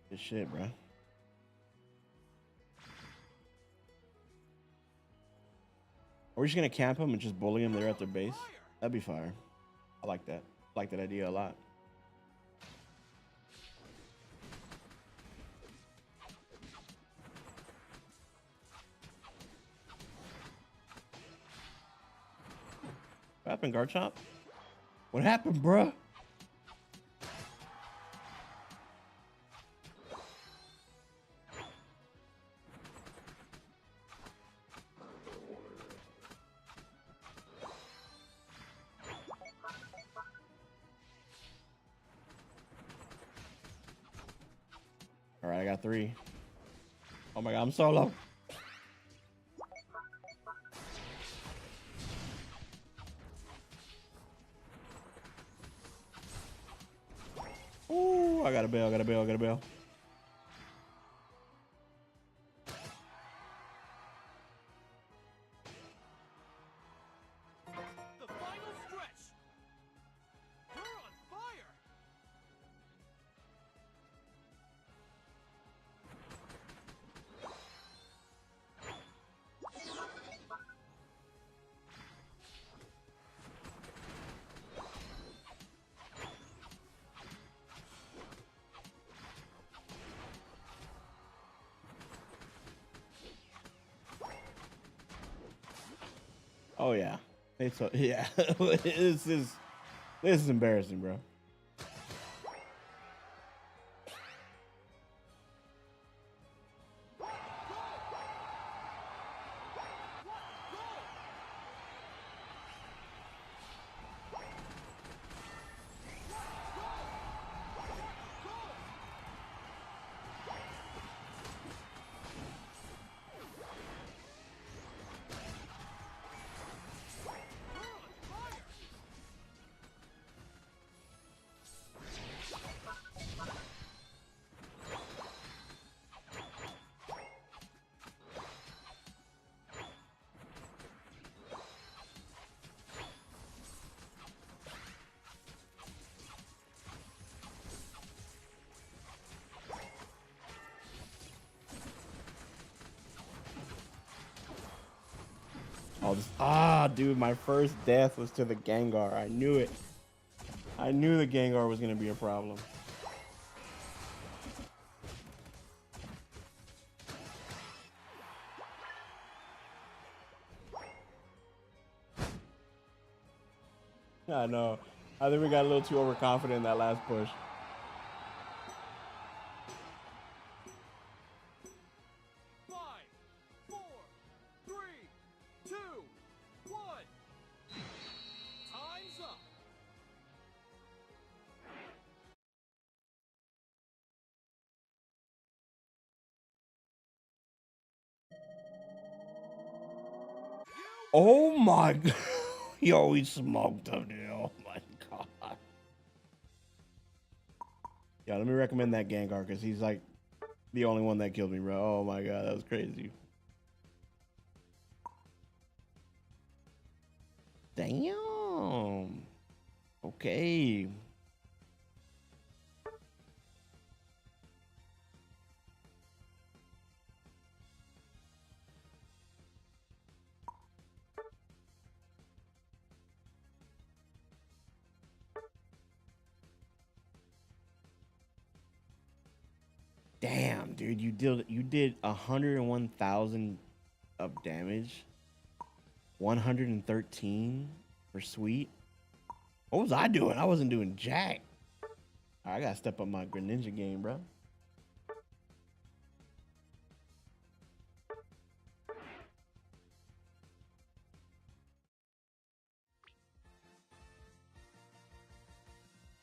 Good shit, bro. We're just gonna camp them and just bully them there at their base. That'd be fire. I like that. I like that idea a lot. What happened, guard chop? What happened, bruh? All right, I got 3. Oh my God, I'm solo. Ooh, I got a bell, got a bell, got a bell. The final stretch. You're on fire. Oh yeah, it's yeah. this is embarrassing, bro. Oh, dude, my first death was to the Gengar. I knew it. I knew the Gengar was gonna be a problem. I know. I think we got a little too overconfident in that last push. Oh my God. Yo, he smoked him, dude. Oh my God. Yeah, let me recommend that Gengar because he's like the only one that killed me, bro. Oh my God, that was crazy. Damn. Okay. Damn, dude, you did 101,000 of damage. 113 for sweet. What was I doing? I wasn't doing jack. I gotta step up my Greninja game, bro.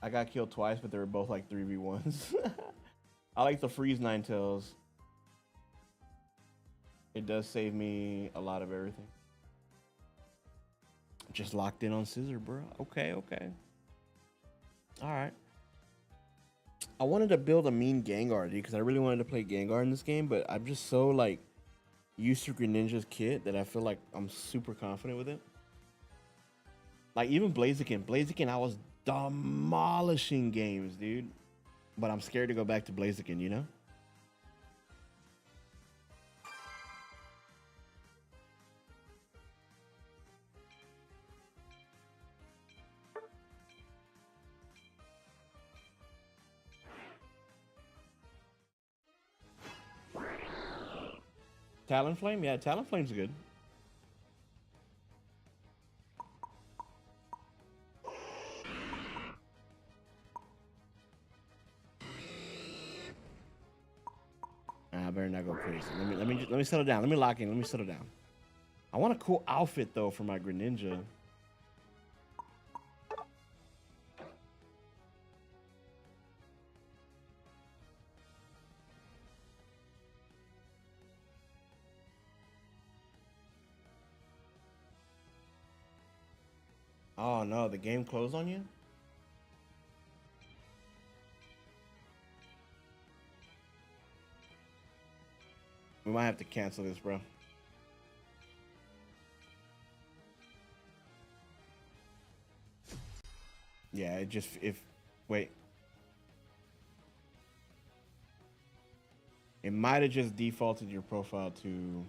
I got killed twice, but they were both like 3v1s. I like the freeze Ninetales. It does save me a lot of everything. Just locked in on Scissor, bro. Okay, okay. All right. I wanted to build a mean Gengar, dude, because I really wanted to play Gengar in this game, but I'm just so like used to Greninja's kit that I feel like I'm super confident with it. Like even Blaziken, I was demolishing games, dude. But I'm scared to go back to Blaziken, you know? Talonflame? Yeah, Talonflame's good. I better not go crazy. Let me settle down. Let me lock in. Let me settle down. I want a cool outfit though for my Greninja. Oh no, the game closed on you? We might have to cancel this, bro. Yeah, it just, wait. It might have just defaulted your profile to,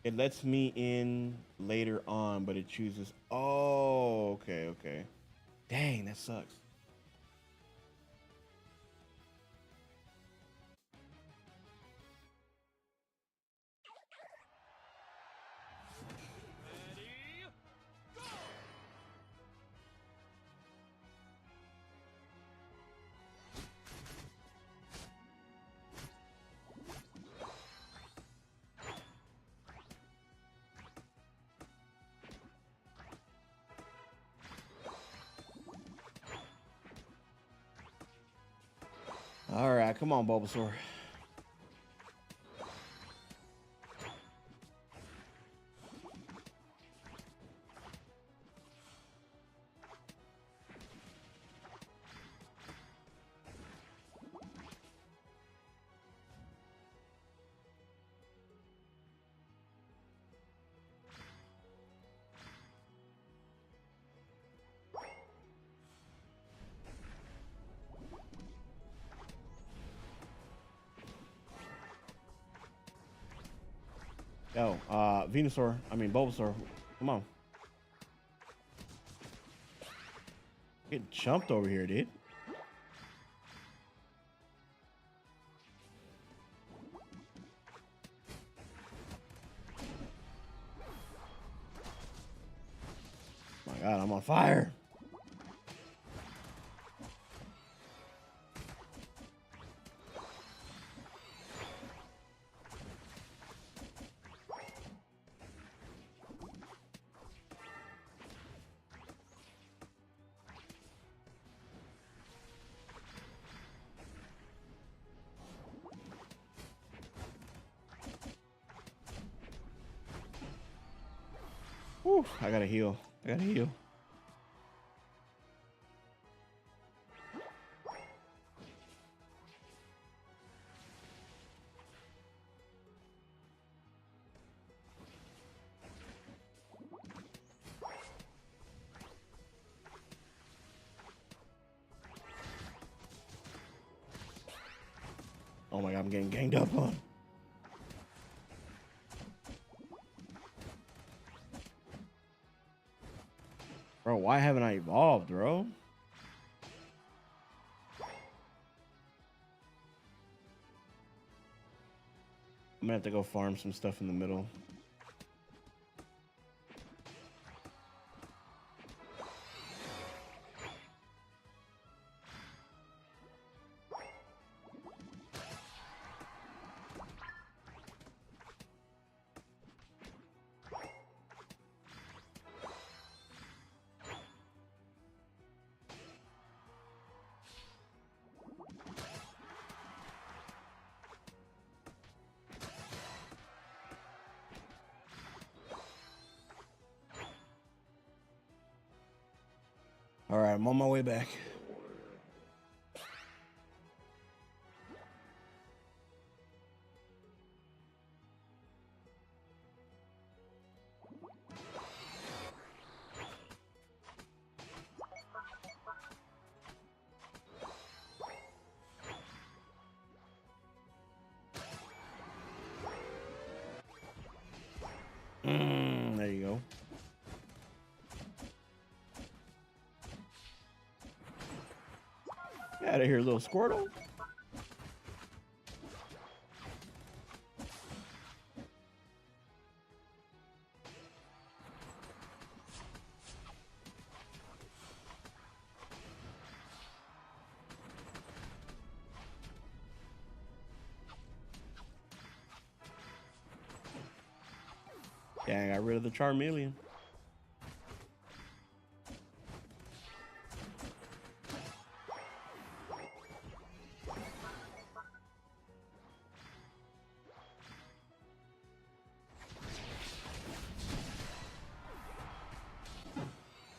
it lets me in later on, but it chooses, oh, okay. Dang, that sucks. All right, come on, Bulbasaur. Yo, Bulbasaur, come on. Getting chumped over here, dude. My God, I'm on fire. Whew, I gotta heal. Oh my God, I'm getting ganged up on. Bro, why haven't I evolved, bro? I'm gonna have to go farm some stuff in the middle. All right, I'm on my way back. There you go. Get out of here, little Squirtle. Yeah, I got rid of the Charmeleon.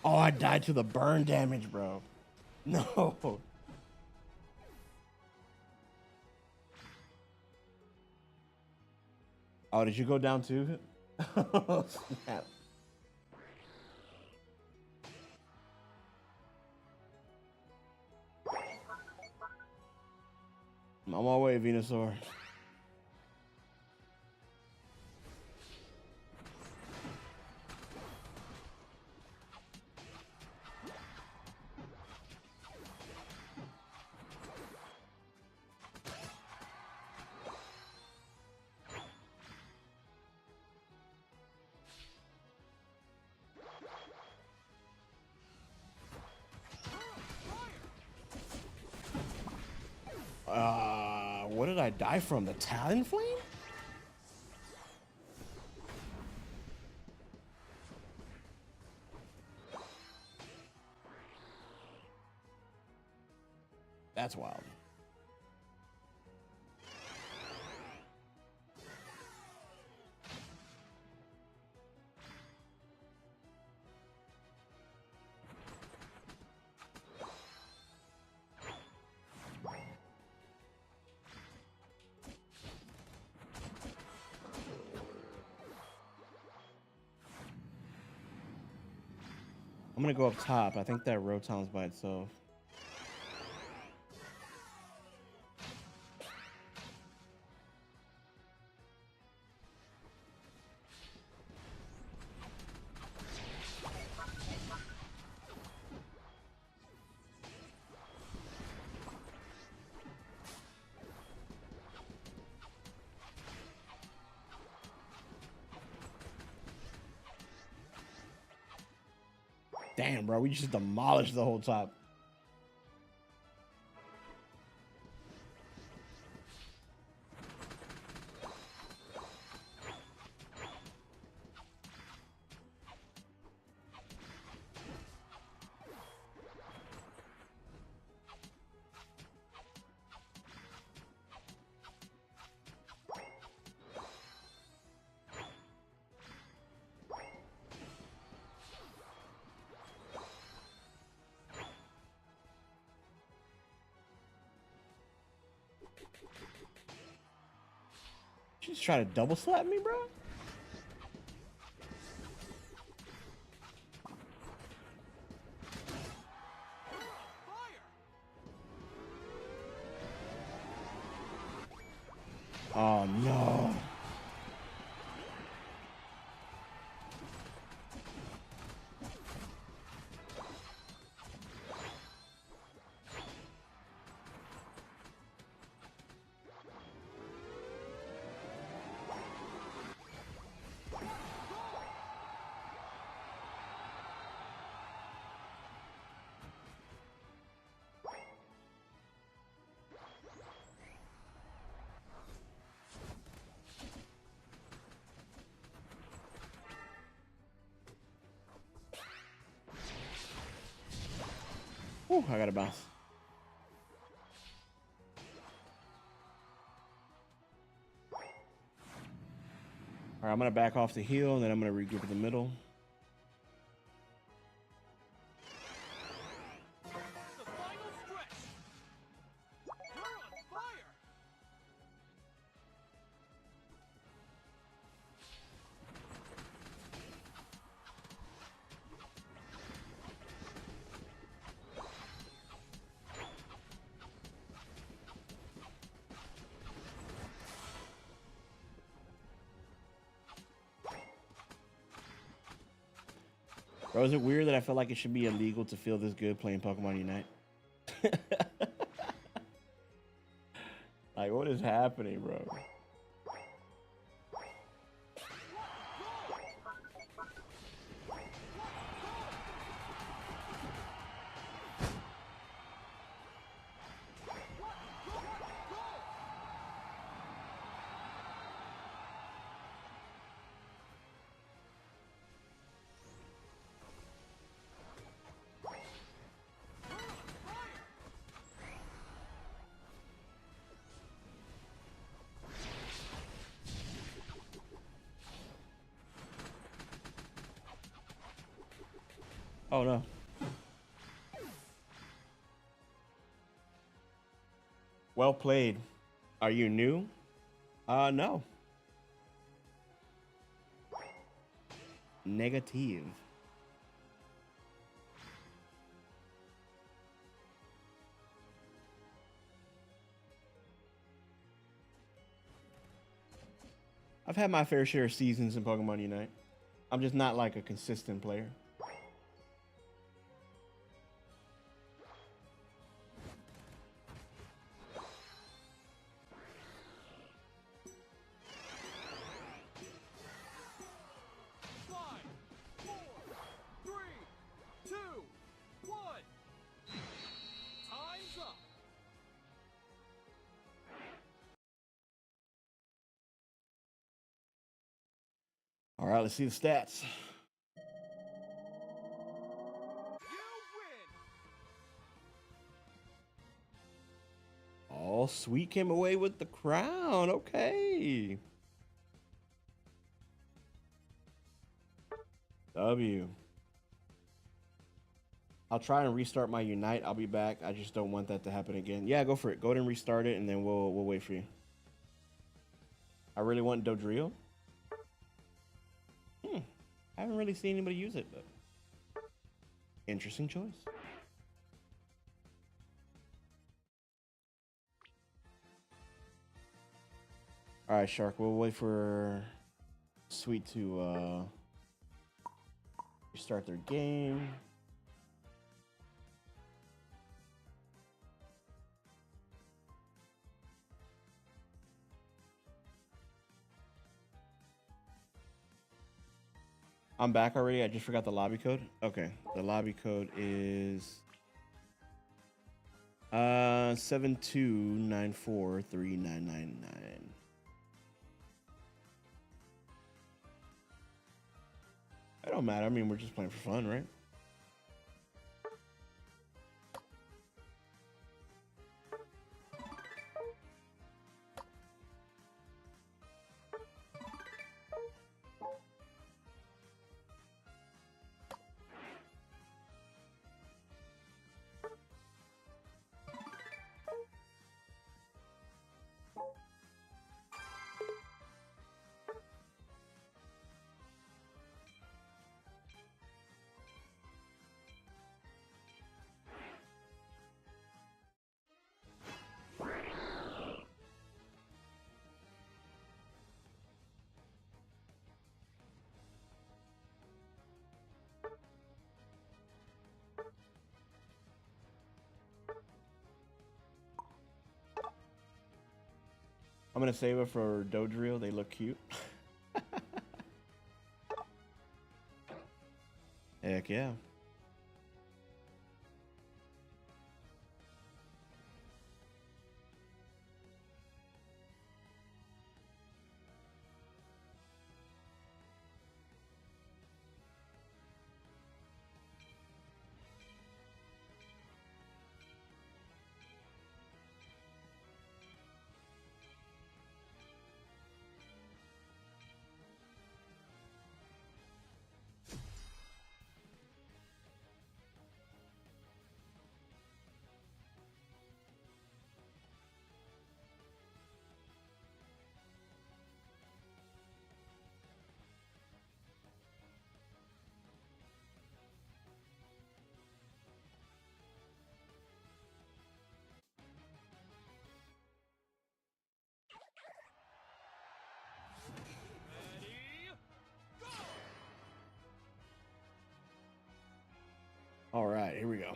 Oh, I died to the burn damage, bro. No. Oh, did you go down too? Oh, snap. I'm on my way, Venusaur. What did I die from? The Talonflame? That's wild. I'm gonna go up top. I think that Rotom's by itself. Damn, bro, we just demolished the whole top. She's trying to double slap me, bro. Oh no. Whew, I got a bounce. All right, I'm gonna back off the heel, and then I'm gonna regroup in the middle. Bro, is it weird that I feel like it should be illegal to feel this good playing Pokemon Unite? Like, what is happening, bro? Oh no. Well played. Are you new? No. Negative. I've had my fair share of seasons in Pokemon Unite. I'm just not like a consistent player. All right, let's see the stats. Oh, Sweet came away with the crown. Okay. W. I'll try and restart my Unite. I'll be back. I just don't want that to happen again. Yeah, go for it. Go ahead and restart it, and then we'll wait for you. I really want Dodrio. I haven't really seen anybody use it, but interesting choice. All right, Shark. We'll wait for Sweet to restart their game. I'm back already. I just forgot the lobby code. Okay, the lobby code is 7294399. It don't matter. I mean, we're just playing for fun, right? I'm gonna save it for Dodrio. They look cute. Heck yeah. All right, here we go.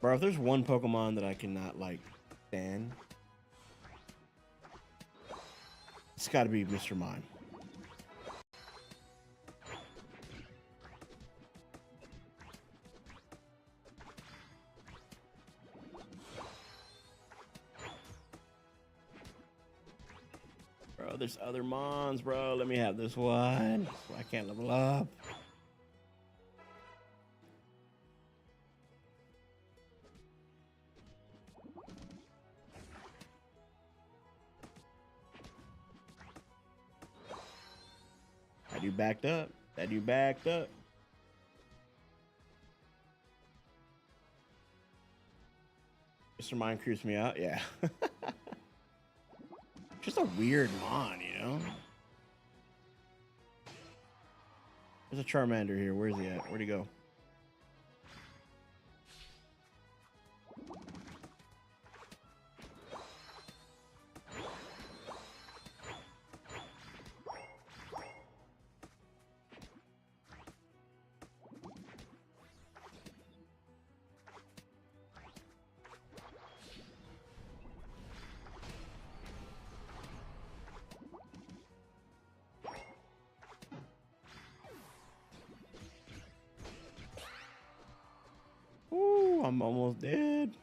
Bro, if there's one Pokemon that I cannot, like, stand, it's got to be Mr. Mime. Bro, there's other Mons, bro. Let me have this one. So I can't level up. That dude backed up. That dude backed up. Mr. Mime creeps me out. Yeah. Just a weird Mon, you know? There's a Charmander here. Where's he at? Where'd he go? Ooh, I'm almost dead.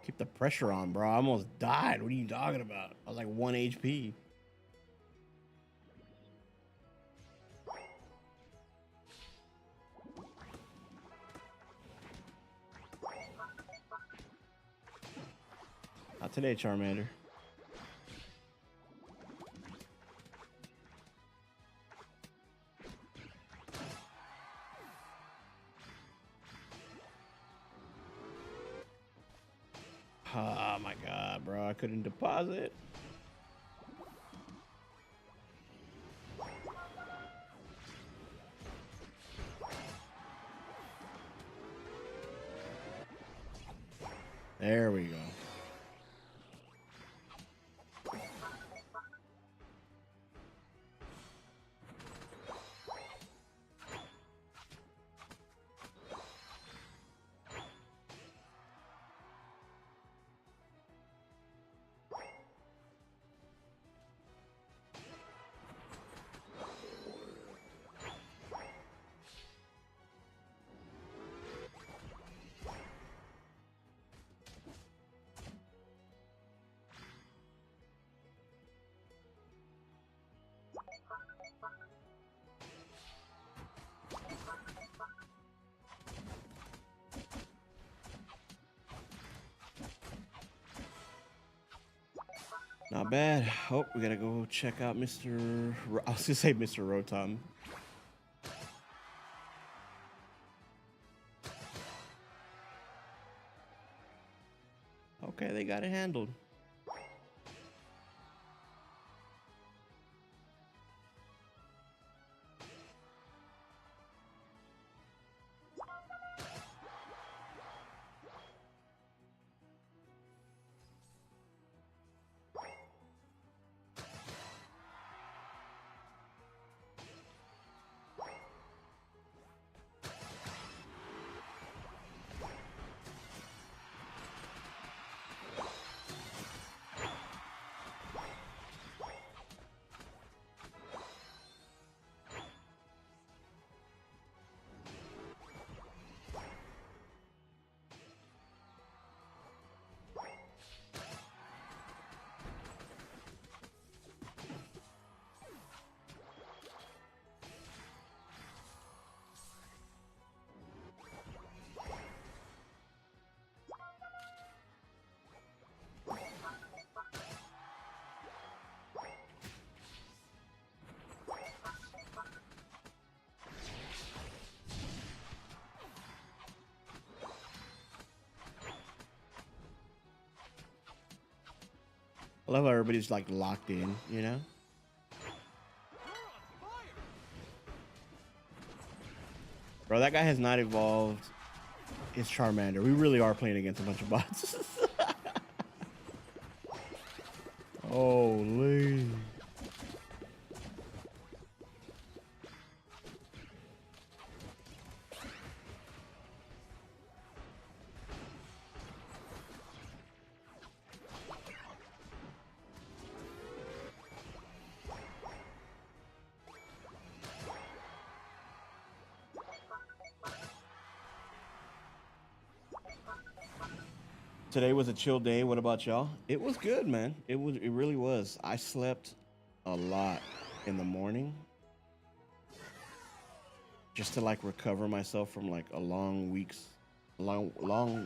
Keep the pressure on, bro. I almost died. What are you talking about? I was like 1 HP. Not today, Charmander. Oh my god, bro. I couldn't deposit. There we go. Not bad. Oh, we gotta go check out Mr. I was gonna say Mr. Rotom. Okay, they got it handled. I love how everybody's like locked in, you know? Bro, that guy has not evolved his Charmander. We really are playing against a bunch of bots. Holy. Today was a chill day. What about y'all? It was good, man. It really was. I slept a lot in the morning just to like recover myself from like a long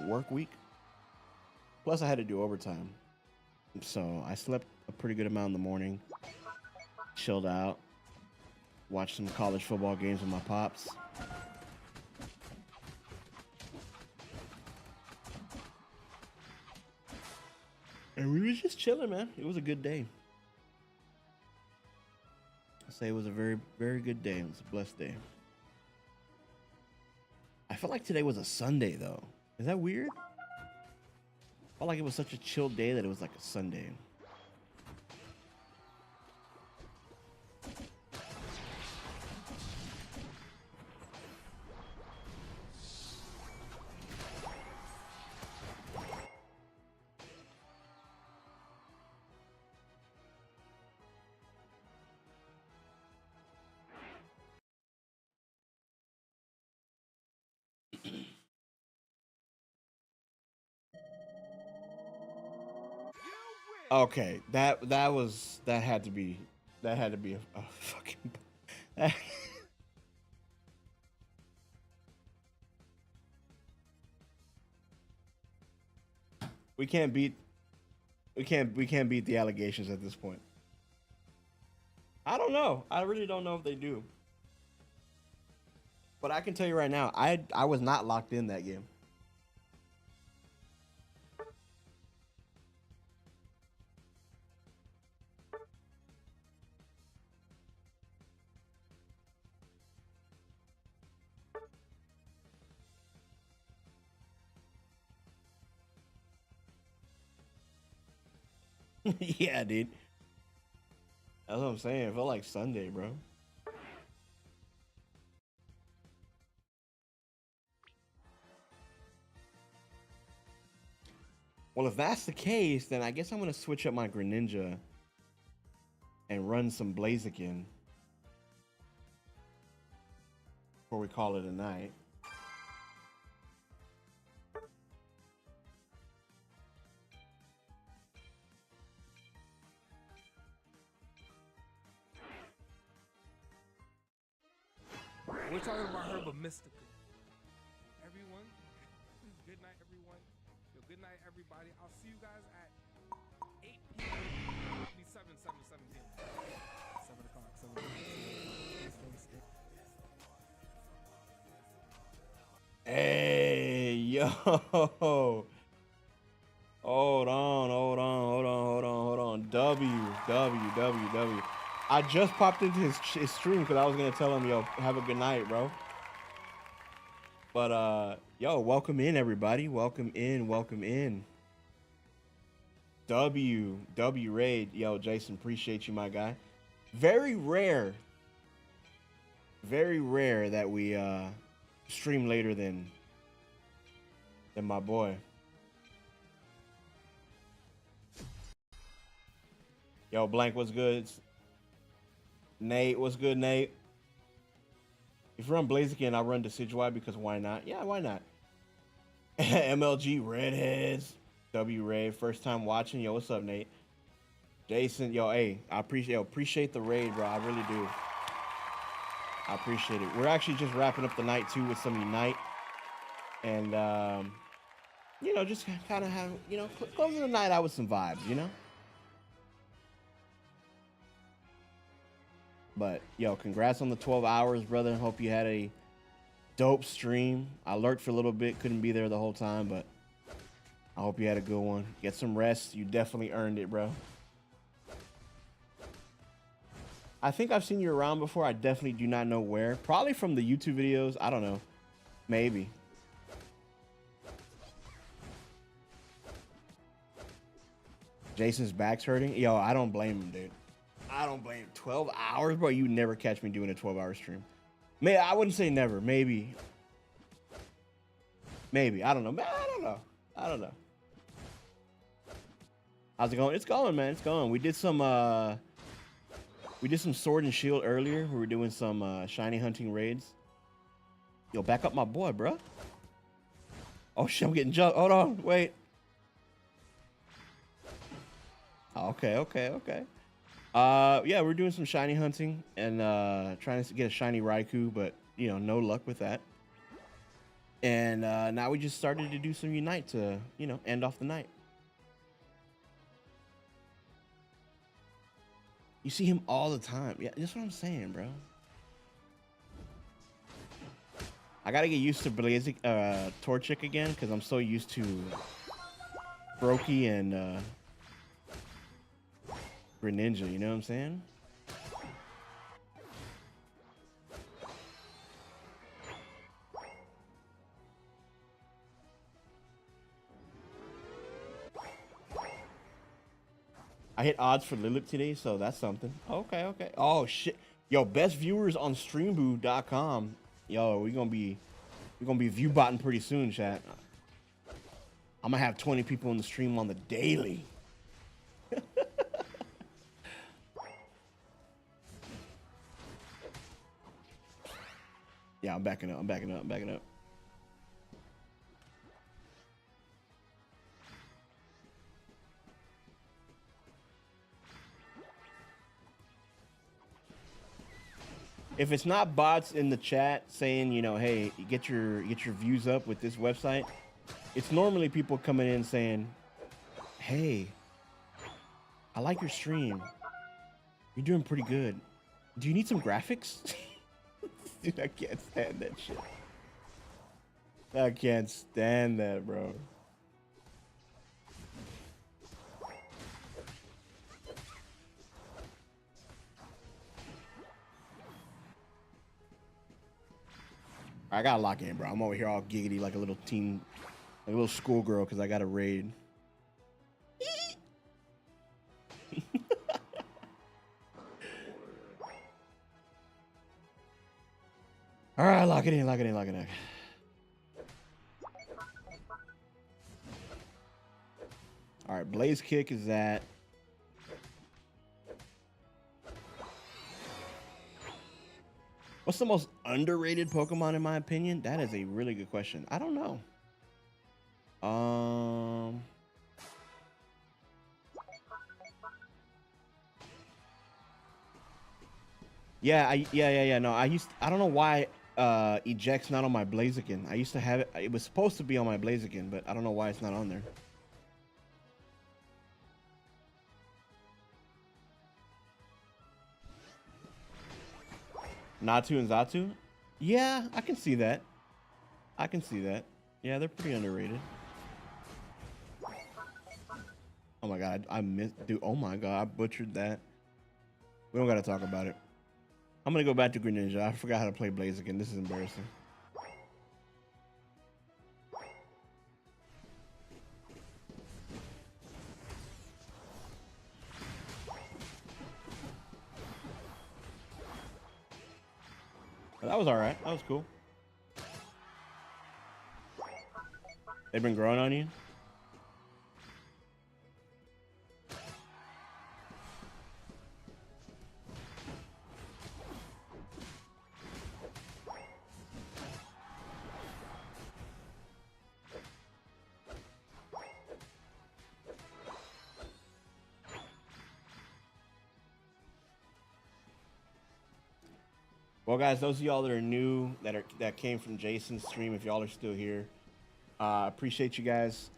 work week. Plus I had to do overtime. So I slept a pretty good amount in the morning, chilled out, watched some college football games with my pops. And we was just chilling, man. It was a good day. I say it was a very, very good day. It was a blessed day. I felt like today was a Sunday, though. Is that weird? I felt like it was such a chill day that it was like a Sunday. Okay, that had to be a fucking we can't beat the allegations at this point. I don't know. I really don't know if they do. But I can tell you right now, I was not locked in that game. Yeah, dude. That's what I'm saying. It felt like Sunday, bro. Well, if that's the case, then I guess I'm gonna switch up my Greninja and run some Blaziken before we call it a night. We're talking about Herba Mystica. Everyone, good night, everyone. Yo, good night, everybody. I'll see you guys at 8 p.m. It'll be 7 p.m. 7 o'clock. 7 o'clock. Hey, yo. Hold on. W. I just popped into his stream because I was going to tell him, yo, have a good night, bro. But, yo, welcome in, everybody. Welcome in. W Raid. Yo, Jason, appreciate you, my guy. Very rare that we stream later than my boy. Yo, Blank, what's good? Nate, what's good, Nate? If you run Blaziken, I run Decidueye because why not? Yeah, why not? MLG Redheads, W Ray, first time watching. Yo, what's up, Nate? Jason, yo, hey, I appreciate the raid, bro. I really do. I appreciate it. We're actually just wrapping up the night too with some Unite, and you know, just kind of have, you know, closing the night out with some vibes, you know. But, yo, congrats on the 12 hours, brother. Hope you had a dope stream. I lurked for a little bit. Couldn't be there the whole time, but I hope you had a good one. Get some rest. You definitely earned it, bro. I think I've seen you around before. I definitely do not know where. Probably from the YouTube videos. I don't know. Maybe. Jason's back's hurting. Yo, I don't blame him, dude. I don't blame him. 12 hours, bro. You never catch me doing a 12-hour stream. I wouldn't say never. Maybe. Maybe. I don't know. I don't know. I don't know. How's it going? It's going, man. It's going. We did some sword and shield earlier. We were doing some shiny hunting raids. Yo, back up my boy, bro. Oh shit, I'm getting jumped. Hold on, wait. Okay. Yeah, we're doing some shiny hunting and trying to get a shiny Raikou, but you know, no luck with that. And now we just started to do some Unite to, you know, end off the night. You see him all the time. Yeah, that's what I'm saying, bro. I gotta get used to Blazic Torchic again because I'm so used to Brokey and Greninja, you know what I'm saying? I hit odds for Lilith today, so that's something. Okay. Oh shit. Yo, best viewers on streamboo.com. Yo, we're gonna be view botting pretty soon, chat. I'm gonna have 20 people in the stream on the daily. Yeah, I'm backing up. If it's not bots in the chat saying, you know, hey, get your views up with this website, it's normally people coming in saying, hey, I like your stream. You're doing pretty good. Do you need some graphics? Dude, I can't stand that shit. I can't stand that, bro. I gotta lock in, bro. I'm over here all giggity like a little teen, like a little schoolgirl because I got a raid. All right, lock it in. All right, Blaze Kick is that. What's the most underrated Pokemon in my opinion? That is a really good question. I don't know. Yeah. No, I don't know why Eject's not on my Blaziken. I used to have it. It was supposed to be on my Blaziken, but I don't know why it's not on there. Natu and Zatu? Yeah, I can see that. Yeah, they're pretty underrated. Oh my god, I missed, dude. Oh my god, I butchered that. We don't gotta talk about it. I'm gonna go back to Greninja. I forgot how to play Blaziken. This is embarrassing. But that was all right. That was cool. They've been growing on you? Well, guys, those of y'all that are new, that came from Jason's stream, if y'all are still here, appreciate you guys.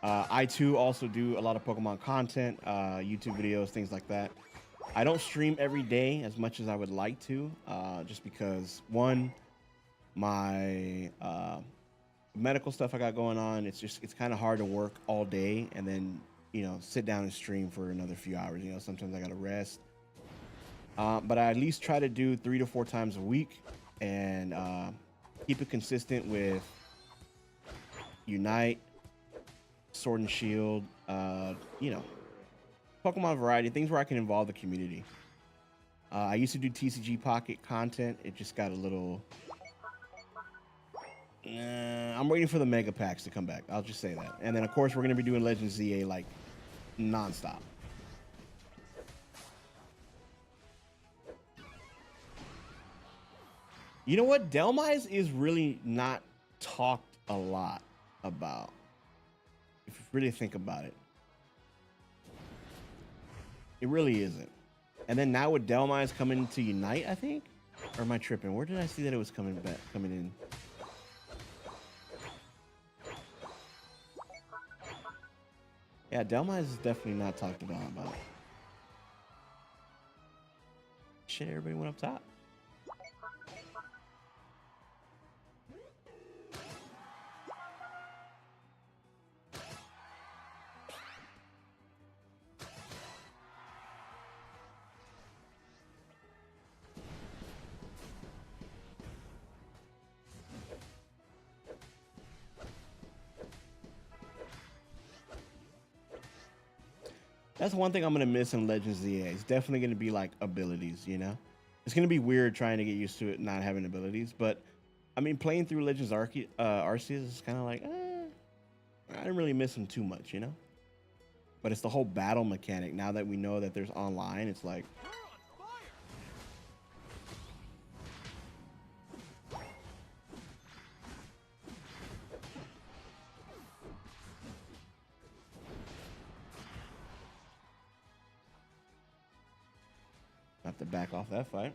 I too also do a lot of Pokemon content, YouTube videos, things like that. I don't stream every day as much as I would like to, just because one, my medical stuff I got going on, it's kind of hard to work all day and then, you know, sit down and stream for another few hours. You know, sometimes I got to rest. But I at least try to do 3 to 4 times a week, and keep it consistent with Unite, Sword and Shield, you know, Pokemon variety, things where I can involve the community. I used to do TCG Pocket content. It just got a little... I'm waiting for the Mega Packs to come back. I'll just say that. And then, of course, we're going to be doing Legends ZA, like, nonstop. You know what? Delmise is really not talked a lot about, if you really think about it. It really isn't. And then now with Delmise coming to Unite, I think? Or am I tripping? Where did I see that it was coming in? Yeah, Delmise is definitely not talked about. Shit, everybody went up top. That's one thing I'm gonna miss in Legends ZA. It's definitely gonna be like abilities, you know? It's gonna be weird trying to get used to it not having abilities, but I mean, playing through Legends Arceus is kind of like, I didn't really miss them too much, you know? But it's the whole battle mechanic. Now that we know that there's online, it's like, have to back off that fight.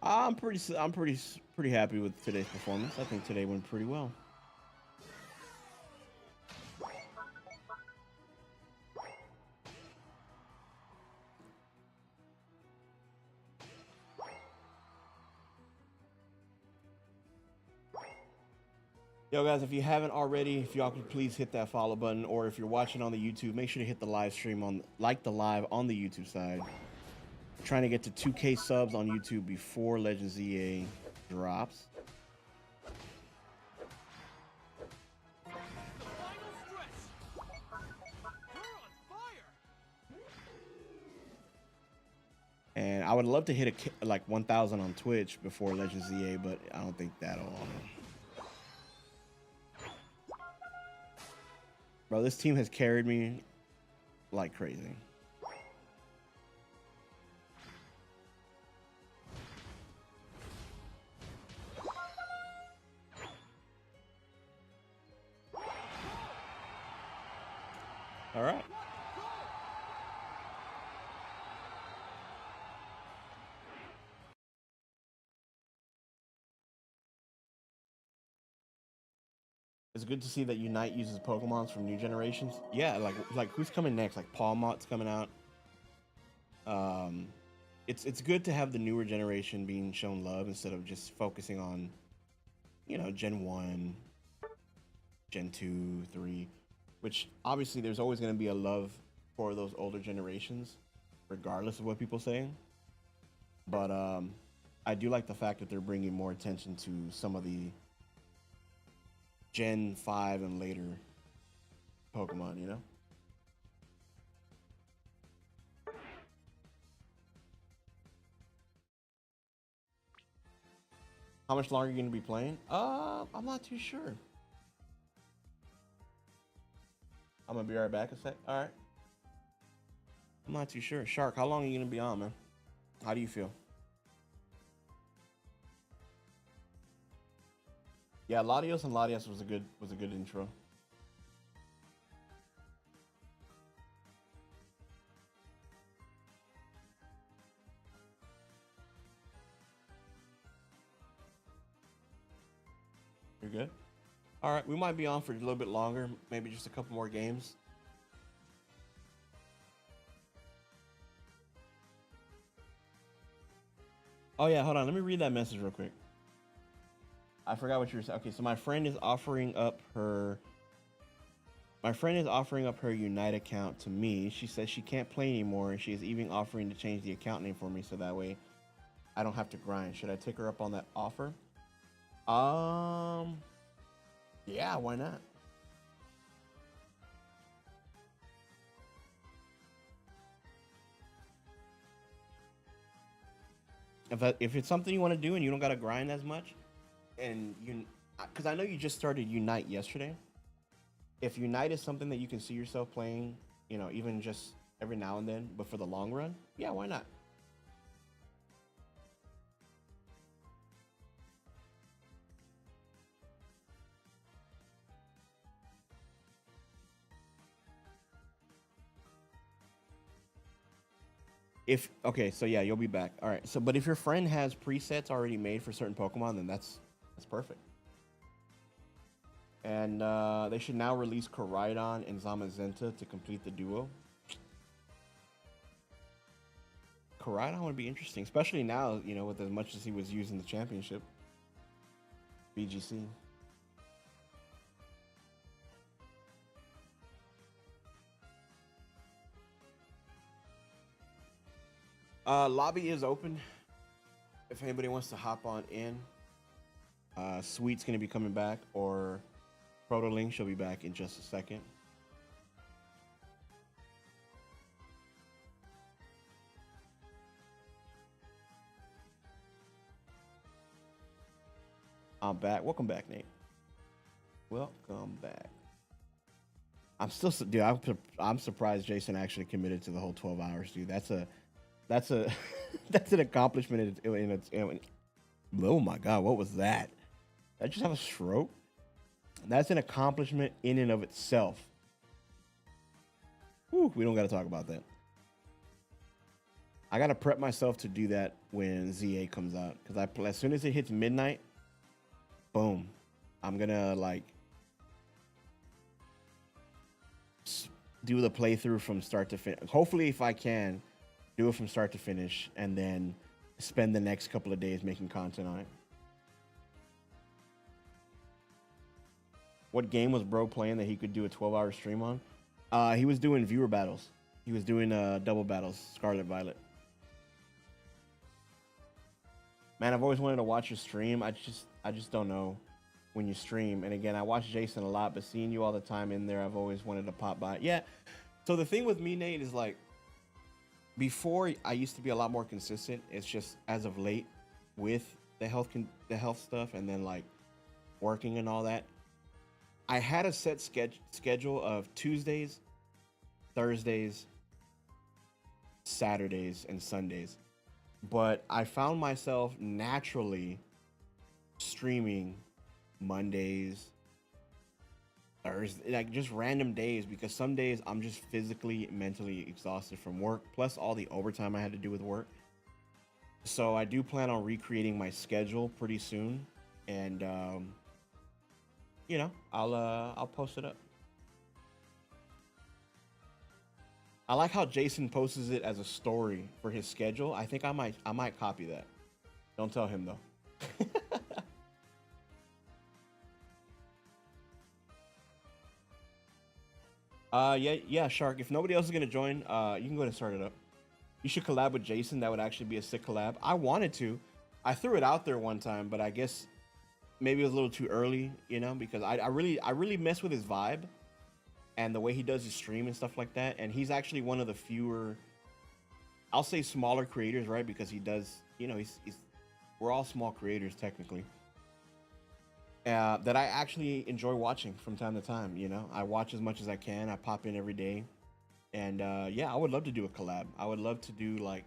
I'm pretty happy with today's performance. I think today went pretty well. Yo guys, if you haven't already, if y'all could please hit that follow button, or if you're watching on the YouTube, make sure to hit the live stream on the live on the YouTube side. Trying to get to 2K subs on YouTube before Legends ZA drops. And I would love to hit like 1,000 on Twitch before Legends ZA, but I don't think that'll. Bro, this team has carried me like crazy. All right. It's good to see that Unite uses Pokemons from new generations. Yeah, like who's coming next? Like Palmot's coming out. It's good to have the newer generation being shown love instead of just focusing on, you know, Gen 1, Gen 2, 3, which obviously there's always going to be a love for those older generations, regardless of what people say. But I do like the fact that they're bringing more attention to some of the Gen 5 and later Pokemon, you know? How much longer are you going to be playing? I'm not too sure. I'm going to be right back a sec. All right. I'm not too sure. Shark, how long are you going to be on, man? How do you feel? Yeah, Latios and Latias was a good intro. You're good? All right, we might be on for a little bit longer, maybe just a couple more games. Oh yeah, hold on, let me read that message real quick. I forgot what you were saying. Okay, so my friend is offering up her My friend is offering up her Unite account to me. She says she can't play anymore, and she is even offering to change the account name for me so that way I don't have to grind. Should I take her up on that offer? Yeah, why not? If it's something you want to do and you don't got to grind as much, and because I know you just started Unite yesterday. If Unite is something that you can see yourself playing, you know, even just every now and then, but for the long run, yeah, why not? Okay, so yeah, you'll be back. All right. So, but if your friend has presets already made for certain Pokemon, then that's perfect. And they should now release Koraidon and Zamazenta to complete the duo. Koraidon would be interesting, especially now, you know, with as much as he was using the championship. BGC. Lobby is open. If anybody wants to hop on in. Sweet's gonna be coming back, or Protolink, she'll be back in just a second. I'm back. Welcome back, Nate. Welcome back. I'm still, dude. I'm surprised Jason actually committed to the whole 12 hours, dude. That's a that's an accomplishment in its. Oh my God, what was that? Did I just have a stroke? That's an accomplishment in and of itself. Whew, we don't got to talk about that. I got to prep myself to do that when ZA comes out, because as soon as it hits midnight, boom, I'm gonna like do the playthrough from start to finish. Hopefully, if I can, do it from start to finish, and then spend the next couple of days making content on it. What game was bro playing that he could do a 12-hour stream on? He was doing viewer battles. He was doing double battles, Scarlet Violet. Man, I've always wanted to watch your stream. I just don't know when you stream. And again, I watch Jason a lot, but seeing you all the time in there, I've always wanted to pop by. Yeah. So the thing with me, Nate, is like, before I used to be a lot more consistent. It's just as of late with the health stuff, and then like working and all that. I had a set schedule of Tuesdays, Thursdays, Saturdays, and Sundays. But I found myself naturally streaming Mondays, Thursday, like just random days, because some days I'm just physically, mentally exhausted from work, plus all the overtime I had to do with work. So I do plan on recreating my schedule pretty soon, and you know, I'll post it up. I like how Jason posts it as a story for his schedule. I think I might copy that. Don't tell him though. Yeah, Shark. If nobody else is gonna join, you can go ahead and start it up. You should collab with Jason. That would actually be a sick collab. I wanted to. I threw it out there one time, but I guess maybe it was a little too early, you know, because I really mess with his vibe and the way he does his stream and stuff like that. And he's actually one of the fewer, I'll say, smaller creators, right? Because he does, you know, we're all small creators technically. That I actually enjoy watching from time to time. You know, I watch as much as I can. I pop in every day, and yeah, I would love to do a collab. I would love to do like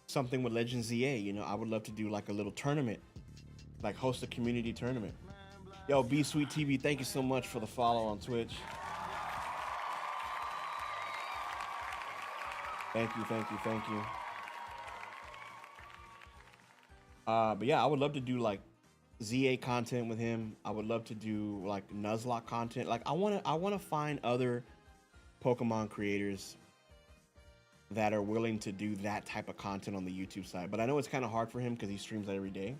something with Legends ZA. You know, I would love to do like a little tournament, like host a community tournament. Yo, B Sweet TV, thank you so much for the follow on Twitch. Thank you. But yeah, I would love to do like ZA content with him. I would love to do like Nuzlocke content. Like I wanna find other Pokemon creators that are willing to do that type of content on the YouTube side. But I know it's kind of hard for him because he streams that every day.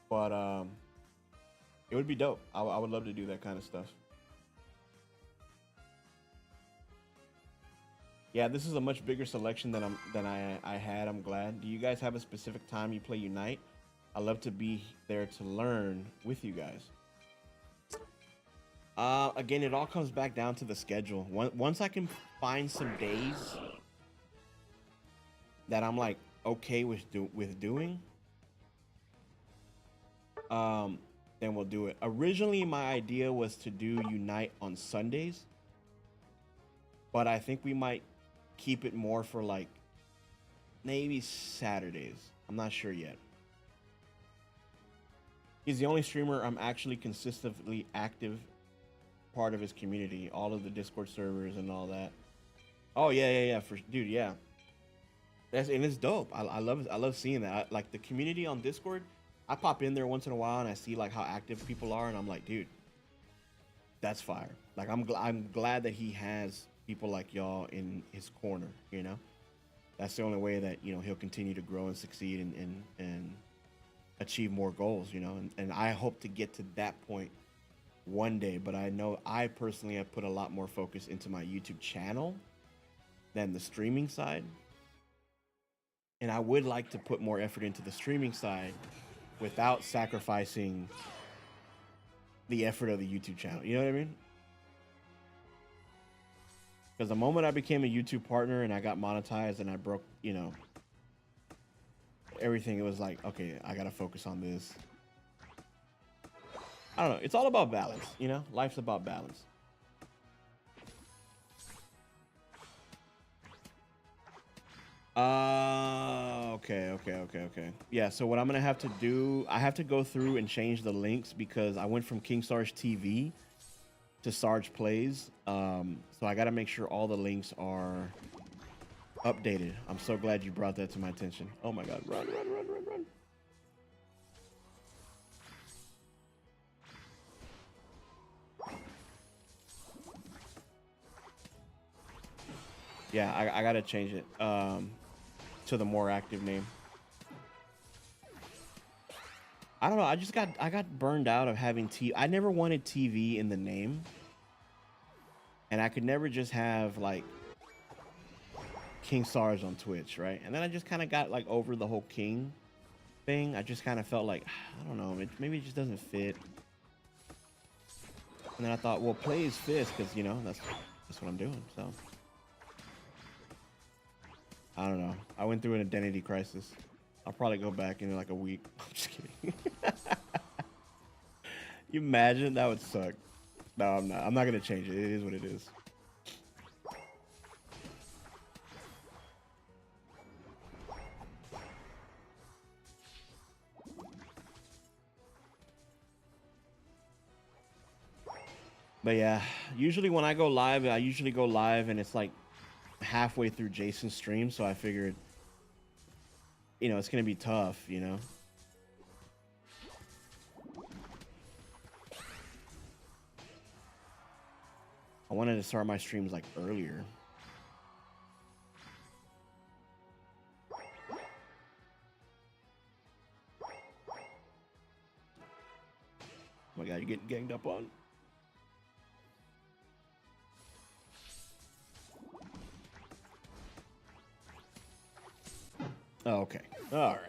But It would be dope. I would love to do that kind of stuff. Yeah, this is a much bigger selection than I had. I'm glad. Do you guys have a specific time you play Unite? I love to be there to learn with you guys. Again, it all comes back down to the schedule. Once I can find some days that I'm like okay with doing, then we'll do it. Originally, my idea was to do Unite on Sundays, but I think we might keep it more for like maybe Saturdays. I'm not sure yet. He's the only streamer I'm actually consistently active part of his community, all of the Discord servers and all that. Oh yeah, for dude, yeah. And it's dope. I love seeing that. Like the community on Discord, I pop in there once in a while and I see like how active people are, and I'm like, dude, that's fire. Like I'm glad that he has people like y'all in his corner. You know, that's the only way that he'll continue to grow and succeed and achieve more goals. You know, and I hope to get to that point one day. But I know I personally have put a lot more focus into my YouTube channel than the streaming side. And I would like to put more effort into the streaming side without sacrificing the effort of the YouTube channel. You know what I mean? Because the moment I became a YouTube partner and I got monetized and I broke, everything, it was like, okay, I got to focus on this. I don't know. It's all about balance, Life's about balance. Okay. Yeah, so what I'm gonna have to do, I have to go through and change the links because I went from King Sarge TV to Sarge Plays. So I gotta make sure all the links are updated. I'm so glad you brought that to my attention. Oh my god, run. Yeah, I gotta change it to the more active name. I don't know. I got burned out of having TV. I never wanted TV in the name, and I could never just have like King Sarge on Twitch, right? And then I just kind of got like over the whole King thing. I just kind of felt like, I don't know, maybe it just doesn't fit. And then I thought, well, Plays fits because that's what I'm doing. So I don't know. I went through an identity crisis. I'll probably go back in like a week. I'm just kidding. You imagine? That would suck. No, I'm not. I'm not going to change it. It is what it is. But yeah, usually when I go live, and it's like halfway through Jason's stream, so I figured, it's gonna be tough, I wanted to start my streams like earlier. Oh my god, you're getting ganged up on. Oh, okay. All right.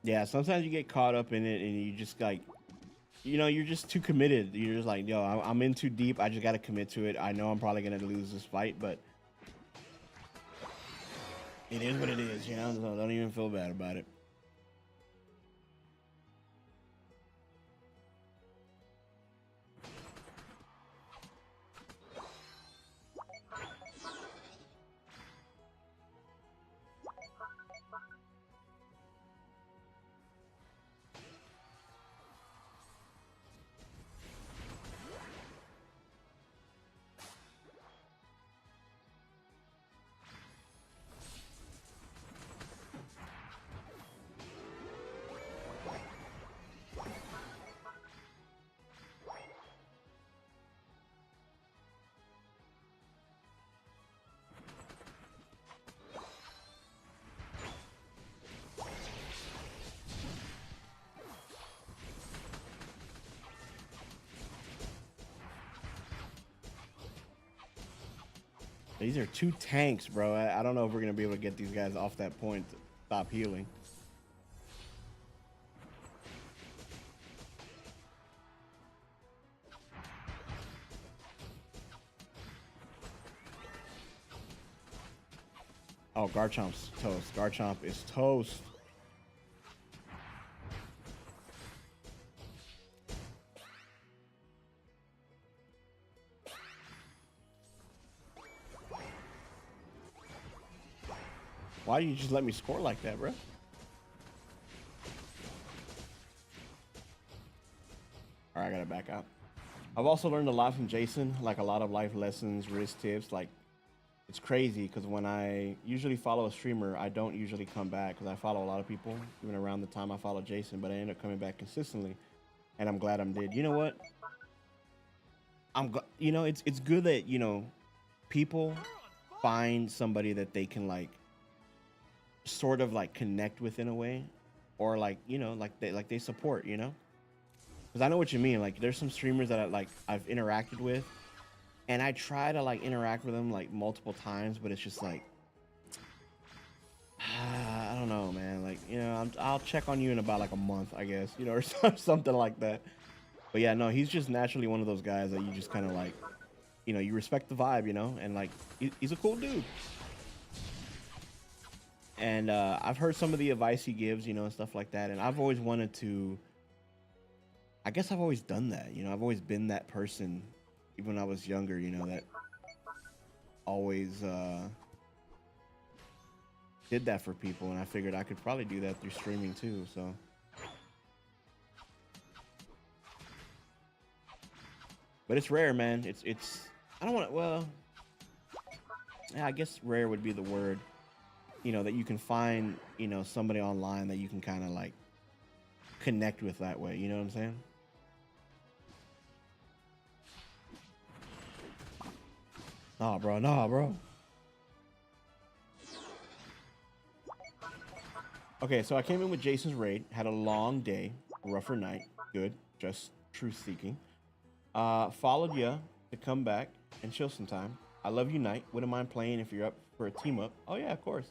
Yeah, sometimes you get caught up in it and you just like, you're just too committed. You're just like, yo, I'm in too deep. I just got to commit to it. I know I'm probably going to lose this fight, but it is what it is, So don't even feel bad about it. These are two tanks, bro. I don't know if we're gonna be able to get these guys off that point to stop healing. Oh, Garchomp's toast. Garchomp is toast. Why do you just let me score like that, bro? All right, I gotta back out. I've also learned a lot from Jason, like a lot of life lessons, wrist tips. Like, it's crazy because when I usually follow a streamer, I don't usually come back because I follow a lot of people, even around the time I follow Jason, but I end up coming back consistently, and I'm glad I'm did. You know what? You know, it's good that, you know, people find somebody that they can like sort of like connect with in a way, or like, you know, like they support, you know, because I know what you mean. Like, there's some streamers that I've interacted with, and I try to like interact with them like multiple times, but it's just like I don't know, man. Like, you know, I'll check on you in about like a month, I guess, you know, or something like that. But yeah, no, he's just naturally one of those guys that you just kind of like, you know, you respect the vibe, you know, and like he's a cool dude. And I've heard some of the advice he gives, you know, and stuff like that. And I've always wanted to, I guess I've always done that. You know, I've always been that person, even when I was younger, you know, that always did that for people. And I figured I could probably do that through streaming too, so. But it's rare, man. It's, I don't want to, well, yeah, I guess rare would be the word. You know, that you can find, you know, somebody online that you can kind of like connect with that way. You know what I'm saying? Nah, bro. Nah, bro. Okay, so I came in with Jason's raid. Had a long day. Rougher night. Good. Just truth seeking. Followed ya to come back and chill some time. I love Unite. Wouldn't mind playing if you're up for a team up. Oh, yeah, of course.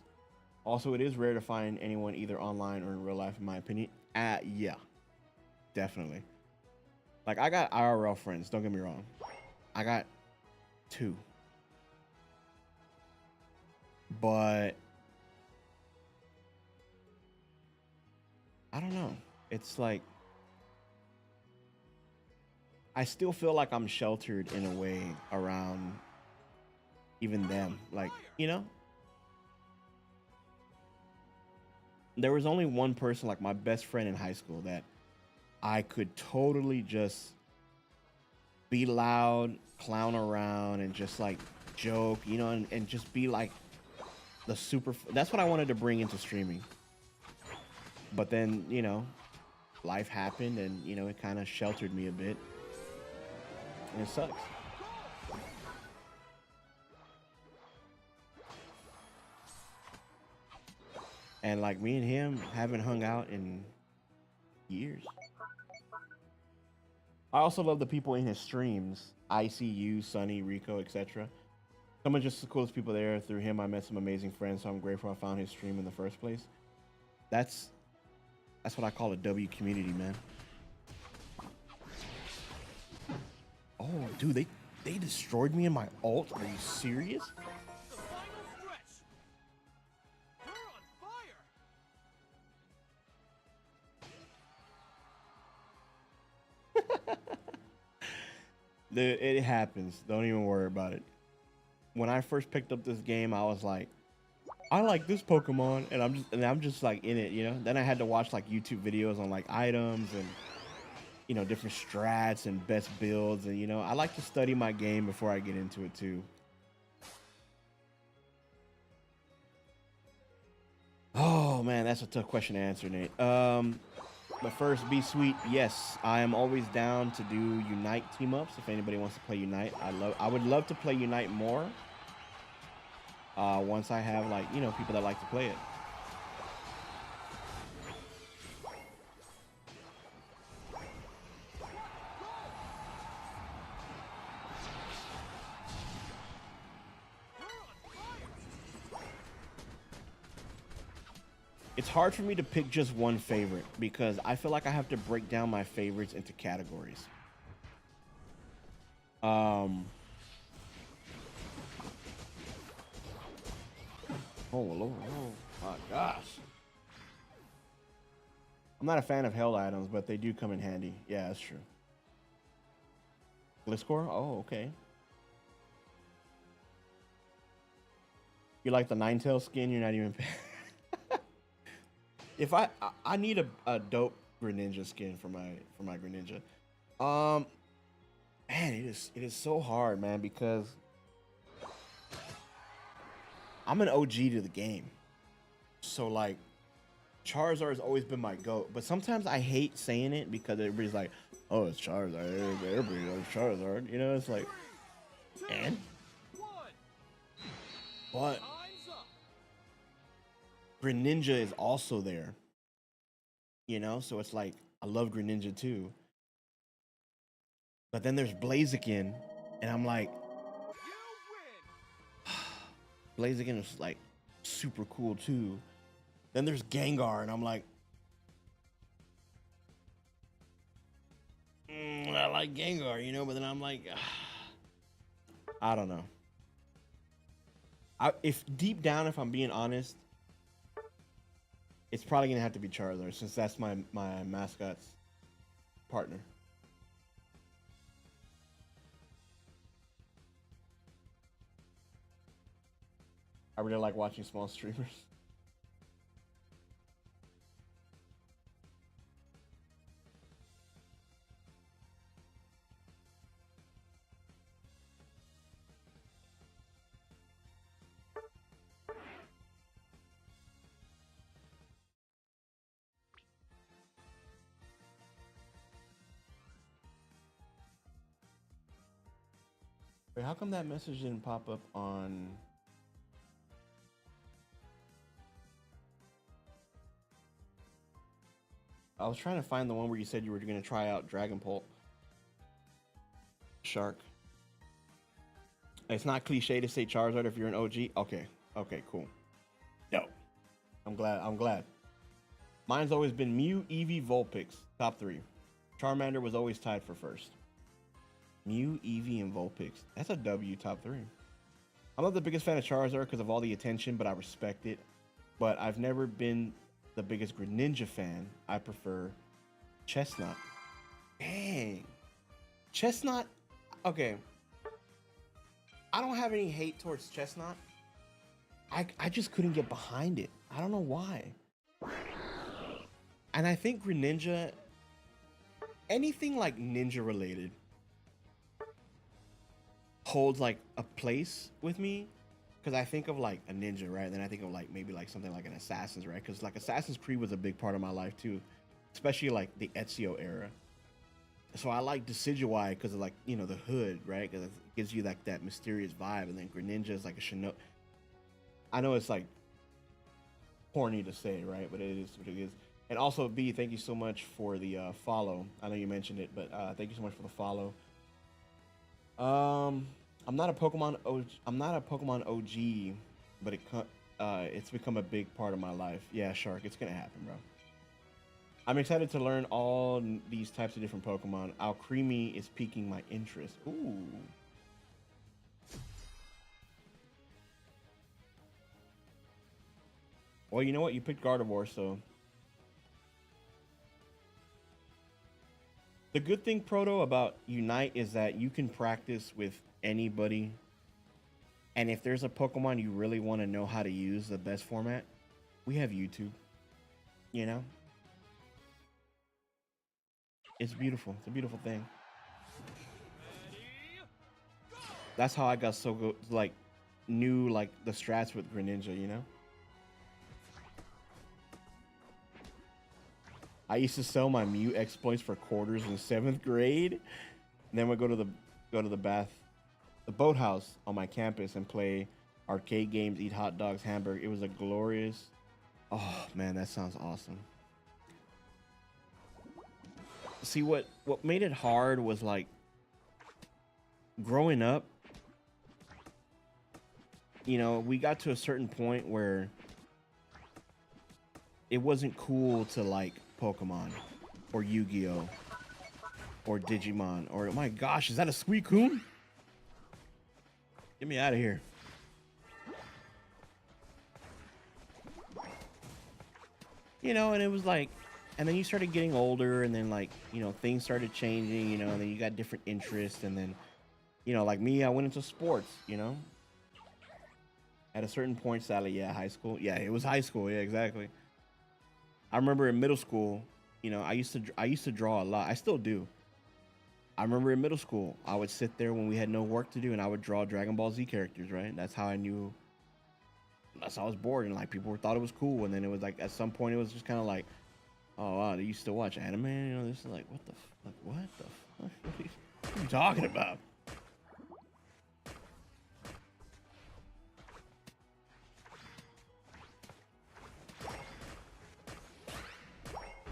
Also, it is rare to find anyone either online or in real life, in my opinion. Yeah, definitely. Like, I got IRL friends, don't get me wrong. I got 2. But I don't know. It's like, I still feel like I'm sheltered in a way around even them. Like, you know? There was only one person, like my best friend in high school, that I could totally just be loud, clown around, and just like joke, you know, and just be like the super. That's what I wanted to bring into streaming. But then, you know, life happened, and you know, it kind of sheltered me a bit, and it sucks. And like me and him haven't hung out in years. I also love the people in his streams. ICU, Sunny, Rico, etc. Some of just the coolest people there. Through him, I met some amazing friends, so I'm grateful I found his stream in the first place. That's what I call a W community, man. Oh, dude, they destroyed me in my ult? Are you serious? It happens. Don't even worry about it. When I first picked up this game, I was like, I like this Pokemon, and I'm just like in it, you know. Then I had to watch like YouTube videos on like items and, you know, different strats and best builds, and you know, I like to study my game before I get into it too. Oh man, that's a tough question to answer, Nate. But first, be sweet. Yes, I am always down to do Unite team ups. If anybody wants to play Unite, I would love to play Unite more. Once I have like, you know, people that like to play it. it's hard for me to pick just one favorite because I feel like I have to break down my favorites into categories. Oh Lord, oh my gosh. I'm not a fan of held items, but they do come in handy. Yeah, that's true. Gliscor? Oh, okay. You like the Ninetales skin? You're not even if I need a dope Greninja skin for my Greninja. Man, it is so hard, man, because I'm an OG to the game. So like Charizard has always been my GOAT, but sometimes I hate saying it because everybody's like, oh, it's Charizard. Everybody knows Charizard. You know, it's like, and? But Greninja is also there. You know, so it's like, I love Greninja too. But then there's Blaziken, and I'm like, Blaziken is like super cool too. Then there's Gengar, and I'm like, I like Gengar, you know, but then I'm like, I don't know. If deep down, if I'm being honest, it's probably gonna have to be Charizard since that's my mascot's partner. I really like watching small streamers. Wait, how come that message didn't pop up on? I was trying to find the one where you said you were going to try out Dragon Pulp. Shark. It's not cliche to say Charizard if you're an OG. Okay. Okay, cool. Yo. I'm glad. Mine's always been Mew, Eevee, Vulpix. Top 3. Charmander was always tied for first. Mew, Eevee, and Vulpix. That's a W, top 3. I'm not the biggest fan of Charizard because of all the attention, but I respect it. But I've never been the biggest Greninja fan. I prefer Chestnut. Dang. Chestnut, okay. I don't have any hate towards Chestnut. I just couldn't get behind it. I don't know why. And I think Greninja, anything like ninja related, holds like a place with me. Because I think of like a ninja, right? Then I think of like maybe like something like an Assassin's, right? Because like Assassin's Creed was a big part of my life too, especially like the Ezio era. So I like Decidueye because of like, you know, the hood, right? Because it gives you like that mysterious vibe. And then Greninja is like a Shino. I know it's like corny to say, right? But it is what it is. And also B, thank you so much for the follow. I know you mentioned it, but thank you so much for the follow. I'm not a Pokemon OG, but it's become a big part of my life. Yeah, Shark, it's gonna happen, bro. I'm excited to learn all these types of different Pokemon. Alcremie is piquing my interest. Ooh. Well, you know what? You picked Gardevoir, so. The good thing, Proto, about Unite is that you can practice with anybody. And if there's a Pokemon you really want to know how to use the best format, we have YouTube. You know? It's beautiful. It's a beautiful thing. That's how I got so good, like, knew like the strats with Greninja, you know? I used to sell my Mew exploits for quarters in 7th grade. And then we go to the boathouse on my campus and play arcade games, eat hot dogs, hamburger. It was a glorious. Oh man, that sounds awesome. See, what made it hard was like growing up, you know, we got to a certain point where it wasn't cool to like Pokemon or Yu-Gi-Oh or Digimon or, oh my gosh, is that a Suicune? Get me out of here. You know, and it was like, and then you started getting older, and then like, you know, things started changing, you know, and then you got different interests, and then, you know, like me, I went into sports, you know. At a certain point, Sally, yeah, high school. Yeah, it was high school. Yeah, exactly. I remember in middle school, you know, I used to draw a lot. I still do. I remember in middle school, I would sit there when we had no work to do, and I would draw Dragon Ball Z characters, right? That's how I knew. That's how I was bored, and like people thought it was cool, and then it was like at some point it was just kind of like, oh wow, they used to watch anime, you know? This is like, what the fuck? What the fuck? What are you talking about?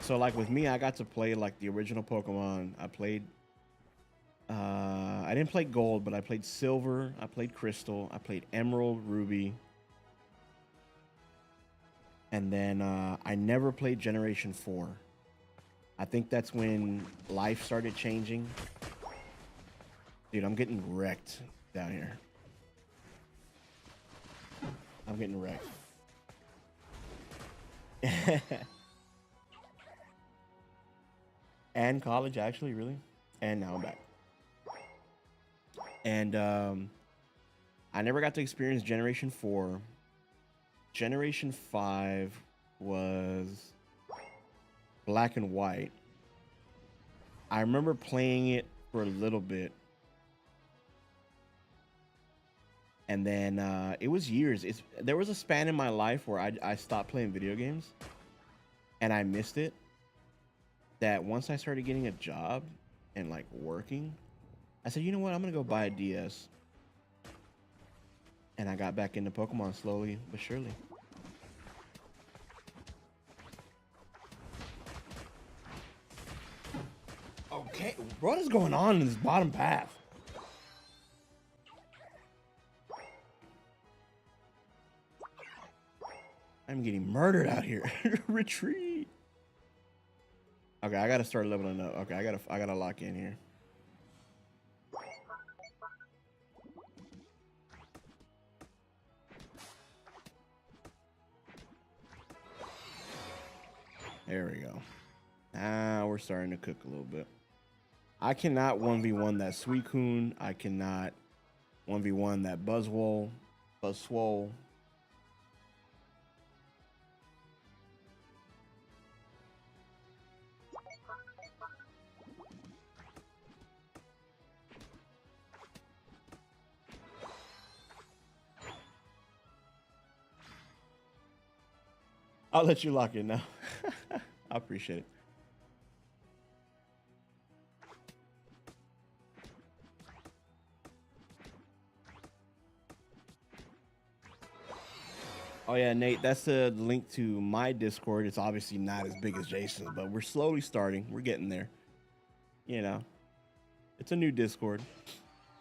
So like with me, I got to play like the original Pokemon. I played, I didn't play Gold, but I played Silver. I played Crystal. I played Emerald, Ruby. And then I never played Generation 4. I think that's when life started changing. Dude, I'm getting wrecked down here. I'm getting wrecked. And college, actually, really. And now I'm back. And I never got to experience Generation 4. Generation 5 was black and white. I remember playing it for a little bit. And then it was years. There was a span in my life where I stopped playing video games. And I missed it. That once I started getting a job and like working, I said, you know what? I'm going to go buy a DS. And I got back into Pokemon slowly but surely. Okay, what is going on in this bottom path? I'm getting murdered out here. Retreat. Okay, I gotta start leveling up. Okay, I gotta lock in here. There we go. Now we're starting to cook a little bit. I cannot 1v1 that Suicune. I cannot 1v1 that Buzzwole. I'll let you lock in now. I appreciate it. Oh yeah, Nate, that's the link to my Discord. It's obviously not as big as Jason's, but we're slowly starting. We're getting there. You know, it's a new Discord.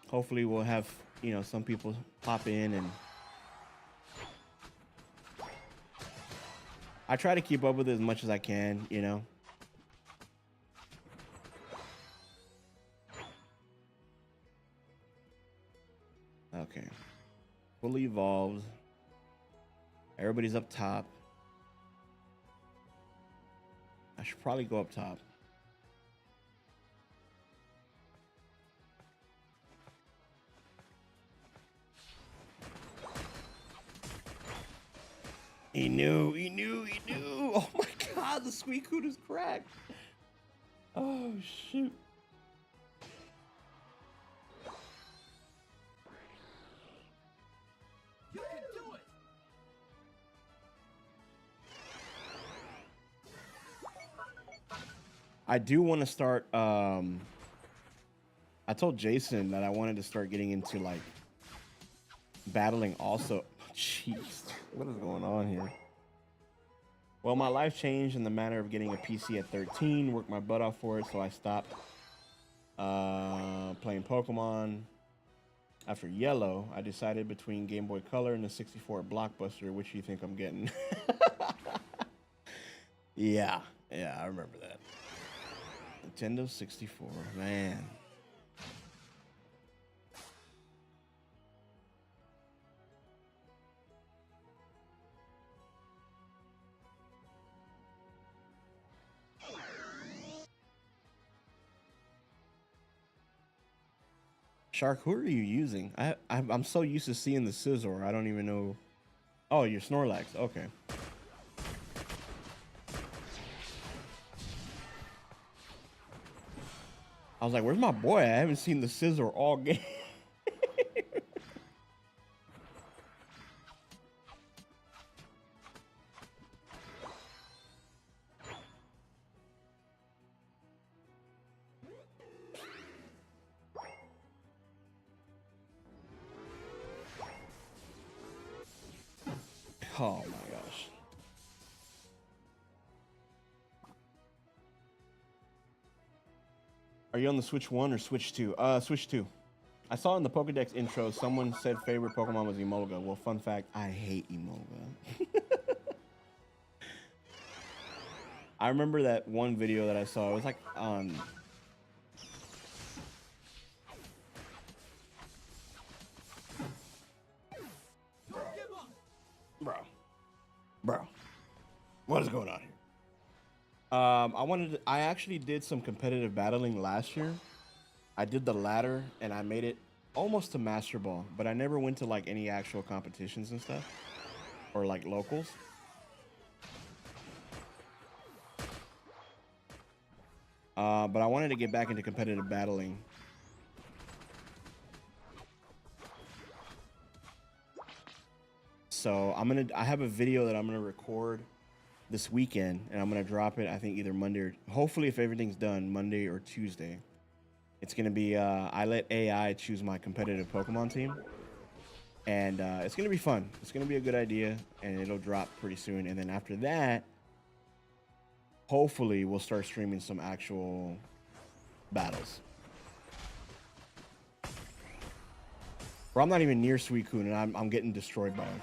Hopefully we'll have, you know, some people pop in, and I try to keep up with it as much as I can, you know. Okay. Fully evolved. Everybody's up top. I should probably go up top. He knew. Oh my god, the Suicune is cracked. Oh shoot. You can do it. I do want to start, I told Jason that I wanted to start getting into like battling also. Jeez, what is going on here? Well, my life changed in the matter of getting a PC at 13, worked my butt off for it, so I stopped playing Pokemon. After Yellow, I decided between Game Boy Color and the 64 Blockbuster, which you think I'm getting. Yeah, yeah, I remember that. Nintendo 64, man. Shark, who are you using? I'm so used to seeing the scissor. I don't even know. Oh, your Snorlax. Okay. I was like, where's my boy? I haven't seen the scissor all game. Oh my gosh. Are you on the Switch 1 or Switch 2? Switch 2. I saw in the Pokedex intro, someone said favorite Pokemon was Emolga. Well, fun fact, I hate Emolga. I remember that one video that I saw. It was like, Bro, what is going on here? I actually did some competitive battling last year. I did the ladder and I made it almost to Master Ball, but I never went to like any actual competitions and stuff or like locals. But I wanted to get back into competitive battling. So I have a video that I'm gonna record this weekend, and I'm gonna drop it. I think either Monday or hopefully, if everything's done, Monday or Tuesday. It's gonna be I let AI choose my competitive Pokemon team, and it's gonna be fun. It's gonna be a good idea, and it'll drop pretty soon. And then after that, hopefully, we'll start streaming some actual battles. Or I'm not even near Suicune, and I'm getting destroyed by him.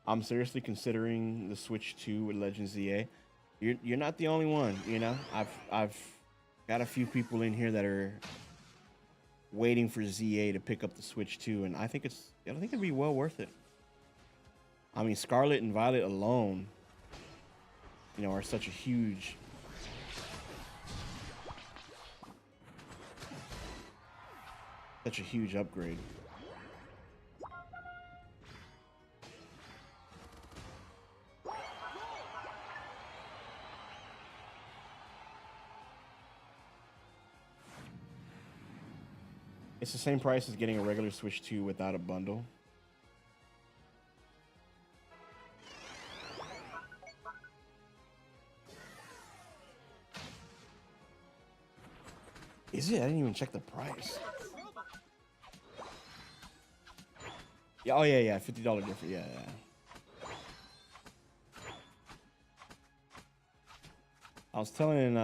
I'm seriously considering the Switch 2 with Legends ZA. You're not the only one, you know. I've got a few people in here that are waiting for ZA to pick up the Switch 2, and I think it'd be well worth it. I mean, Scarlet and Violet alone, you know, are such a huge upgrade. It's the same price as getting a regular Switch 2 without a bundle. Is it? I didn't even check the price. Yeah, oh yeah, $50 difference. Yeah. I was telling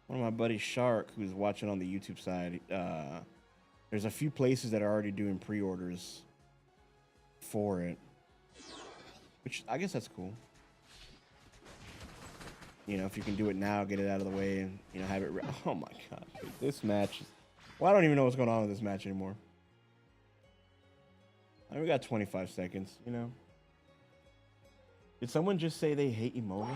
one of my buddies, Shark, who's watching on the YouTube side, there's a few places that are already doing pre-orders for it, which I guess that's cool. You know, if you can do it now, get it out of the way, and you know, have it. Oh my god, dude, this match. Well, I don't even know what's going on with this match anymore. I mean, we got 25 seconds. You know, did someone just say they hate Emolga?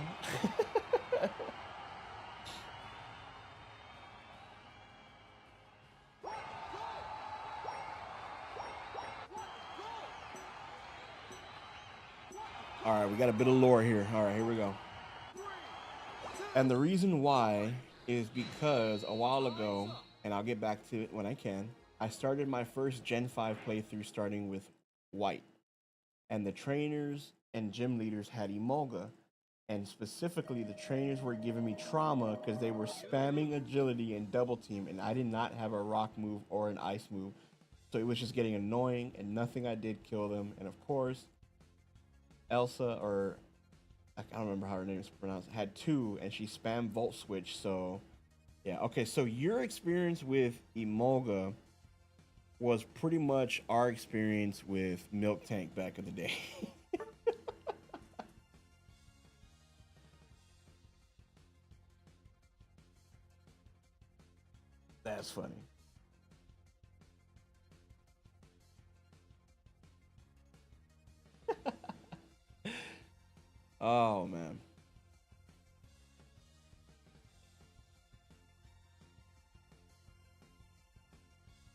All right, we got a bit of lore here. All right, here we go. And the reason why is because a while ago, and I'll get back to it when I can, I started my first Gen 5 playthrough starting with White. And the trainers and gym leaders had Emolga. And specifically, the trainers were giving me trauma because they were spamming agility and double team, and I did not have a rock move or an ice move. So it was just getting annoying, and nothing I did killed them. And of course, Elsa, or I don't remember how her name is pronounced, had 2, and she spammed Volt Switch. So yeah, okay, so your experience with Emolga was pretty much our experience with Milk Tank back in the day. That's funny. Oh man.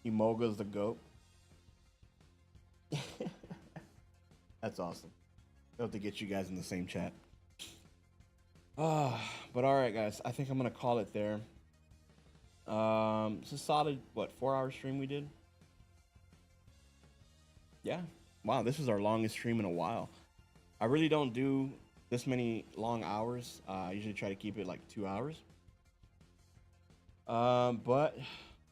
Emoga's the GOAT. That's awesome. I'll have to get you guys in the same chat. But all right, guys. I think I'm gonna call it there. It's a solid, what, 4-hour stream we did? Yeah. Wow, this is our longest stream in a while. I really don't do this many long hours. I usually try to keep it like 2 hours. But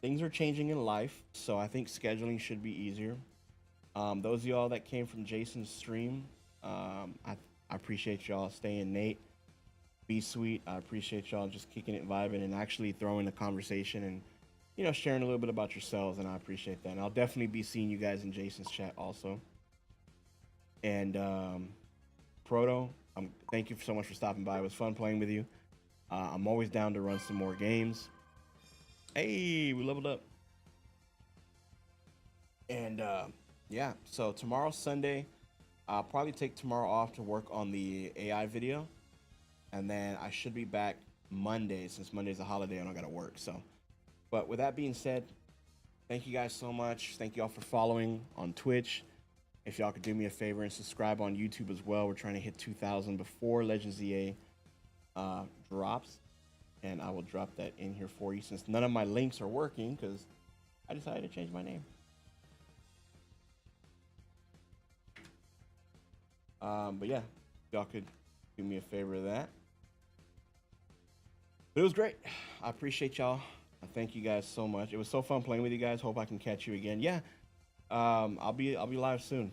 things are changing in life, so I think scheduling should be easier. Those of y'all that came from Jason's stream, I appreciate y'all staying. Nate, be sweet. I appreciate y'all just kicking it, vibing, and actually throwing the conversation and, you know, sharing a little bit about yourselves, and I appreciate that. And I'll definitely be seeing you guys in Jason's chat also. And Proto, thank you so much for stopping by. It was fun playing with you. I'm always down to run some more games. Hey, we leveled up. And yeah, so tomorrow's Sunday. I'll probably take tomorrow off to work on the AI video. And then I should be back Monday, since Monday's a holiday and I gotta work. So, but with that being said, thank you guys so much. Thank you all for following on Twitch. If y'all could do me a favor and subscribe on YouTube as well. We're trying to hit 2,000 before Legends EA drops. And I will drop that in here for you, since none of my links are working because I decided to change my name. But yeah, y'all could do me a favor of that. But it was great. I appreciate y'all. I thank you guys so much. It was so fun playing with you guys. Hope I can catch you again. Yeah, I'll be live soon.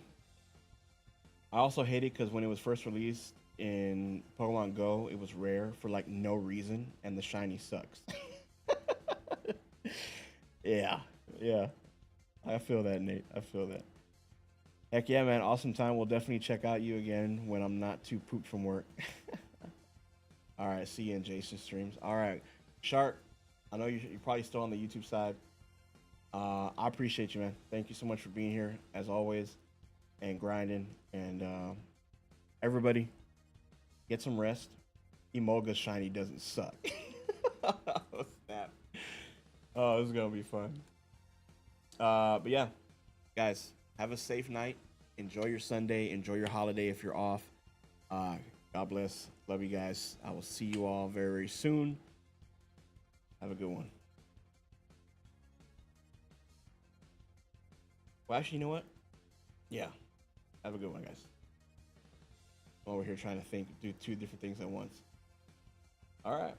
I also hate it because when it was first released in Pokemon Go, it was rare for like no reason, and the shiny sucks. Yeah. I feel that, Nate. I feel that. Heck yeah, man. Awesome time. We'll definitely check out you again when I'm not too pooped from work. All right. See you in Jason's streams. All right. Shark, I know you're probably still on the YouTube side. I appreciate you, man. Thank you so much for being here, as always, and grinding. And everybody, get some rest. Emoga's shiny doesn't suck. Oh, snap. Oh, this is going to be fun. But yeah, guys, have a safe night. Enjoy your Sunday. Enjoy your holiday if you're off. God bless. Love you guys. I will see you all very, very soon. Have a good one. Well, actually, you know what? Yeah. Have a good one, guys. I'm over here trying to do two different things at once. All right.